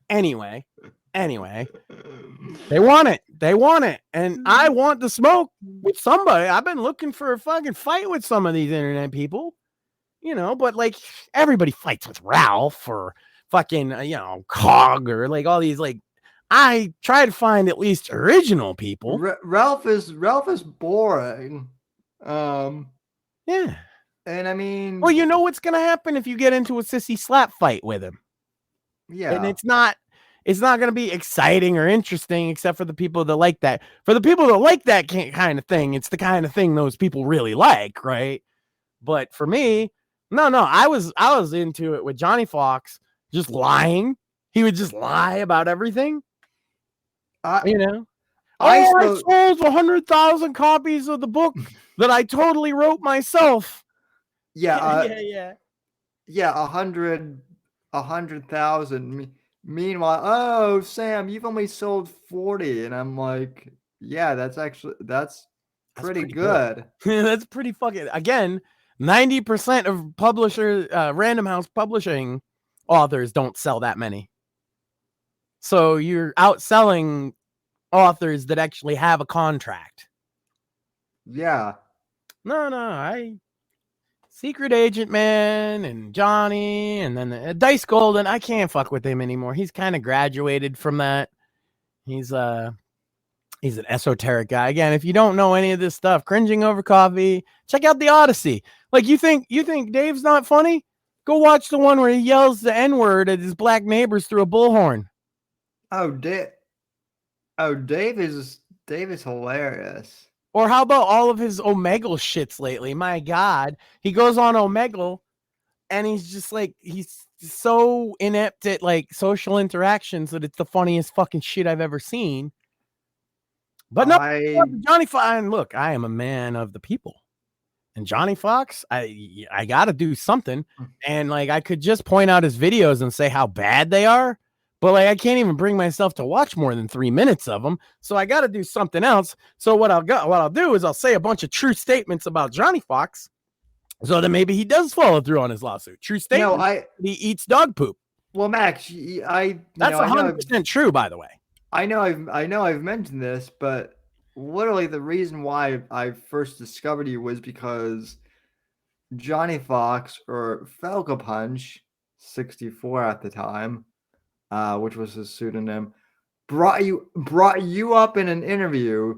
Anyway, they want it. And I want to smoke with somebody. I've been looking for a fucking fight with some of these internet people, you know, but like everybody fights with Ralph or fucking, Cog or like all these, like, I try to find at least original people. Ralph is boring. Yeah. And I mean, well, you know what's going to happen if you get into a sissy slap fight with him. Yeah. And it's not going to be exciting or interesting except for the people that like that. For the people that like that kind of thing, it's the kind of thing those people really like, right? But for me, no, I was into it with Johnny Fox just lying. He would just lie about everything. I sold 100,000 copies of the book that I totally wrote myself. Yeah. 100,000. Meanwhile, oh, Sam, you've only sold 40. And I'm like, yeah, that's pretty good. That's pretty fucking, again, 90% of publishers, Random House publishing authors don't sell that many. So you're outselling authors that actually have a contract. Yeah. No, Secret Agent Man and Johnny and then Dice Golden, I can't fuck with him anymore. He's kind of graduated from that. He's an esoteric guy. Again, if you don't know any of this stuff, Cringing Over Coffee, check out the Odyssey. Like, you think Dave's not funny? Go watch the one where he yells the N-word at his black neighbors through a bullhorn. Dave is hilarious. Or how about all of his Omegle shits lately? My God, he goes on Omegle and he's just like, he's so inept at like social interactions that it's the funniest fucking shit I've ever seen. But no, Johnny Fox, look, I am a man of the people. And Johnny Fox, I got to do something. And like, I could just point out his videos and say how bad they are. But like, I can't even bring myself to watch more than 3 minutes of them. So I got to do something else. So what I'll do is I'll say a bunch of true statements about Johnny Fox, so that maybe he does follow through on his lawsuit. True statement. He eats dog poop. Well, Max, that's 100% true, by the way. I know I've mentioned this, but literally the reason why I first discovered you was because Johnny Fox, or Falco Punch 64 at the time, which was his pseudonym, brought you up in an interview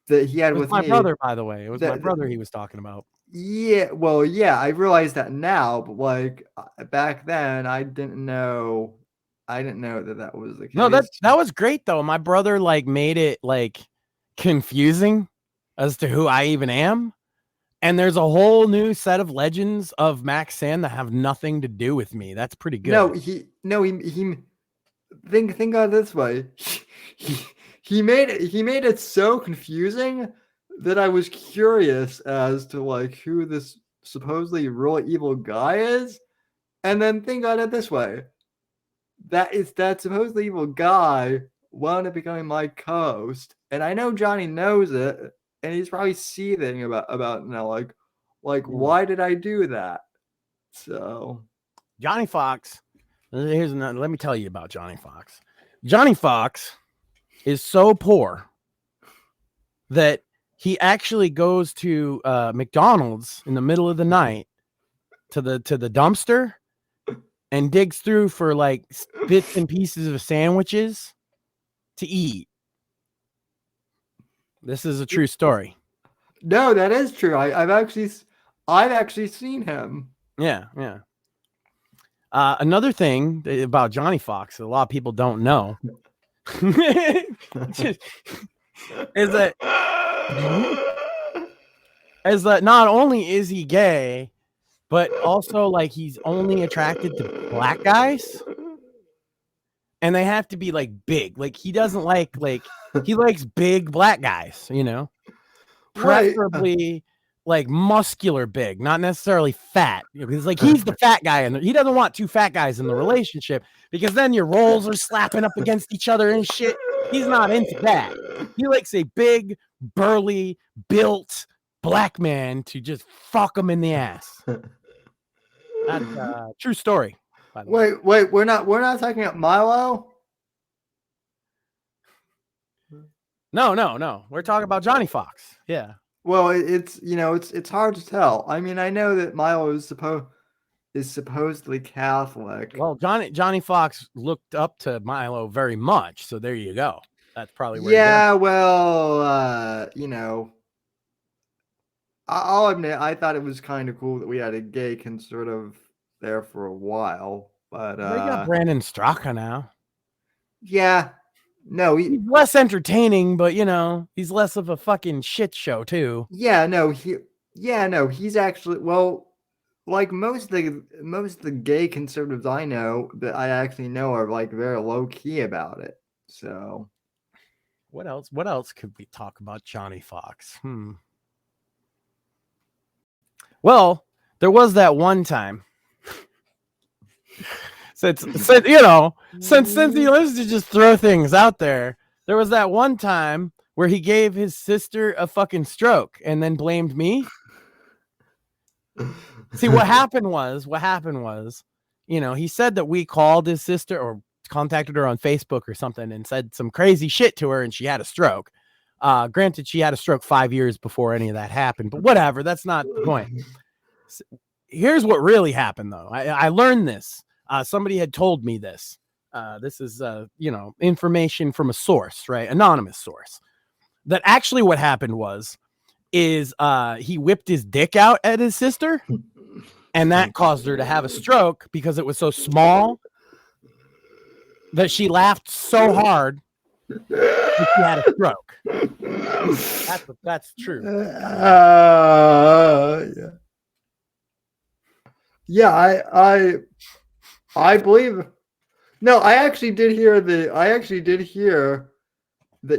that he had with my me. brother, by the way. It was my brother he was talking about. Yeah, well, yeah, I realize that now, but like back then, I didn't know that was the case. No, that was great though. My brother like made it like confusing as to who I even am. And there's a whole new set of legends of Max Sand that have nothing to do with me. That's pretty good. He think of it this way. He made it so confusing that I was curious as to like who this supposedly real evil guy is. And then think of it this way. That supposedly evil guy wound up becoming my co-host. And I know Johnny knows it. And he's probably seething about now, like why did I do that? So Johnny Fox, let me tell you about Johnny Fox. Johnny Fox is so poor that he actually goes to McDonald's in the middle of the night to the dumpster and digs through for like bits and pieces of sandwiches to eat. This is a true story. No, that is true. I've actually seen him. Yeah. Another thing about Johnny Fox that a lot of people don't know is that not only is he gay, but also like he's only attracted to black guys, and they have to be like big. Like he doesn't like he likes big black guys, you know, preferably like muscular big, not necessarily fat. Because like he's the fat guy, and he doesn't want two fat guys in the relationship because then your roles are slapping up against each other and shit. He's not into that. He likes a big, burly, built black man to just fuck him in the ass. That's a true story. By the way. Wait, we're not talking about Milo? No. We're talking about Johnny Fox. Yeah. Well, it's hard to tell. I mean, I know that Milo is supposedly Catholic. Well, Johnny Fox looked up to Milo very much, so there you go. That's probably where. Yeah, well, I'll admit I thought it was kind of cool that we had a gay conservative there for a while, but they got Brandon Straka now. Yeah. No, he's less entertaining, but he's less of a fucking shit show too. He's actually, well, like most of the gay conservatives I know that I actually know are like very low key about it. So what else could we talk about Johnny Fox? Well, there was that one time. Since he lives to just throw things out there, there was that one time where he gave his sister a fucking stroke and then blamed me. See, what happened was, he said that we called his sister or contacted her on Facebook or something and said some crazy shit to her and she had a stroke. Granted, she had a stroke 5 years before any of that happened, but whatever, that's not the point. Here's what really happened, though. I learned this. Somebody had told me this. This is, information from a source, right? Anonymous source. That actually what happened is he whipped his dick out at his sister, and that caused her to have a stroke because it was so small that she laughed so hard that she had a stroke. That's true. Yeah, I believe. No, I actually did hear that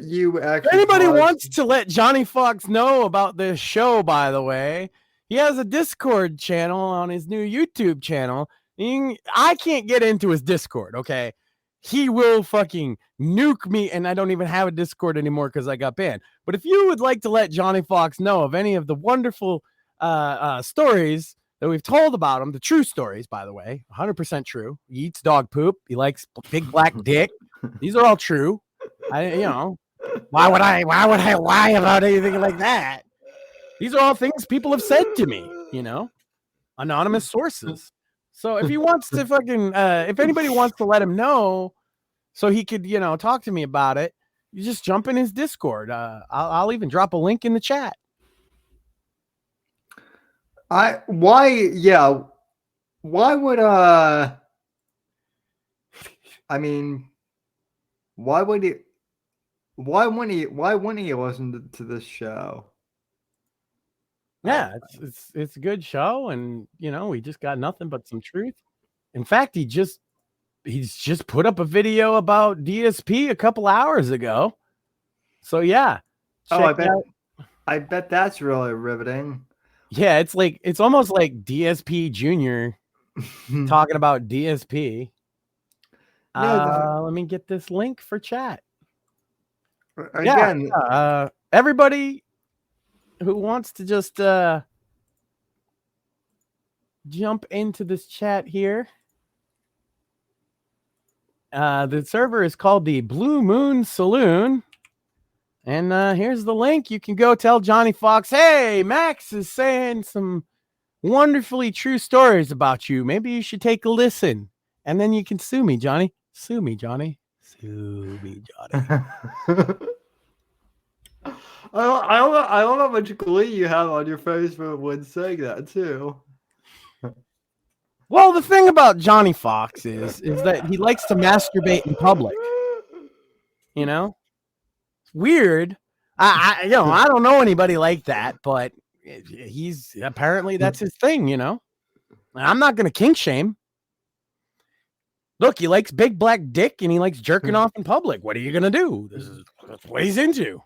you actually. If anybody wants to let Johnny Fox know about this show, by the way, he has a Discord channel on his new YouTube channel. I can't get into his Discord, okay? He will fucking nuke me, and I don't even have a Discord anymore because I got banned. But if you would like to let Johnny Fox know of any of the wonderful stories that we've told about him, the true stories, by the way, 100% true. He eats dog poop. He likes big black dick. These are all true. Why would I lie about anything like that? These are all things people have said to me, anonymous sources. So if he wants to fucking, if anybody wants to let him know so he could, talk to me about it, you just jump in his Discord. I'll even drop a link in the chat. Why wouldn't he listen to this show? Yeah, it's a good show, and we just got nothing but some truth. In fact, he's just put up a video about DSP a couple hours ago. So yeah. I bet that's really riveting. Yeah, it's almost like DSP Junior talking about DSP. Let me get this link for chat. Again, everybody who wants to just jump into this chat here. The server is called the Blue Moon Saloon. And here's the link. You can go tell Johnny Fox, hey, Max is saying some wonderfully true stories about you. Maybe you should take a listen. And then you can sue me, Johnny. Sue me, Johnny. Sue me, Johnny. I love how much glee you have on your face when saying that too. Well, the thing about Johnny Fox is that he likes to masturbate in public. You know, it's weird. I don't know anybody like that, but he's apparently that's his thing. You know, I'm not gonna kink shame. Look, he likes big black dick and he likes jerking off in public. What are you gonna do? That's what he's into.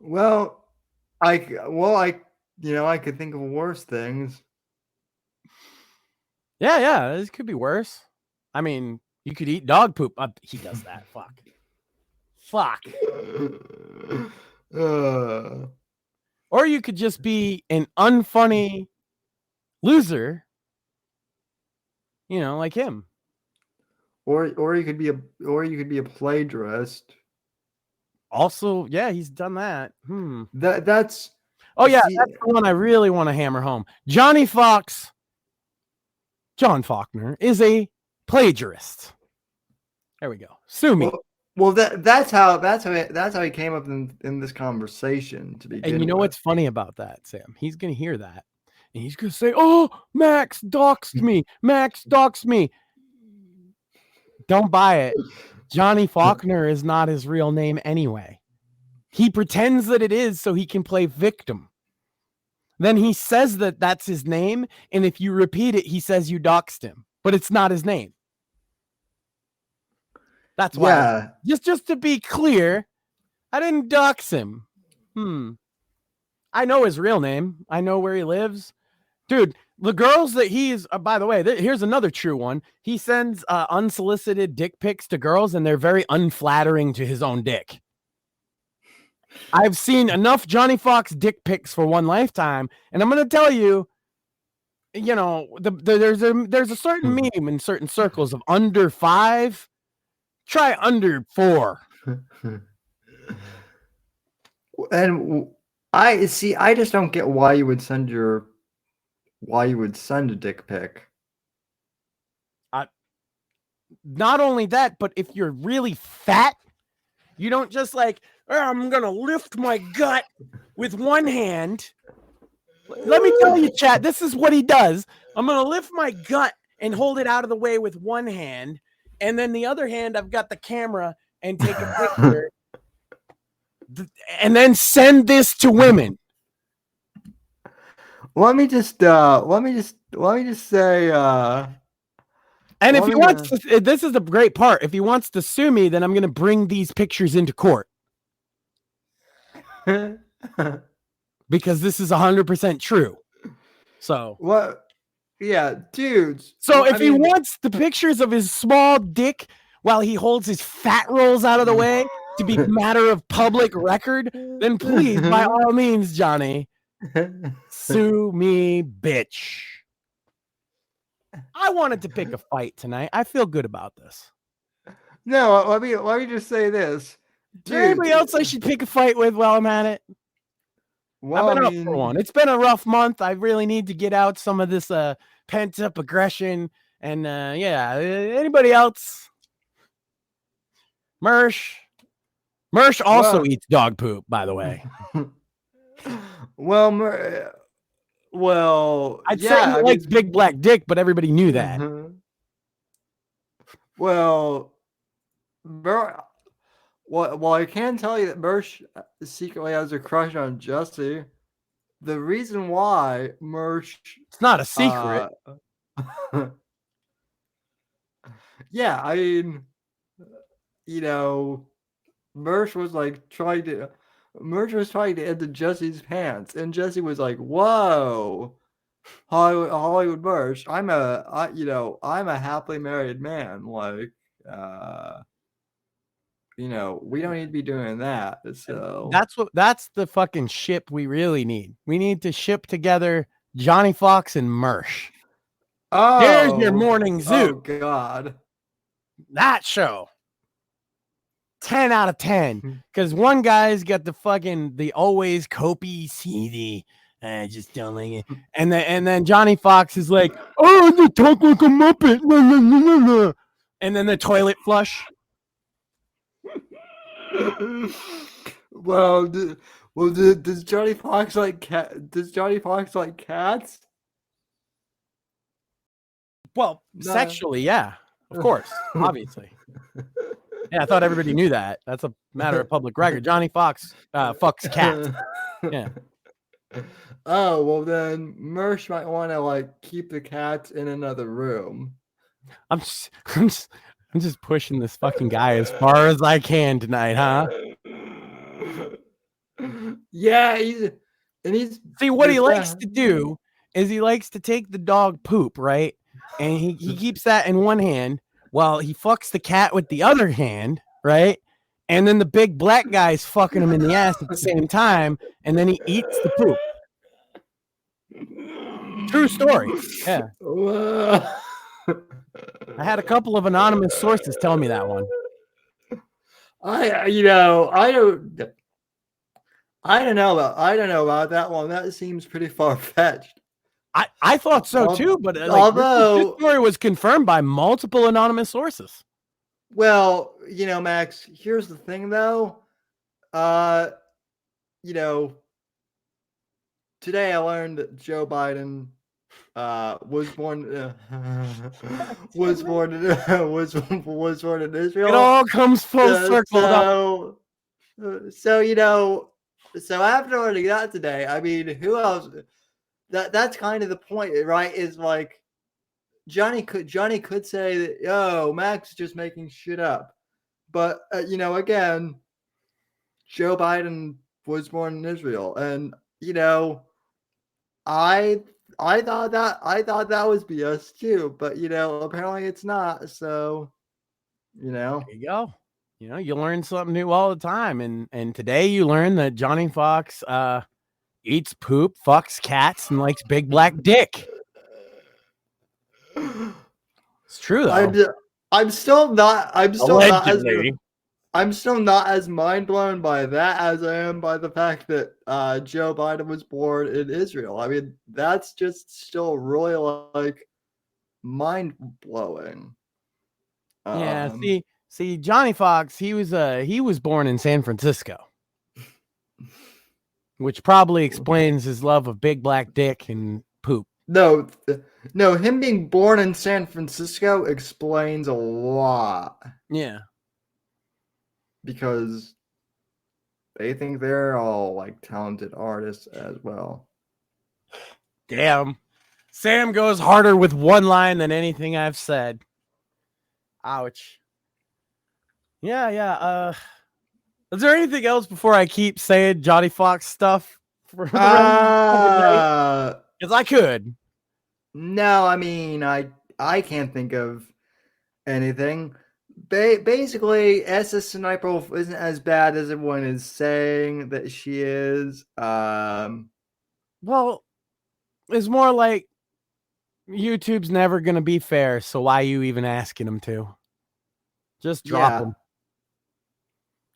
Well, I could think of worse things. Yeah, this could be worse. I mean, you could eat dog poop. He does that. Fuck. Or you could just be an unfunny loser. You know, like him. Or you could be a plagiarist. Also, yeah, he's done that. That's that's the one I really want to hammer home. John Faulkner is a plagiarist. There we go. Sue me. Well, that's how he came up in this conversation to begin. And you know what's funny about that, Sam? He's gonna hear that, and he's gonna say, "Oh, Max doxed me. Max doxed me." Don't buy it. Johnny Faulkner is not his real name anyway. He pretends that it is so he can play victim. Then he says that that's his name, and if you repeat it, he says you doxed him, but it's not his name. That's why. Yeah. Just to be clear, I didn't dox him. I know his real name. I know where he lives. Dude, the girls that he's, by the way, here's another true one. He sends unsolicited dick pics to girls, and they're very unflattering to his own dick. I've seen enough Johnny Fox dick pics for one lifetime, and I'm going to tell you, you know, there's a certain meme in certain circles of under 5. Try under 4. And I just don't get why you would send a dick pic. Not only that, but if you're really fat, you don't just like, I'm going to lift my gut with one hand. Let me tell you, chat, this is what he does. I'm going to lift my gut and hold it out of the way with one hand. And then the other hand, I've got the camera and take a picture and then send this to women. Let me just say, and if he wants to, this is the great part. If he wants to sue me, then I'm going to bring these pictures into court. Because this is 100% true. So what? Yeah, dudes. So if he wants the pictures of his small dick while he holds his fat rolls out of the way to be matter of public record, then please, by all means, Johnny, sue me, bitch. I wanted to pick a fight tonight. I feel good about this. No, let me just say this. Is there anybody else I should pick a fight with while I'm at it? Well, I've been up for one. It's been a rough month. I really need to get out some of this pent up aggression. And anybody else? Mersh also eats dog poop, by the way. I'd say he likes big black dick, but everybody knew that. Well, I can tell you that Mersh secretly has a crush on Jesse. The reason why Mersh... It's not a secret. Yeah, I mean, you know, Mersh was trying to enter Jesse's pants, and Jesse was like, "Whoa, Hollywood Mersh, I'm a happily married man. Like, we don't need to be doing that." So that's the fucking ship we really need. We need to ship together Johnny Fox and Mersh. Oh, here's your morning zoo. Oh God, that show. 10 out of 10. Because one guy's got the always copy CD. I just don't like it. And then Johnny Fox is like, oh, you talk like a Muppet. And then the toilet flush. Well, does Johnny Fox like cat? Does Johnny Fox like cats? Well, No. sexually, yeah, of course, obviously. Yeah, I thought everybody knew that. That's a matter of public record. Johnny Fox fucks cats. Yeah. Oh, well then Mersh might want to like keep the cats in another room. I'm just pushing this fucking guy as far as I can tonight, huh? Yeah, he's see what he likes to do is he likes to take the dog poop, right? And he keeps that in one hand while he fucks the cat with the other hand, right? And then the big black guy's fucking him in the ass at the same time, and then he eats the poop. True story. Yeah. I had a couple of anonymous sources tell me that one. I don't know about that one. That seems pretty far-fetched. I thought so too, but although this story was confirmed by multiple anonymous sources. Well, Max, here's the thing though. Today I learned that Joe Biden was born in Israel. It all comes full circle. So after learning that today, I mean, who else? That's kind of the point, right? Is like Johnny could say that, yo, Max is just making shit up, but again, Joe Biden was born in Israel, and I thought that was BS too, but apparently it's not. So there you go. You learn something new all the time, and today you learn that Johnny Fox eats poop, fucks cats, and likes big black dick. It's true though. I'm still not as mind blown by that as I am by the fact that Joe Biden was born in Israel. I mean, that's just still really like mind blowing. Yeah. See, Johnny Fox, he was born in San Francisco, which probably explains his love of big black dick and poop. No, him being born in San Francisco explains a lot. Yeah. Because they think they're all like talented artists as well. Damn. Sam goes harder with one line than anything I've said. Ouch. Yeah. Is there anything else before I keep saying Johnny Fox stuff for the rest of the night? Because I could. No, I mean, I can't think of anything. Basically, SSsniperWolf isn't as bad as everyone is saying that she is. Well, it's more like YouTube's never going to be fair, so why are you even asking them to? Just drop them.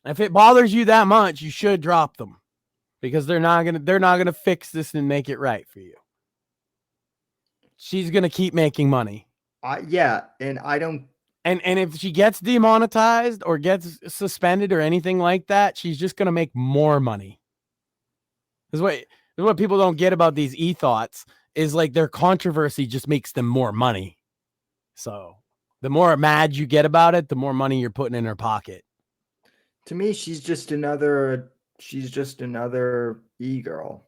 If it bothers you that much, you should drop them, because they're not gonna fix this and make it right for you. She's gonna keep making money. And I don't. And if she gets demonetized or gets suspended or anything like that, she's just gonna make more money. This is what people don't get about these e-thoughts, is like their controversy just makes them more money. So the more mad you get about it, the more money you're putting in her pocket. To me, she's just another e-girl.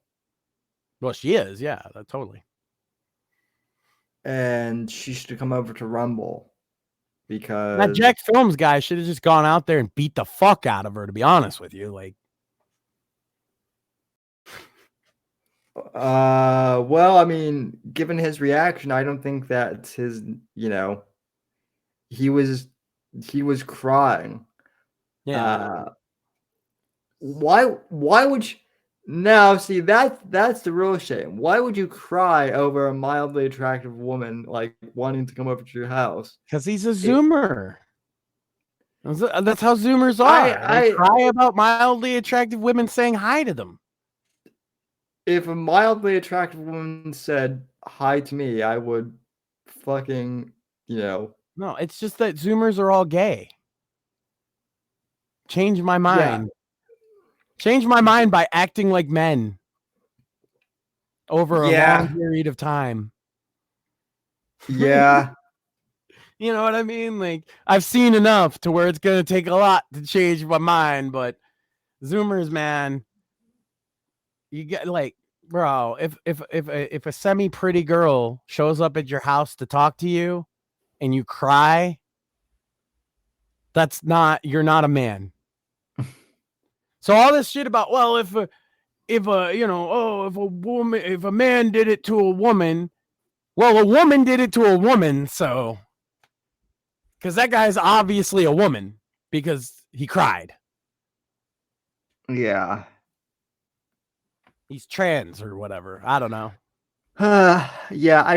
Well, she is, yeah, totally. And she should come over to Rumble, because that Jack Films guy should have just gone out there and beat the fuck out of her, to be honest with you. Like, well, I mean, given his reaction, I don't think that's his, he was crying. Yeah. Why would you? No, see, that's the real shame. Why would you cry over a mildly attractive woman like wanting to come over to your house? Because he's a Zoomer. That's how Zoomers are. They cry about mildly attractive women saying hi to them. If a mildly attractive woman said hi to me, I would fucking, No, it's just that Zoomers are all gay. Change my mind. Change my mind by acting like men over a long period of time. Yeah. You know what I mean? Like, I've seen enough to where it's going to take a lot to change my mind, but Zoomers, man, you get like, bro, if a semi-pretty girl shows up at your house to talk to you and you cry, you're not a man. So all this shit about, well, if a man did it to a woman, well, a woman did it to a woman, so because that guy's obviously a woman because he cried. Yeah. He's trans or whatever. I don't know. Yeah, I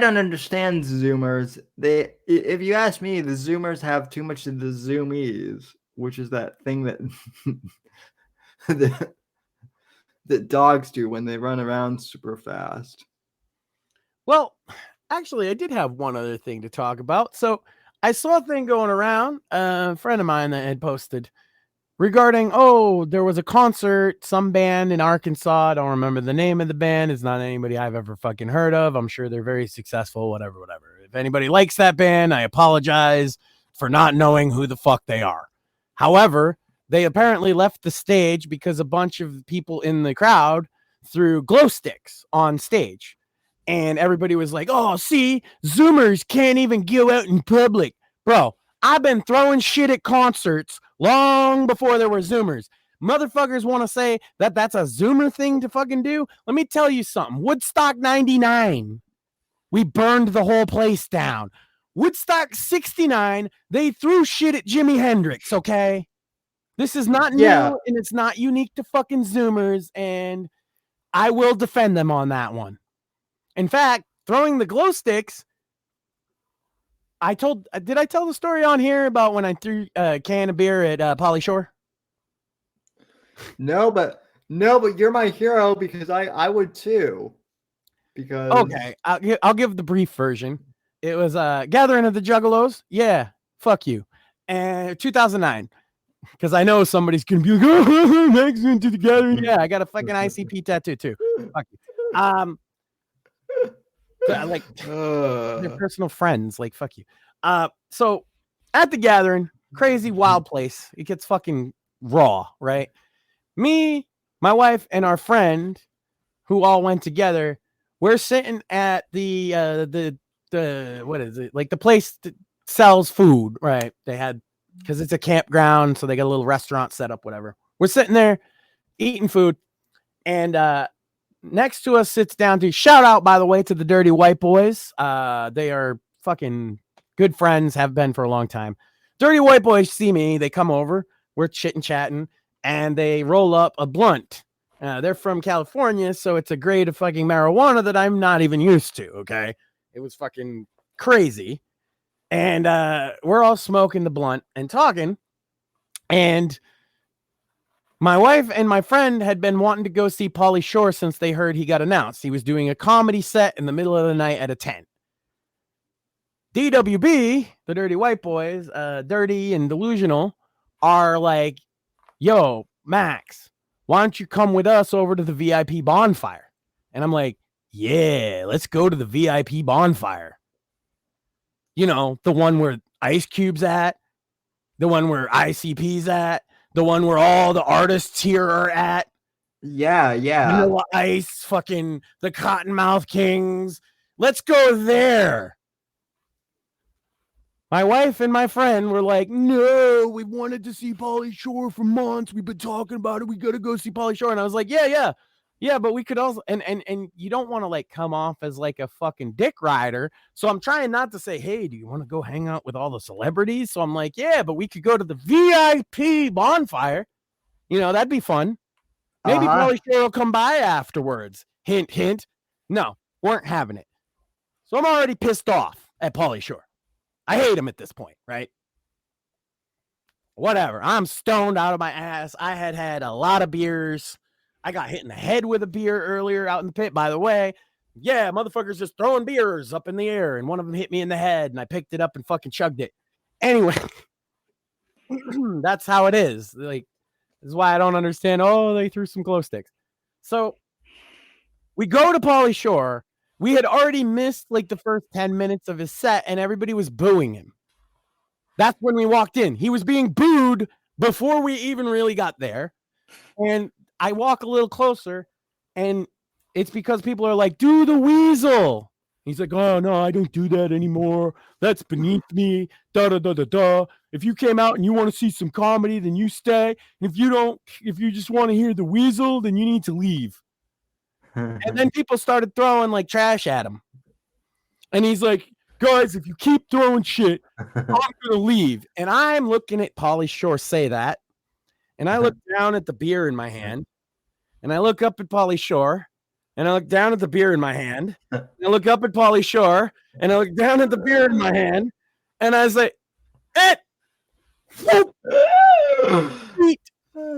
don't understand Zoomers. If you ask me, the Zoomers have too much of the Zoomies, which is that thing that that dogs do when they run around super fast. Well, actually, I did have one other thing to talk about. So I saw a thing going around, a friend of mine that had posted regarding, there was a concert, some band in Arkansas. I don't remember the name of the band. It's not anybody I've ever fucking heard of. I'm sure they're very successful, whatever. If anybody likes that band, I apologize for not knowing who the fuck they are. However, they apparently left the stage because a bunch of people in the crowd threw glow sticks on stage. And everybody was like, oh, see, Zoomers can't even go out in public. Bro, I've been throwing shit at concerts long before there were Zoomers. Motherfuckers want to say that that's a Zoomer thing to fucking do. Let me tell you something. Woodstock 99, we burned the whole place down. Woodstock 69, they threw shit at Jimi Hendrix, okay? This is not new, and it's not unique to fucking Zoomers, and I will defend them on that one. In fact, throwing the glow sticks, did I tell the story on here about when I threw a can of beer at Pauly Shore? No, but you're my hero because I would too. Because okay, I'll give the brief version. It was Gathering of the Juggalos. Yeah, fuck you. And 2009, because I know somebody's gonna be like, oh, Max went to the Gathering. Yeah, I got a fucking ICP tattoo too. Fuck you. Like they're personal friends. Like fuck you. So at the Gathering, crazy wild place. It gets fucking raw, right? Me, my wife, and our friend, who all went together, we're sitting at the what is it? Like the place that sells food, right? They had, because it's a campground, so they got a little restaurant set up, whatever. We're sitting there eating food, and next to us sits down to, shout out, by the way, to the Dirty White Boys. They are fucking good friends, have been for a long time. Dirty White Boys see me, they come over, we're chitting chatting, and they roll up a blunt. They're from California, so it's a grade of fucking marijuana that I'm not even used to, okay? It was fucking crazy. And we're all smoking the blunt and talking, and my wife and my friend had been wanting to go see Pauly Shore since they heard he got announced. He was doing a comedy set in the middle of the night at a tent. DWB, the Dirty White Boys, Dirty and Delusional, are like, yo, Max, why don't you come with us over to the VIP bonfire? And I'm like, yeah, let's go to the VIP bonfire. You know, the one where Ice Cube's at, the one where ICP's at, the one where all the artists here are at. Yeah. Vanilla Ice, fucking the Cottonmouth Kings. Let's go there. My wife and my friend were like, no, we wanted to see Pauly Shore for months. We've been talking about it. We got to go see Pauly Shore. And I was like, yeah, but we could also, and you don't want to like come off as like a fucking dick rider. So I'm trying not to say, hey, do you want to go hang out with all the celebrities? So I'm like, yeah, but we could go to the VIP bonfire. You know, that'd be fun. Maybe Pauly Shore will come by afterwards. Hint, hint. No, weren't having it. So I'm already pissed off at Pauly Shore. I hate him at this point, right? Whatever. I'm stoned out of my ass. I had a lot of beers. I got hit in the head with a beer earlier out in the pit, by the way. Yeah, motherfuckers just throwing beers up in the air, and one of them hit me in the head, and I picked it up and fucking chugged it. Anyway, that's how it is. Like, this is why I don't understand. Oh, they threw some glow sticks. So we go to Pauly Shore. We had already missed like the first 10 minutes of his set, and everybody was booing him. That's when we walked in. He was being booed before we even really got there. And I walk a little closer, and it's because people are like, do the weasel. He's like, oh, no, I don't do that anymore. That's beneath me. Da, da, da, da, da. If you came out and you want to see some comedy, then you stay. And if you just want to hear the weasel, then you need to leave. And then people started throwing like trash at him. And he's like, guys, if you keep throwing shit, I'm going to leave. And I'm looking at Pauly Shore say that. And I look down at the beer in my hand. And I look up at Pauly Shore. And I look down at the beer in my hand. And I look up at Pauly Shore. And I look down at the beer in my hand. And I say, and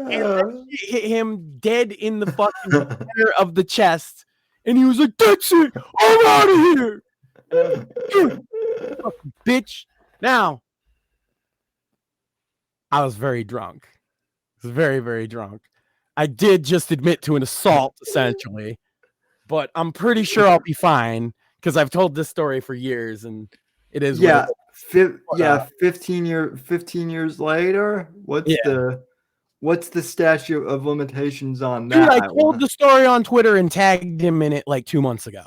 then hit him dead in the fucking center of the chest. And he was like, that's it. I'm out of here. Fucking bitch. Now, I was very drunk. I was very, very drunk. I did just admit to an assault, essentially. But I'm pretty sure I'll be fine because I've told this story for years, and it is. Yeah, 15 years later. What's the statute of limitations on that? Dude, I told the story on Twitter and tagged him in it like 2 months ago.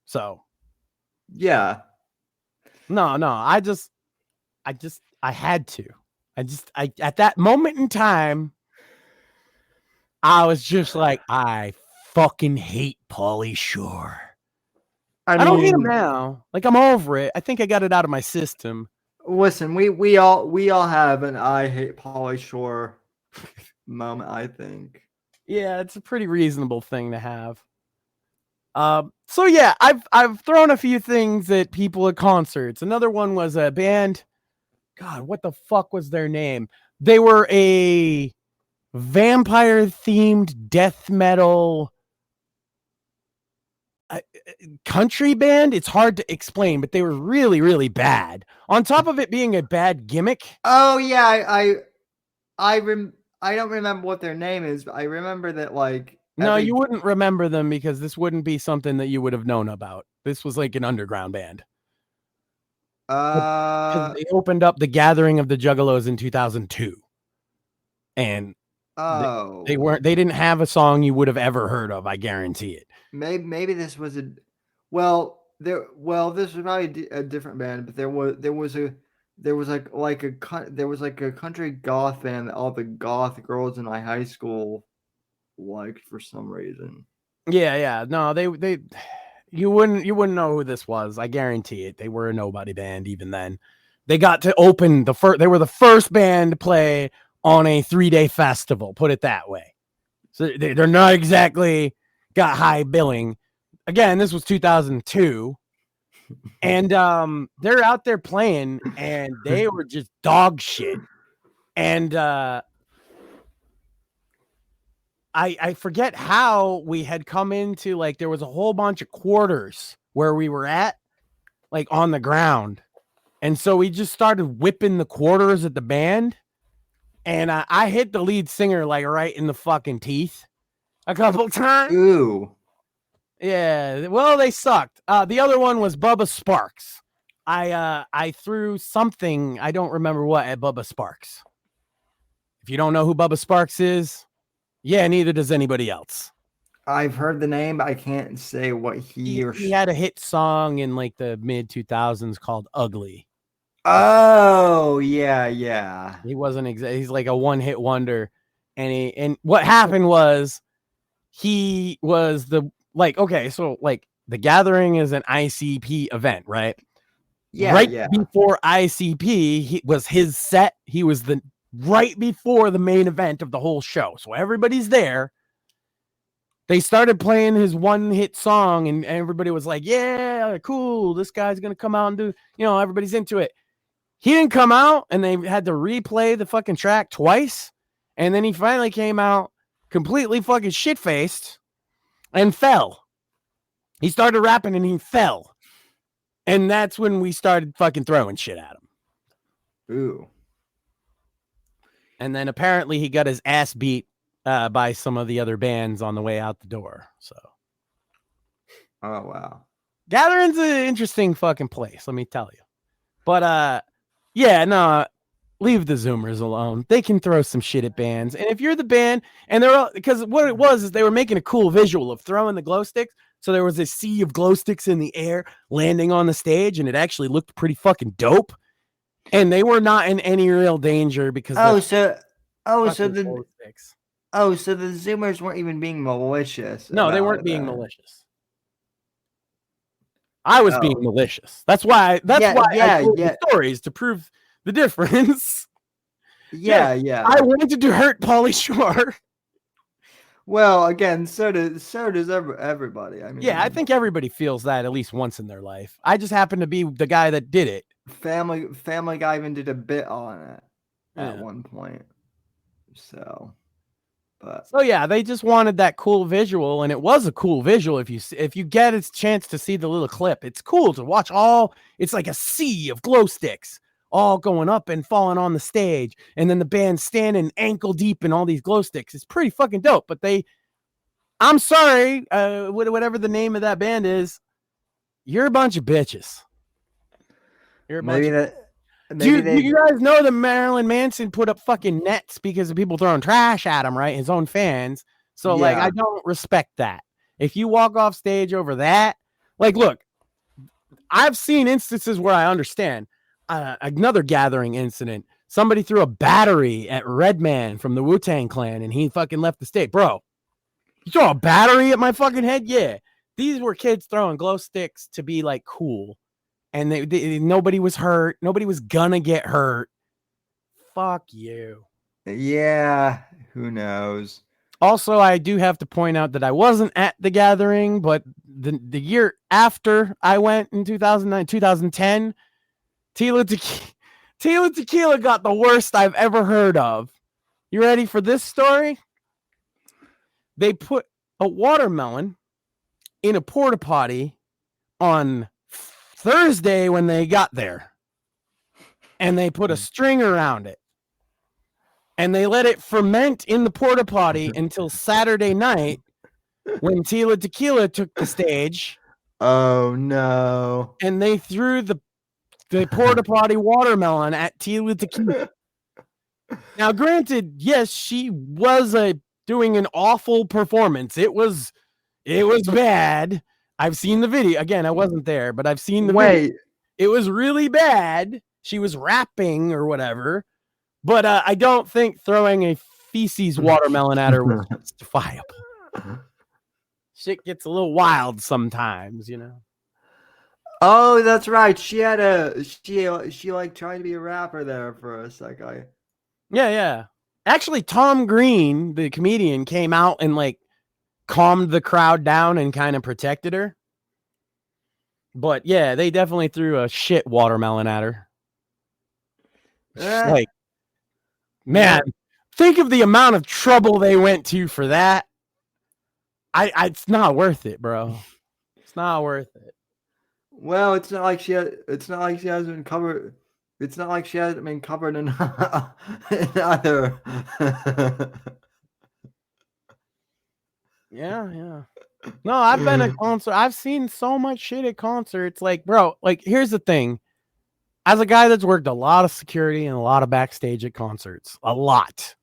So, yeah. No, I had to. I at that moment in time, I was just like, I fucking hate Pauly Shore. I don't hate him now. Like, I'm over it. I think I got it out of my system. Listen, we all have an I hate Pauly Shore moment, I think. Yeah, it's a pretty reasonable thing to have. So yeah, I've thrown a few things at people at concerts. Another one was a band. God, what the fuck was their name? They were a vampire themed death metal country band. It's hard to explain, but they were really, really bad. On top of it being a bad gimmick. Oh yeah, I don't remember what their name is, but I remember that like. No, you wouldn't remember them because this wouldn't be something that you would have known about. This was like an underground band. They opened up the Gathering of the Juggalos in 2002. And they didn't have a song you would have ever heard of, I guarantee it. Maybe this was this was probably a different band, but there was a country goth band that all the goth girls in my high school liked for some reason. Yeah. No, they you wouldn't know who this was. I guarantee it. They were a nobody band even then. They got to open they were the first band to play on a 3-day festival, put it that way. So they're not exactly got high billing. Again, this was 2002. And they're out there playing and they were just dog shit. And I forget how we had come into, like, there was a whole bunch of quarters where we were at, like, on the ground. And so we just started whipping the quarters at the band. And I hit the lead singer, like, right in the fucking teeth a couple times. Ooh. Yeah, well, they sucked. The other one was Bubba Sparks. I threw something, I don't remember what, at Bubba Sparks. If you don't know who Bubba Sparks is, yeah, neither does anybody else. I've heard the name, but I can't say what he had a hit song in like the mid 2000s called Ugly. Oh, yeah. He wasn't he's like a one-hit wonder. And what happened was he was okay, so like the Gathering is an ICP event, right? Yeah. Before ICP was his set. He was right before the main event of the whole show. So everybody's there. They started playing his one-hit song, and everybody was like, yeah, cool. This guy's going to come out and do, everybody's into it. he didn't come out, and they had to replay the fucking track twice. And then he finally came out completely fucking shit-faced and fell. He started rapping and he fell. And that's when we started fucking throwing shit at him. Ooh. And then apparently he got his ass beat by some of the other bands on the way out the door. So. Oh, wow. Gathering's an interesting fucking place, let me tell you. But, yeah, no, leave the Zoomers alone. They can throw some shit at bands. And if you're the band, and they're all, because what it was is they were making a cool visual of throwing the glow sticks. So there was a sea of glow sticks in the air landing on the stage, and it actually looked pretty fucking dope. And they were not in any real danger because so the Zoomers weren't even being malicious. No, they weren't being malicious. I was being malicious. That's why I told the stories to prove the difference. Yeah. I wanted to hurt Pauly Shore. Well, again, so does everybody. I mean, yeah, I think everybody feels that at least once in their life. I just happened to be the guy that did it. Family Guy even did a bit on it at one point. So yeah, they just wanted that cool visual, and it was a cool visual. If you get a chance to see the little clip, it's cool to watch it's like a sea of glow sticks all going up and falling on the stage, and then the band standing ankle deep in all these glow sticks. It's pretty fucking dope. But I'm sorry, whatever the name of that band is, you're a bunch of bitches. You're a bunch of you guys know that Marilyn Manson put up fucking nets because of people throwing trash at him, right? His own fans. So like, I don't respect that. If you walk off stage over that, like, look, I've seen instances where I understand. Another gathering incident. Somebody threw a battery at Redman from the Wu-Tang Clan, and he fucking left the stage. Bro, you throw a battery at my fucking head? Yeah. These were kids throwing glow sticks to be like cool. And nobody was hurt. Nobody was gonna get hurt. Fuck you. Yeah, who knows? Also, I do have to point out that I wasn't at the gathering, but the year after I went in 2009, 2010, Tila Tequila got the worst I've ever heard of. You ready for this story? They put a watermelon in a porta potty on Thursday when they got there, and they put a string around it, and they let it ferment in the porta potty until Saturday night when Tila Tequila took the stage. Oh no. And they threw the porta potty watermelon at Tila Tequila. Now, granted, yes, she was doing an awful performance. It was bad. I've seen the video. Again, I wasn't there, but I've seen the video. It was really bad. She was rapping or whatever, but I don't think throwing a feces watermelon at her was justifiable. Shit gets a little wild sometimes, you know. Oh, that's right. She had she like tried to be a rapper there for a second. Yeah. Actually, Tom Green, the comedian, came out and like calmed the crowd down and kind of protected her. But yeah, they definitely threw a shit watermelon at her. Like, man, think of the amount of trouble they went to for that. It's not worth it, bro. It's not worth it. Well, it's not like she hasn't been covered. It's not like she hasn't been covered in other. Yeah. No, I've been at concert. I've seen so much shit at concerts. Like, bro, like, here's the thing. As a guy that's worked a lot of security and a lot of backstage at concerts, a lot.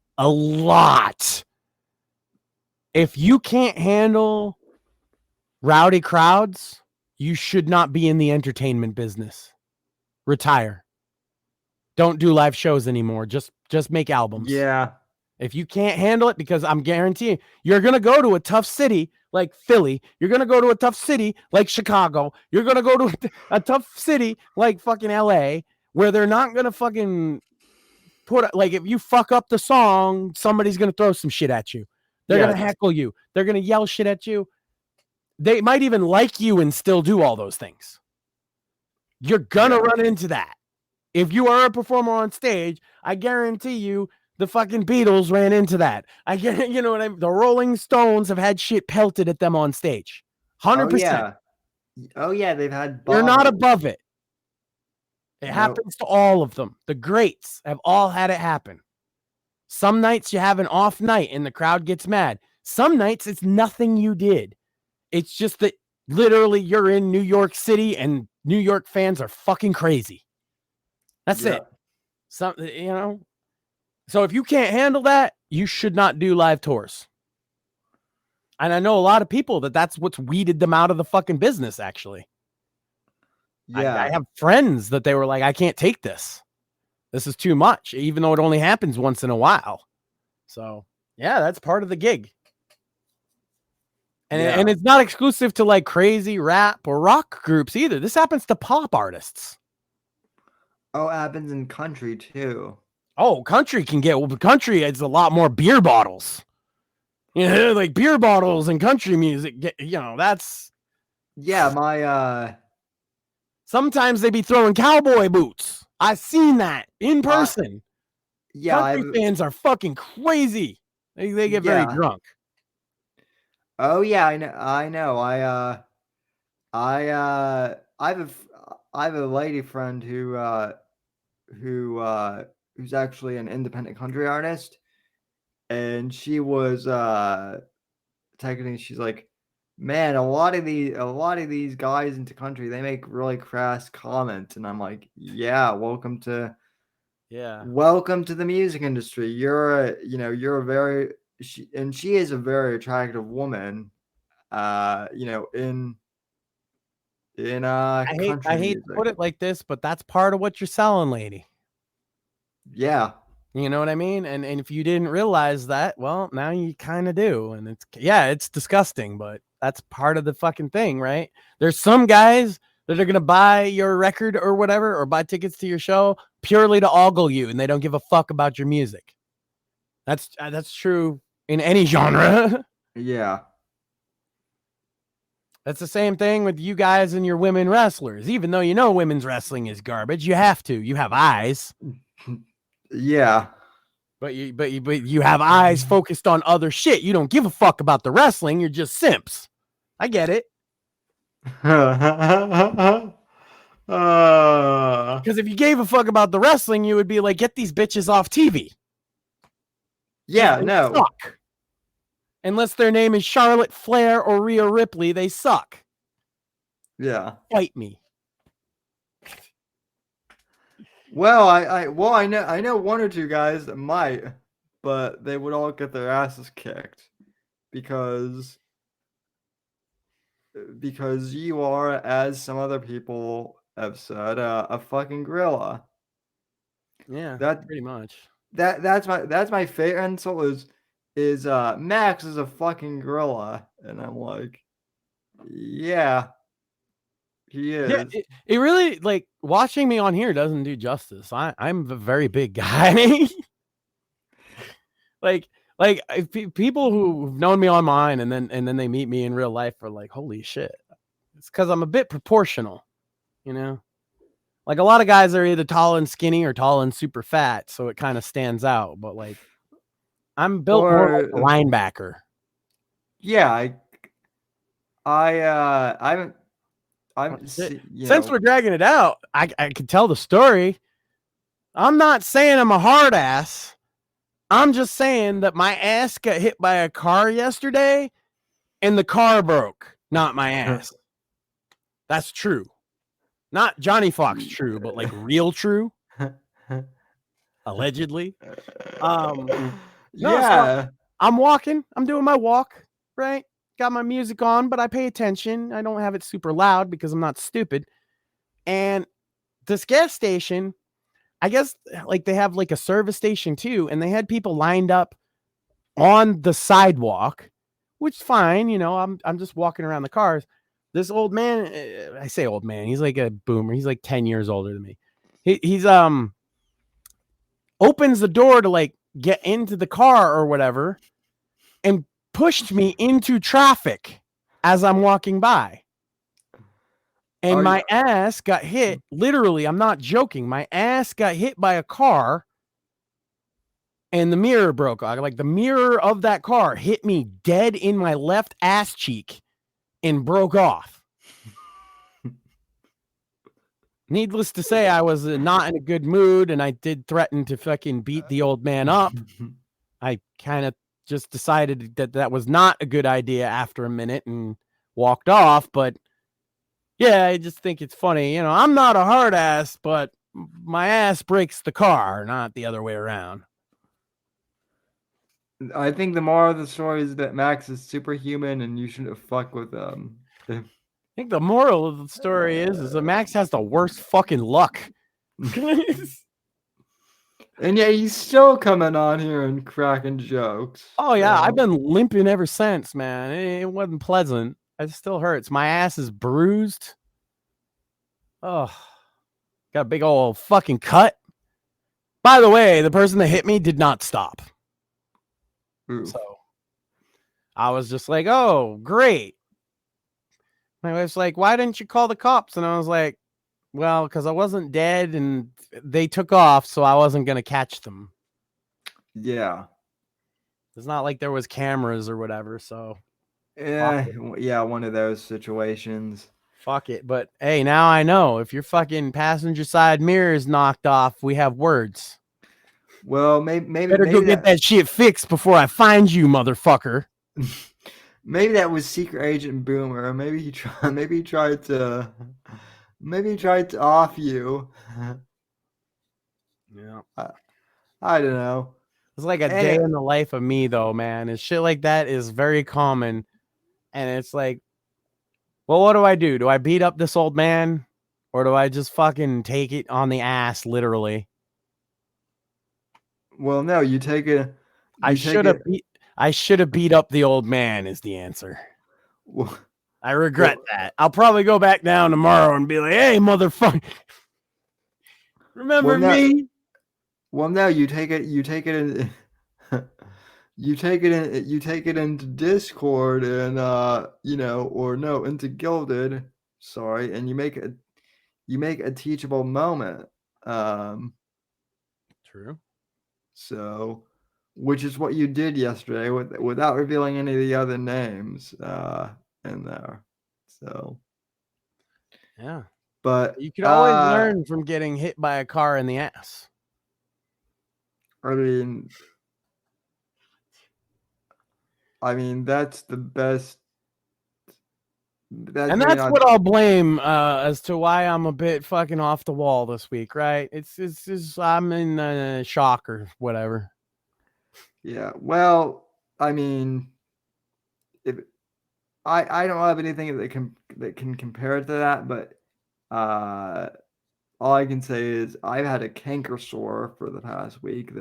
If you can't handle rowdy crowds, you should not be in the entertainment business. Retire. Don't do live shows anymore. Just make albums. Yeah. If you can't handle it, because I'm guaranteeing you're going to go to a tough city like Philly. You're going to go to a tough city like Chicago. You're going to go to a tough city like fucking LA, where they're not going to fucking like, if you fuck up the song, somebody's going to throw some shit at you. They're going to heckle you. They're going to yell shit at you. They might even like you and still do all those things. You're going to run into that. If you are a performer on stage, I guarantee you the fucking Beatles ran into that. I get, you know what I mean? The Rolling Stones have had shit pelted at them on stage. 100%. Oh yeah, they've had You're not bottles. above it. It Nope. happens to all of them. The greats have all had it happen. Some nights you have an off night and the crowd gets mad. Some nights it's nothing you did. It's just that literally you're in New York City and New York fans are fucking crazy. That's it. Something, you know. So if you can't handle that, you should not do live tours. And I know a lot of people that's what's weeded them out of the fucking business, actually. Yeah. I have friends that they were like, I can't take this. This is too much, even though it only happens once in a while. So, yeah, that's part of the gig. And it's not exclusive to like crazy rap or rock groups either. This happens to pop artists. Oh, it happens in country too. Oh, country country is a lot more beer bottles. You know, like beer bottles and country music, you know, that's... Yeah, my... Sometimes they be throwing cowboy boots. I've seen that in person. Country fans are fucking crazy. They get very drunk. Oh yeah, I know. I have a lady friend who's actually an independent country artist, and she was texting. She's like, man, a lot of these guys into country, they make really crass comments, and I'm like, yeah, welcome to the music industry. You're a very she is a very attractive woman. In I hate to put it like this, but that's part of what you're selling, lady. Yeah. You know what I mean? And if you didn't realize that, well, now you kind of do. And it's disgusting, but that's part of the fucking thing, right? There's some guys that are going to buy your record or whatever, or buy tickets to your show purely to ogle you, and they don't give a fuck about your music. That's true in any genre. Yeah. That's the same thing with you guys and your women wrestlers. Even though you know women's wrestling is garbage, you have to. You have eyes. Yeah. But you have eyes focused on other shit. You don't give a fuck about the wrestling. You're just simps. I get it. Because if you gave a fuck about the wrestling, you would be like, get these bitches off TV. Yeah, no. Suck. Unless their name is Charlotte Flair or Rhea Ripley, they suck. Yeah. Fight me. Well, I know one or two guys that might, but they would all get their asses kicked because you are, as some other people have said, a fucking gorilla. Yeah, pretty much. That's my favorite insult is Max is a fucking gorilla, and I'm like, yeah, he is. Yeah, it really, like, watching me on here doesn't do justice. I'm a very big guy. like people who've known me online and then they meet me in real life are like, holy shit. It's because I'm a bit proportional, you know. Like a lot of guys are either tall and skinny or tall and super fat, so it kind of stands out. But like, I'm built more like a linebacker. Yeah, since we're dragging it out, I could tell the story. I'm not saying I'm a hard ass. I'm just saying that my ass got hit by a car yesterday and the car broke, not my ass. That's true. Not Johnny Fox true, but like real true. Allegedly. So I'm walking. I'm doing my walk, right? Got my music on, but I pay attention. I don't have it super loud because I'm not stupid. And this gas station, I guess like they have like a service station too, and they had people lined up on the sidewalk, which is fine. You know, I'm just walking around the cars. This old man, I say old man, he's like a boomer. He's like 10 years older than me. He's opens the door to like get into the car or whatever and pushed me into traffic as I'm walking by. And my ass got hit. Literally, I'm not joking. My ass got hit by a car and the mirror broke. Like the mirror of that car hit me dead in my left ass cheek and broke off. Needless to say, I was not in a good mood and I did threaten to fucking beat the old man up. I kind of just decided that that was not a good idea after a minute and walked off. But yeah, I just think it's funny. You know, I'm not a hard ass, but my ass breaks the car, not the other way around. I think the moral of the story is that Max is superhuman and you shouldn't fuck with him. I think the moral of the story is that Max has the worst fucking luck. And yeah, he's still coming on here and cracking jokes. Oh yeah, I've been limping ever since, man. It wasn't pleasant. It still hurts. My ass is bruised. Oh, got a big old fucking cut. By the way, the person that hit me did not stop. Ooh. So I was just like, oh, great. My wife's like, why didn't you call the cops? And I was like, well, because I wasn't dead and they took off, so I wasn't going to catch them. Yeah. It's not like there was cameras or whatever, so. Yeah, one of those situations. Fuck it. But hey, now I know if your fucking passenger side mirror is knocked off, we have words. Well, maybe better go get that shit fixed before I find you, motherfucker. Maybe that was Secret Agent Boomer. Maybe he tried to off you. Yeah. I don't know. It's like a day in the life of me, though, man. And shit like that is very common. And it's like, well, what do? Do I beat up this old man? Or do I just fucking take it on the ass, literally? Well, no, you take it. I should have beat up the old man is the answer. Well, I regret that. I'll probably go back down tomorrow and be like, hey, motherfucker. Remember me? Well, no, you take it in you take it into Discord and into Gilded, sorry, and you make a teachable moment. True. So, which is what you did yesterday without revealing any of the other names in there. So, yeah. But you could always learn from getting hit by a car in the ass. I mean that's the best. That's what I'll blame as to why I'm a bit fucking off the wall this week, right? It's just I'm in shock or whatever. Yeah, well, I mean, if I don't have anything that can compare it to that, but all I can say is I've had a canker sore for the past week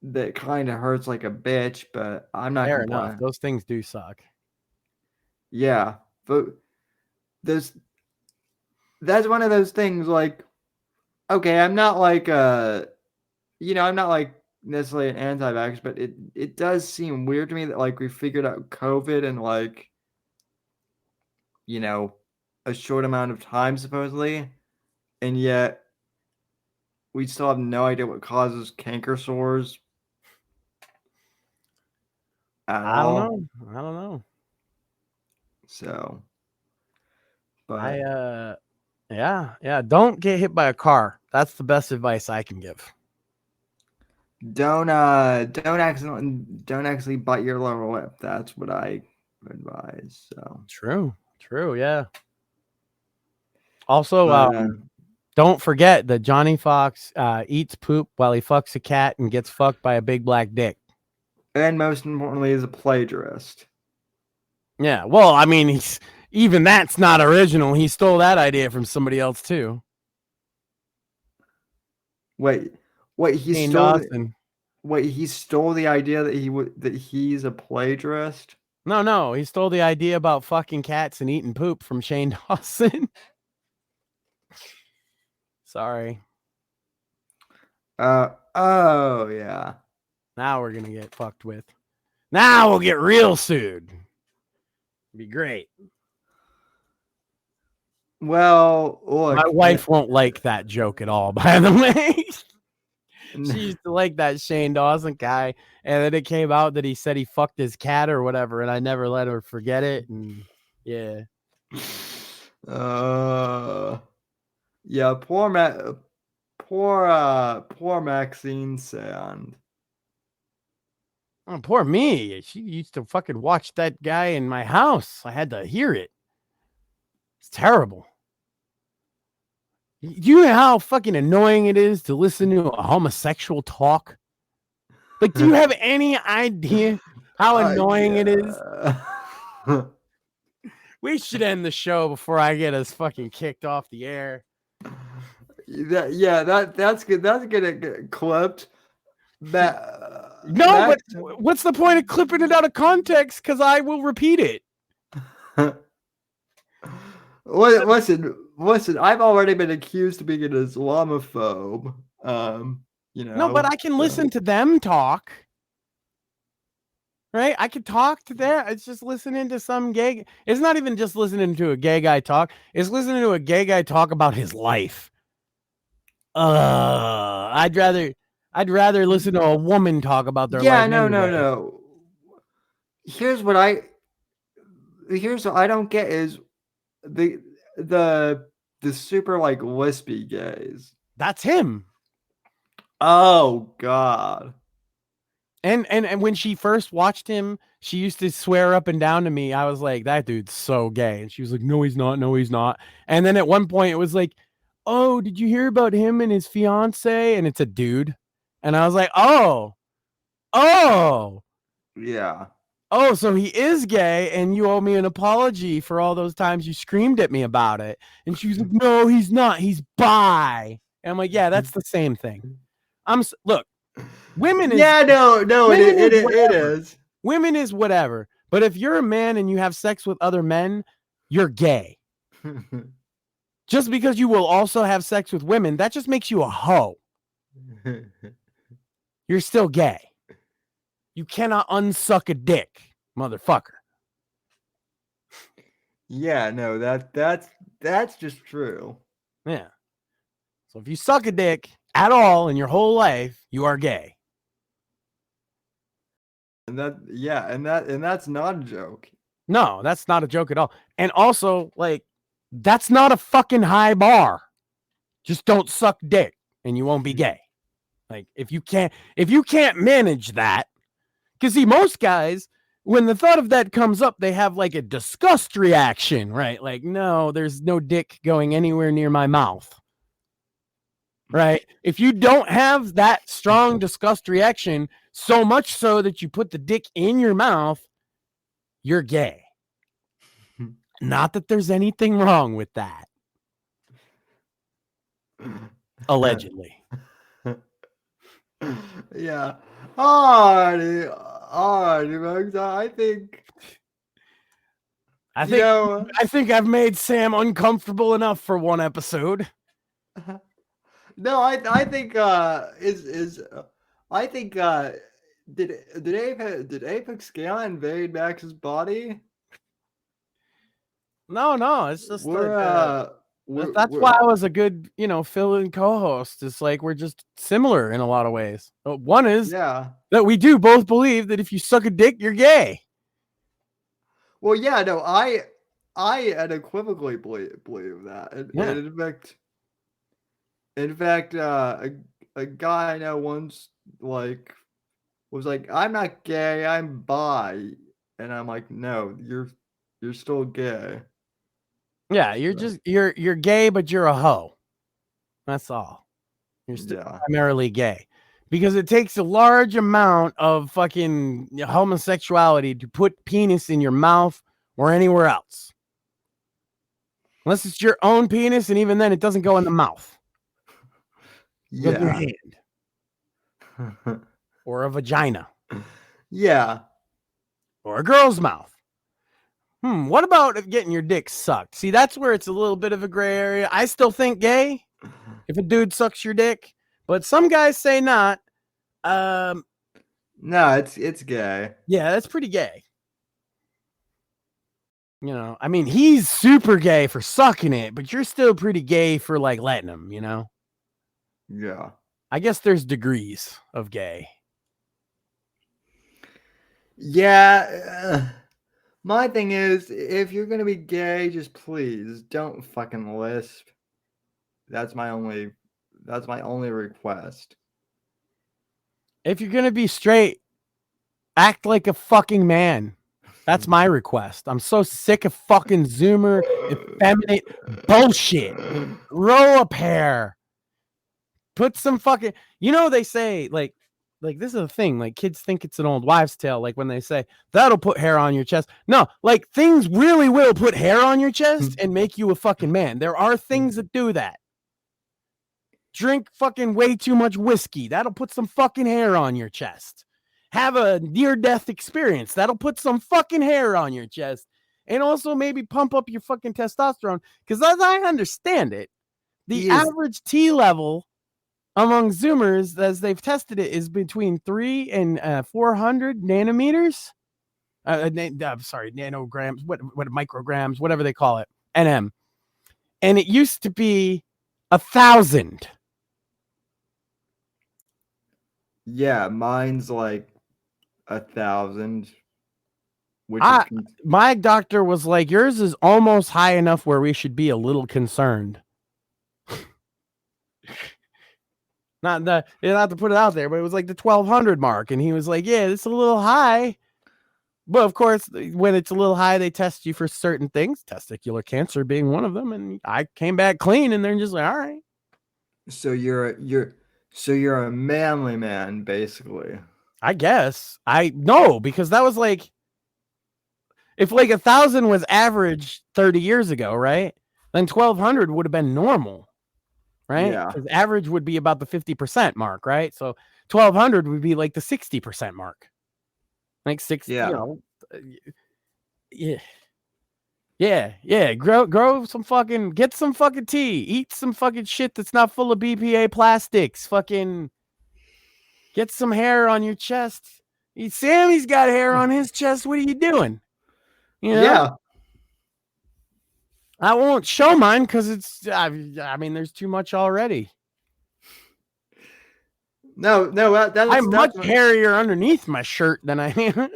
that kind of hurts like a bitch, but I'm not Fair complaining. enough. Those things do suck. Yeah, but that's one of those things like, okay, I'm not like I'm not like necessarily an anti-vax, but it does seem weird to me that like we figured out COVID in like, a short amount of time supposedly, and yet we still have no idea what causes canker sores at all. I don't know. So, but yeah. Don't get hit by a car. That's the best advice I can give. don't actually bite your lower lip. That's what I advise. So true, yeah. Also, don't forget that Johnny Fox eats poop while he fucks a cat and gets fucked by a big black dick. And most importantly, is a plagiarist. Yeah, well, I mean, even that's not original. He stole that idea from somebody else too. Wait, he stole the idea that he's a plagiarist? No, he stole the idea about fucking cats and eating poop from Shane Dawson. Sorry. Oh yeah. Now we're gonna get fucked with. Now we'll get real sued. Be great. Well, look, My wife won't like that joke at all, by the way. She used to like that Shane Dawson guy, and then it came out that he said he fucked his cat or whatever, and I never let her forget it. And yeah, yeah, poor Maxine Sand. oh, poor me. She used to fucking watch that guy in my house. I had to hear it. It's terrible. You know how fucking annoying it is to listen to a homosexual talk? Like, do you have any idea how annoying it is? We should end the show before I get us fucking kicked off the air. That's good. That's gonna get clipped. No, but what's the point of clipping it out of context? Because I will repeat it. Listen. I've already been accused of being an Islamophobe. No, but I can listen to them talk. Right? I could talk to them. It's just listening to some gay. It's not even just listening to a gay guy talk. It's listening to a gay guy talk about his life. I'd rather listen to a woman talk about their life. Yeah, no. Here's what I don't get is the super like wispy gays. That's him. Oh God. And when she first watched him, she used to swear up and down to me. I was like, that dude's so gay. And she was like, no, he's not. No, he's not. And then at one point it was like, oh, did you hear about him and his fiance? And it's a dude. And I was like, oh, yeah. Oh, so he is gay, and you owe me an apology for all those times you screamed at me about it. And she was like, no, he's not. He's bi. And I'm like, yeah, that's the same thing. Look, women is... Yeah, no, it is. Women is whatever. But if you're a man and you have sex with other men, you're gay. Just because you will also have sex with women, that just makes you a hoe. You're still gay. You cannot unsuck a dick, motherfucker. Yeah, no, that's just true. Yeah. So if you suck a dick at all in your whole life, you are gay. And that's not a joke. No, that's not a joke at all. And also, like, that's not a fucking high bar. Just don't suck dick and you won't be gay. Like, if you can't manage that, because see, most guys, when the thought of that comes up, they have like a disgust reaction, right? Like, no, there's no dick going anywhere near my mouth. Right? If you don't have that strong disgust reaction, so much so that you put the dick in your mouth, you're gay. Not that there's anything wrong with that. Allegedly. Yeah. Alrighty, Max. I think I've made Sam uncomfortable enough for one episode. No, I think did Apex Gala invade Max's body? No, it's just that's why I was a good, fill-in co-host. It's like we're just similar in a lot of ways. One is that we do both believe that if you suck a dick, you're gay. Well, yeah, no, I unequivocally believe that. And in fact, a guy I know once was like, "I'm not gay, I'm bi," and I'm like, "No, you're still gay." Yeah, you're gay, but you're a hoe. That's all. You're still primarily gay. Because it takes a large amount of fucking homosexuality to put penis in your mouth or anywhere else. Unless it's your own penis, and even then it doesn't go in the mouth. Yeah. With your hand. Or a vagina. Yeah. Or a girl's mouth. What about getting your dick sucked? See, that's where it's a little bit of a gray area. I still think gay if a dude sucks your dick, but some guys say not. No, it's gay. Yeah, that's pretty gay. You know, I mean, he's super gay for sucking it, but you're still pretty gay for like letting him, you know? Yeah. I guess there's degrees of gay. Yeah. My thing is, if you're gonna be gay, just please don't fucking lisp. That's my only request. If you're going to be straight, act like a fucking man. That's my request. I'm so sick of fucking Zoomer, effeminate bullshit. Grow a pair. Put some fucking, you know, they say like this is the thing. Like kids think it's an old wives' tale. Like when they say that'll put hair on your chest. No, like things really will put hair on your chest and make you a fucking man. There are things that do that. Drink fucking way too much whiskey. That'll put some fucking hair on your chest. Have a near-death experience. That'll put some fucking hair on your chest. And also maybe pump up your fucking testosterone. Because as I understand it, the average T level among Zoomers, as they've tested it, is between 3 and 400 nanometers. I'm sorry, nanograms, what micrograms, whatever they call it, NM. And it used to be 1,000. Yeah, mine's like 1,000. Which my doctor was like, yours is almost high enough where we should be a little concerned. Not to put it out there, but it was like the 1,200 mark. And he was like, yeah, it's a little high. But of course, when it's a little high, they test you for certain things, testicular cancer being one of them. And I came back clean, and they're just like, all right. So you're a manly man, basically. I guess. No, because that was like, if like 1,000 was average 30 years ago, right? Then 1,200 would have been normal, right? Yeah. Because average would be about the 50% mark, right? So 1,200 would be like the 60% mark. Like 60, yeah. You know, yeah. Grow some fucking, get some fucking tea, eat some fucking shit that's not full of BPA plastics. Fucking get some hair on your chest. Sammy's got hair on his chest. What are you doing? You know? Yeah. I won't show mine because it's, I mean, there's too much already. No, I'm much hairier underneath my shirt than I am.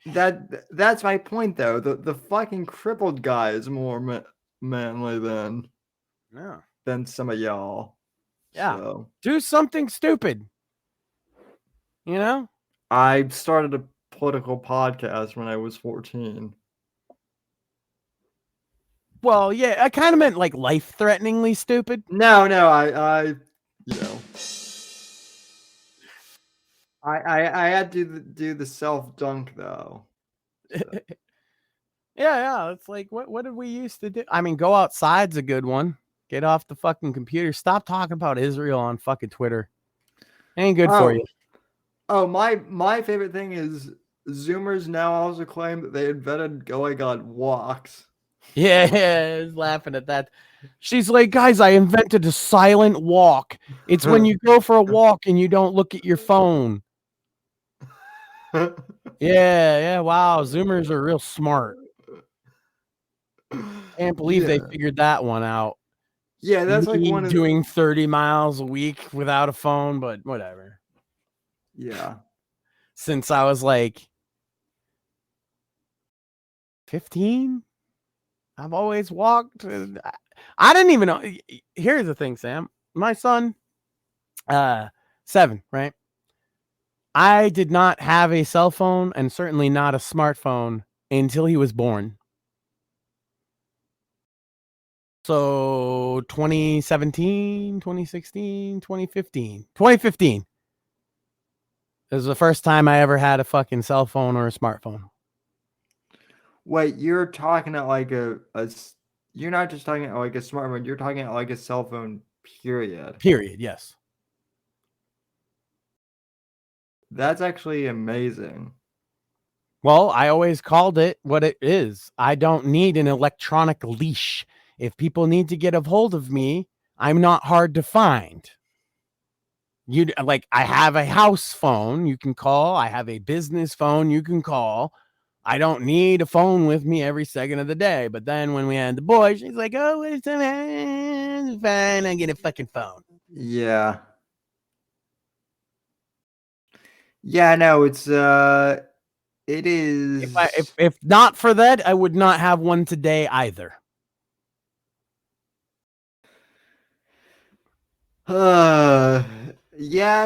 That's my point, though. The fucking crippled guy is more manly than some of y'all. Yeah. So. Do something stupid. You know? I started a political podcast when I was 14. Well, yeah, I kind of meant like life-threateningly stupid. No, I you know. I had to do the self-dunk, though. So. Yeah. It's like, what did we used to do? I mean, go outside's a good one. Get off the fucking computer. Stop talking about Israel on fucking Twitter. Ain't good for you. Oh, my favorite thing is Zoomers now also claim that they invented going on walks. Yeah, I was laughing at that. She's like, guys, I invented a silent walk. It's when you go for a walk and you don't look at your phone. Yeah. Wow, Zoomers are real smart. Can't believe they figured that one out. Yeah, that's like one of doing 30 miles a week without a phone, but whatever. Yeah. Since I was like 15, I've always walked. I didn't even know. Here's the thing, Sam. My son, 7, right? I did not have a cell phone and certainly not a smartphone until he was born. So 2017, 2016, 2015. 2015 is the first time I ever had a fucking cell phone or a smartphone. Wait, you're talking about like you're not just talking about like a smartphone, you're talking about like a cell phone, period. Period, yes. That's actually amazing. Well, I always called it what it is. I don't need an electronic leash. If people need to get a hold of me, I'm not hard to find. I have a house phone you can call. I have a business phone you can call. I don't need a phone with me every second of the day. But then when we had the boy, she's like, oh, it's fine. I get a fucking phone. Yeah. Yeah, no, it is. If not for that, I would not have one today either. Yeah,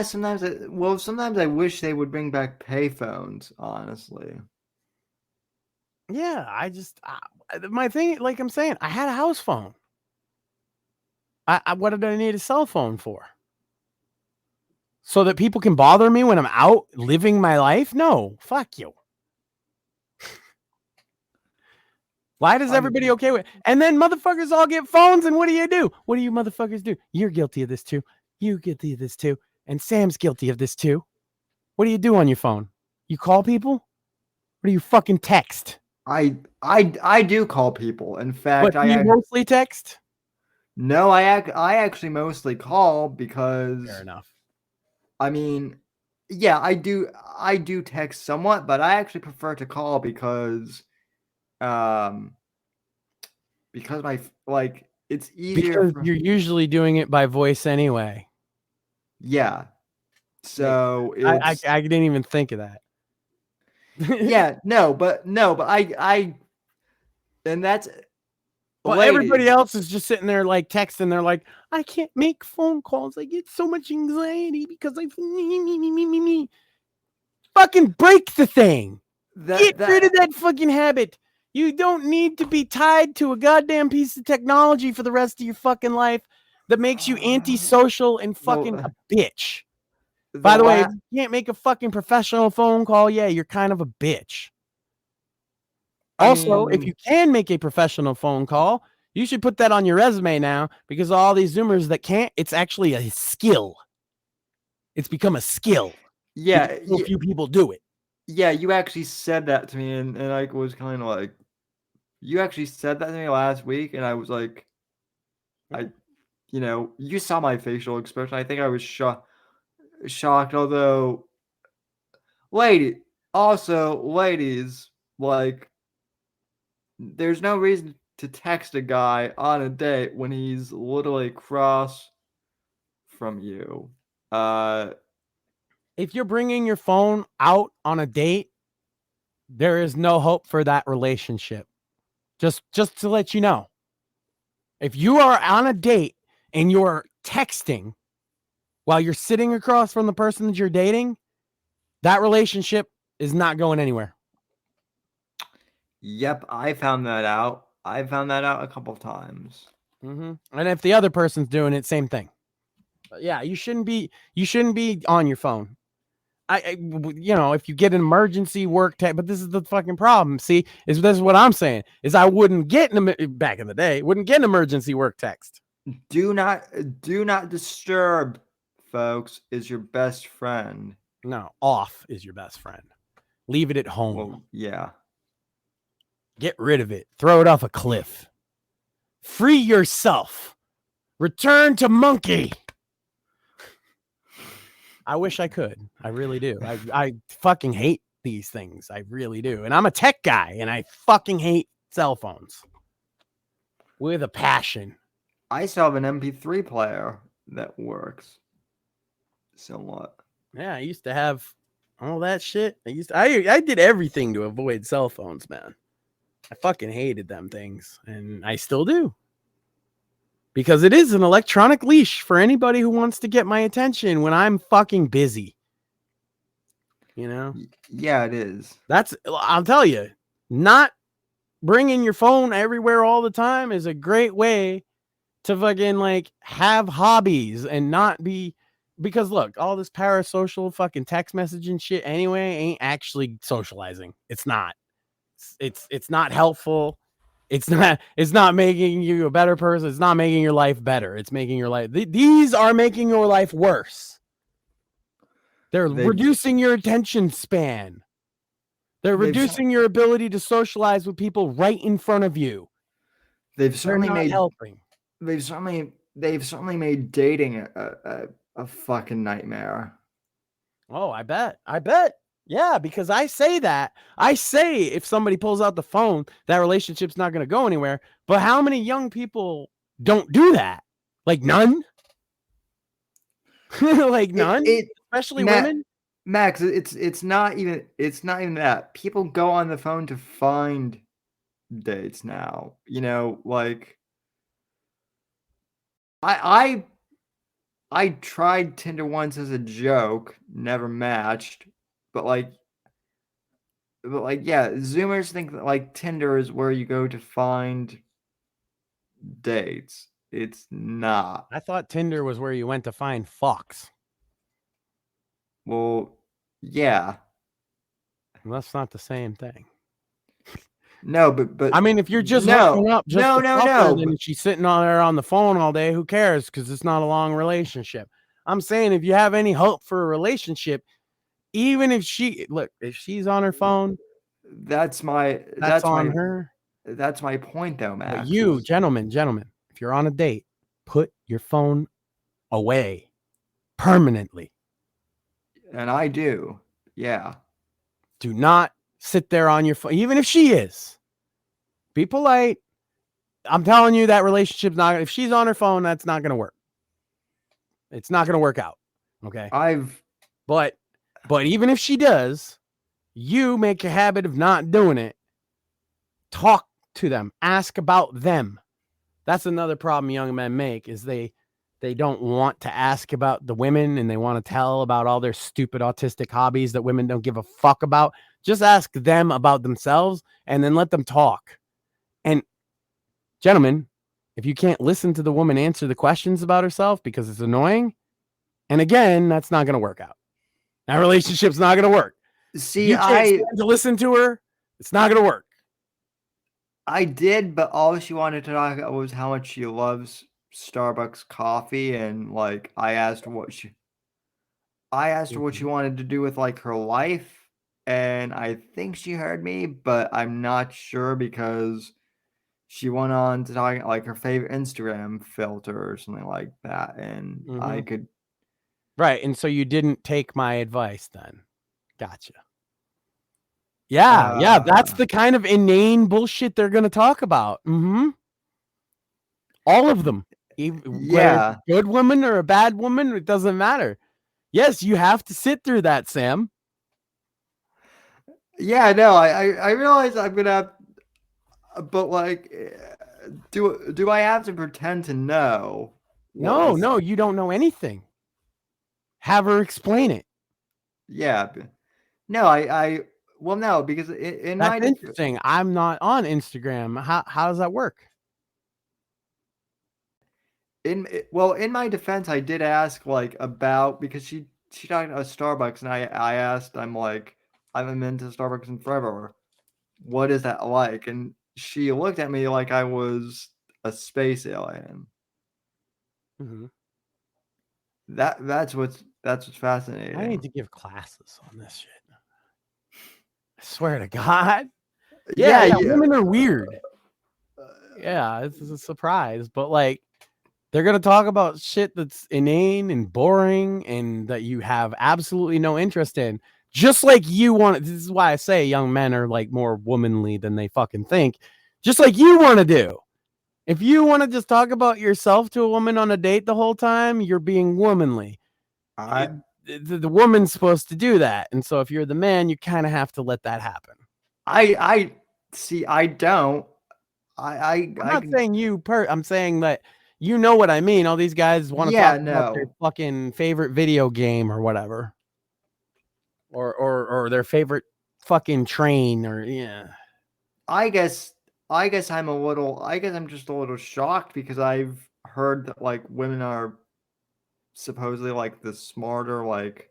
sometimes I wish they would bring back payphones, honestly. Yeah, my thing, like I'm saying, I had a house phone. What did I need a cell phone for? So that people can bother me when I'm out living my life? No, fuck you. Why does everybody okay with it? And then motherfuckers all get phones, and what do? What do you motherfuckers do? You're guilty of this too. You're guilty of this too. And Sam's guilty of this too. What do you do on your phone? You call people? Or do you fucking text? I do call people. In fact, But do you mostly text? No, I actually mostly call because Fair enough. I mean, yeah, I do text somewhat, but I actually prefer to call because my it's easier Because you're usually doing it by voice anyway. Yeah. So I didn't even think of that. Yeah, but I and that's Well, everybody else is just sitting there like texting. They're like, I can't make phone calls. I get so much anxiety because I me. Fucking break the thing. Get rid of that fucking habit. You don't need to be tied to a goddamn piece of technology for the rest of your fucking life that makes you antisocial and fucking a bitch. By the way, if you can't make a fucking professional phone call, yeah, you're kind of a bitch. Also, if you can make a professional phone call, you should put that on your resume now, because all these Zoomers that can't, it's actually a skill. It's become a skill. Yeah. So few people do it. Yeah, you actually said that to me, and I was kind of like, you actually said that to me last week, and I was like, you saw my facial expression. I think I was shocked, although, ladies, like, there's no reason to text a guy on a date when he's literally across from you. If you're bringing your phone out on a date, there is no hope for that relationship. Just to let you know. If you are on a date and you're texting while you're sitting across from the person that you're dating, that relationship is not going anywhere. Yep, I found that out. I found that out a couple of times. And if the other person's doing it, same thing. But yeah, you shouldn't be on your phone. If you get an emergency work text, but this is the fucking problem. See, this is what I'm saying is I wouldn't get back in the day, wouldn't get an emergency work text. Do not disturb, folks, is your best friend. No, off is your best friend. Leave it at home. Well, yeah. Get rid of it. Throw it off a cliff. Free yourself. Return to monkey. I wish I could. I really do. I fucking hate these things. I really do. And I'm a tech guy, and I fucking hate cell phones with a passion. I still have an MP3 player that works somewhat. Yeah, I used to have all that shit. I did everything to avoid cell phones, man. I fucking hated them things, and I still do. Because it is an electronic leash for anybody who wants to get my attention when I'm fucking busy. You know? Yeah, it is. I'll tell you, not bringing your phone everywhere all the time is a great way to fucking like have hobbies and not be, because look, all this parasocial fucking text messaging shit anyway ain't actually socializing. It's not. It's not helpful. It's not making you a better person. It's not making your life better. It's making your life. These are making your life worse. They're reducing your attention span. They're reducing your ability to socialize with people right in front of you. They've certainly made helping. They've certainly made dating a fucking nightmare. Oh, I bet. Yeah, because I say that. I say if somebody pulls out the phone, that relationship's not going to go anywhere. But how many young people don't do that? Like none? Like none? Especially women? Max, it's not even that. People go on the phone to find dates now. You know, like I tried Tinder once as a joke, never matched, but yeah, Zoomers think that like Tinder is where you go to find dates. It's not. I thought Tinder was where you went to find fucks. Well, yeah. Well, that's not the same thing. No, but I mean, if you're just hooking up just to fuck her, then she's sitting on there on the phone all day. Who cares? Because it's not a long relationship. I'm saying if you have any hope for a relationship, even if if she's on her phone, that's on her. That's my point, though, Max. But you, gentlemen, if you're on a date, put your phone away permanently. And I do. Yeah. Do not sit there on your phone, even if she is. Be polite. I'm telling you that relationship's not. If she's on her phone, that's not going to work. It's not going to work out. Okay. But even if she does, you make a habit of not doing it. Talk to them. Ask about them. That's another problem young men make is they don't want to ask about the women and they want to tell about all their stupid autistic hobbies that women don't give a fuck about. Just ask them about themselves and then let them talk. And gentlemen, if you can't listen to the woman answer the questions about herself because it's annoying, and again, that's not going to work out. That relationship's not going to work. See, you can't stand to listen to her. It's not going to work. I did, but all she wanted to talk about was how much she loves Starbucks coffee, and like I asked her what she wanted to do with like her life, and I think she heard me, but I'm not sure because she went on to talk like her favorite Instagram filter or something like that, and I could. Right, and so you didn't take my advice then. Gotcha. Yeah, that's the kind of inane bullshit they're going to talk about. All of them. Whether it's a good woman or a bad woman, it doesn't matter. Yes, you have to sit through that, Sam. Yeah, no, I realize I'm going to have, but like, do I have to pretend to know? No, you don't know anything. Have her explain it. Yeah. No, well, no, because in That's interesting. I'm not on Instagram. How does that work? In my defense, I did ask like about because she talked about Starbucks, and I asked, I'm like, I've been into Starbucks in forever. What is that like? And she looked at me like I was a space alien. That's what's fascinating. I need to give classes on this shit. I swear to God. Yeah. Women are weird. Yeah, it's a surprise, but like they're gonna talk about shit that's inane and boring and that you have absolutely no interest in. Just like you want. This is why I say young men are like more womanly than they fucking think. Just like you want to do. If you want to just talk about yourself to a woman on a date the whole time, you're being womanly. The woman's supposed to do that, and so if you're the man, you kind of have to let that happen. I see. I don't. I'm not saying you. I'm saying that you know what I mean. All these guys want to talk about their fucking favorite video game or whatever, or their favorite fucking train, or I guess I'm just a little shocked because I've heard that like women are supposedly like the smarter like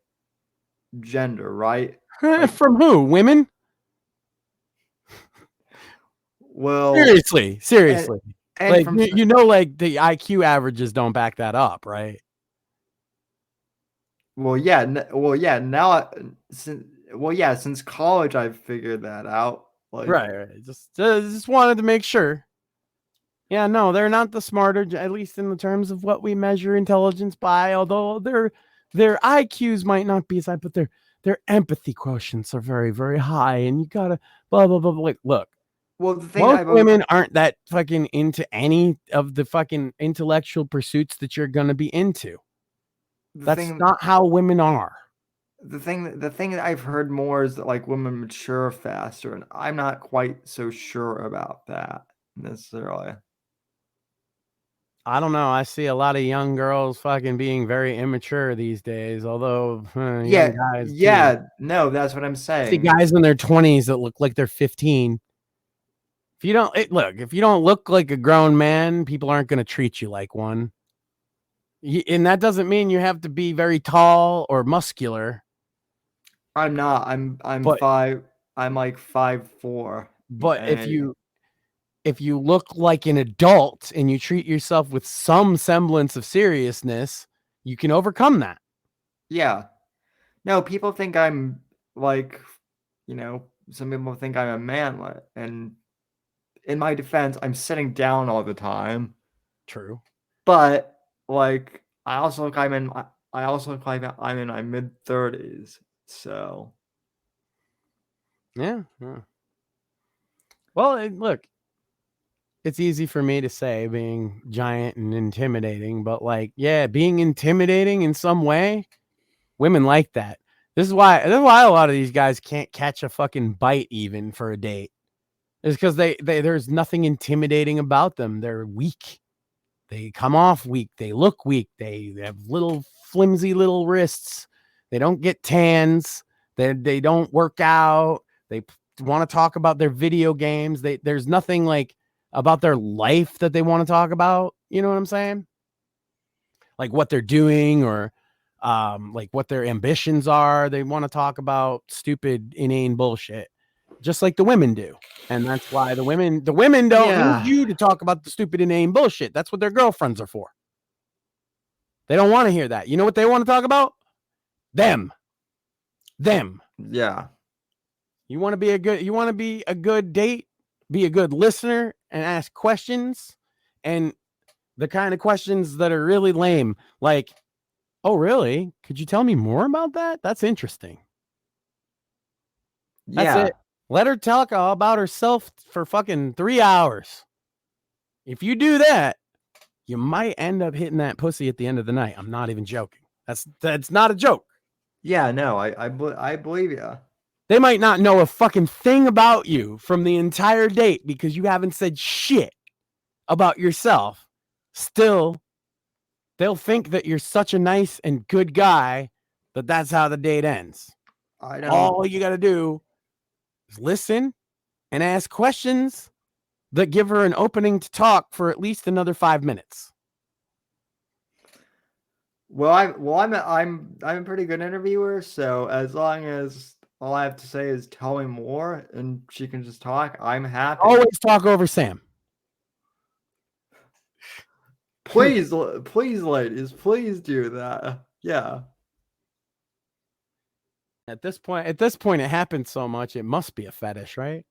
gender, right? Like, from who? Women? Well, seriously. And like you know, like the IQ averages don't back that up, right? Well, yeah. Now, since college, I've figured that out. Like, right. Just wanted to make sure. Yeah, no, they're not the smarter, at least in the terms of what we measure intelligence by. Although their IQs might not be as high, but their empathy quotients are very, very high, and you gotta blah blah blah. Like, look, Well, the thing most women aren't that fucking into any of the fucking intellectual pursuits that you're gonna be into. That's not how women are. The thing that I've heard more is that like women mature faster, and I'm not quite so sure about that necessarily. I don't know. I see a lot of young girls fucking being very immature these days, although young guys too. No, that's what I'm I see saying. guys in their 20s that look like they're 15. If you don't look like a grown man, people aren't going to treat you like one. And that doesn't mean you have to be very tall or muscular. I'm not. I'm But- 5. I'm like 5'4". But if you look like an adult and you treat yourself with some semblance of seriousness, you can overcome that. Yeah. No, people think I'm like, some people think I'm a manlet, and in my defense, I'm sitting down all the time. True. But like, I also look like I'm in my mid-30s. So Yeah. Well, look, it's easy for me to say being giant and intimidating, but like, yeah, being intimidating in some way, women like that. This is why a lot of these guys can't catch a fucking bite even for a date. It's because there's nothing intimidating about them. They're weak. They come off weak. They look weak. They have little flimsy little wrists. They don't get tans. They don't work out. They want to talk about their video games. There's nothing like about their life that they want to talk about. You know what I'm saying? Like what they're doing or like what their ambitions are. They want to talk about stupid, inane bullshit, just like the women do. And that's why the women don't need you to talk about the stupid, inane bullshit. That's what their girlfriends are for. They don't want to hear that. You know what they want to talk about? Them. yeah. You want to be a good date, be a good listener and ask questions, and the kind of questions that are really lame, like, oh, really? Could you tell me more about that? That's interesting. That's it. Let her talk all about herself for fucking 3 hours. If you do that, you might end up hitting that pussy at the end of the night. I'm not even joking. That's not a joke. Yeah, no, I believe you. They might not know a fucking thing about you from the entire date because you haven't said shit about yourself. Still, they'll think that you're such a nice and good guy that that's how the date ends. I know. All you got to do is listen and ask questions that give her an opening to talk for at least another 5 minutes. Well, I'm a pretty good interviewer, so as long as all I have to say is tell me more and she can just talk, I'm happy. Always talk over Sam. Please, ladies, please do that. Yeah. At this point, it happens so much, it must be a fetish, right?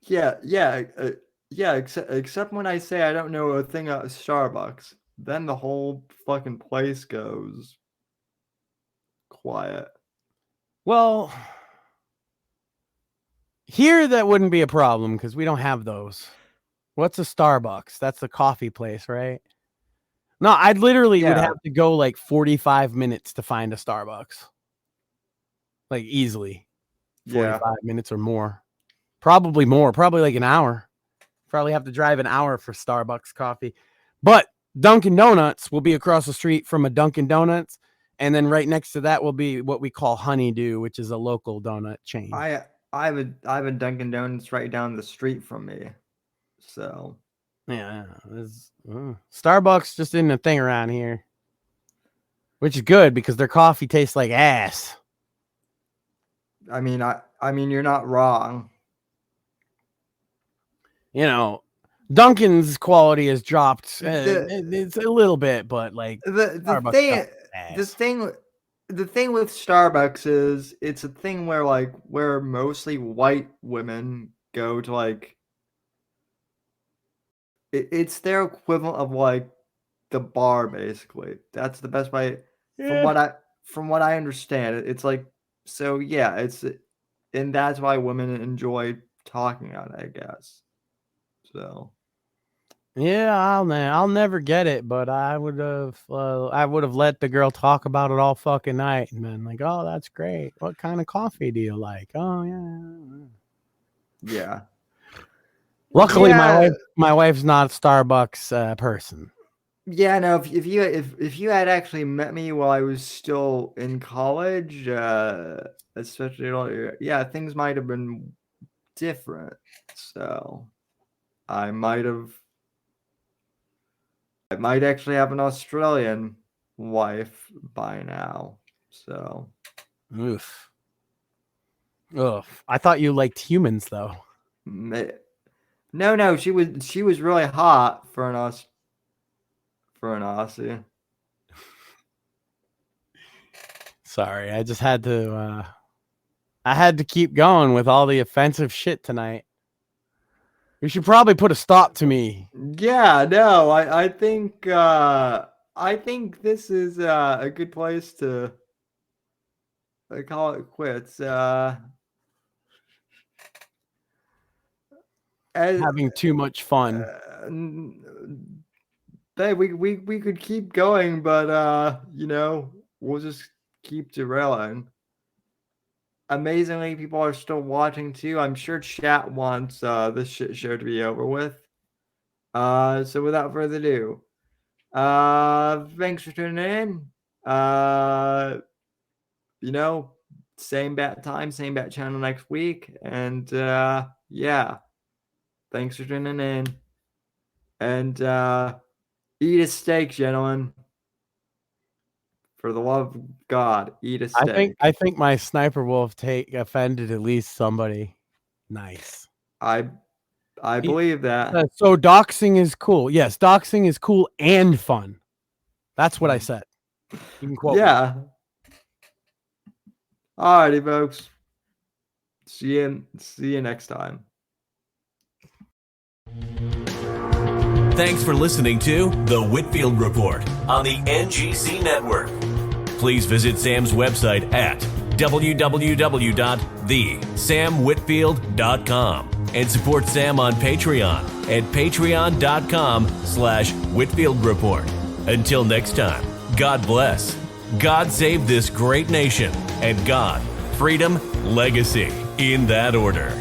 Yeah. Except when I say I don't know a thing about Starbucks, then the whole fucking place goes quiet. Well, here that wouldn't be a problem because we don't have those. What's a Starbucks? That's a coffee place, right? No, I'd literally would have to go like 45 minutes to find a Starbucks. Like easily. 45 minutes or more. Probably more. Probably like an hour. Probably have to drive an hour for Starbucks coffee. But Dunkin' Donuts will be across the street from a Dunkin' Donuts. And then right next to that will be what we call Honeydew, which is a local donut chain. I have a Dunkin' Donuts right down the street from me. So yeah, Starbucks just isn't a thing around here, which is good because their coffee tastes like ass. I mean, you're not wrong. You know, Dunkin's quality has dropped. It's a little bit, but like the thing with Starbucks is it's a thing where mostly white women go to it's their equivalent of the bar, basically. That's the best way. Yeah. From what I understand, it's like, so yeah, and that's why women enjoy talking on it, I guess. So Yeah, I'll never get it, but I would have let the girl talk about it all fucking night and been like, "Oh, that's great. What kind of coffee do you like?" "Oh, yeah." yeah. Luckily, Yeah. my wife's not a Starbucks person. Yeah, no. If you had actually met me while I was still in college, especially yeah, things might have been different. So I might actually have an Australian wife by now. So Oof. Ugh. I thought you liked humans, though. no, she was really hot for an Aussie. Sorry, I just had to. I had to keep going with all the offensive shit tonight. We should probably put a stop to me. Yeah, no, I think this is a good place to call it quits. Having too much fun. We could keep going, but we'll just keep derailing. Amazingly, people are still watching too. I'm sure chat wants this shit show to be over with. So without further ado, thanks for tuning in. Same bat time, same bat channel next week, and yeah, thanks for tuning in. And eat a steak, gentlemen. For the love of God, eat a steak. I think my sniper wolf take offended at least somebody. Nice. I believe that. So doxing is cool. Yes, doxing is cool and fun. That's what I said. You can quote me. Alrighty, folks. See you next time. Thanks for listening to The Whitfield Report on the NGC Network. Please visit Sam's website at www.thesamwhitfield.com and support Sam on Patreon at patreon.com/Whitfield Report. Until next time, God bless, God save this great nation, and God, freedom, legacy, in that order.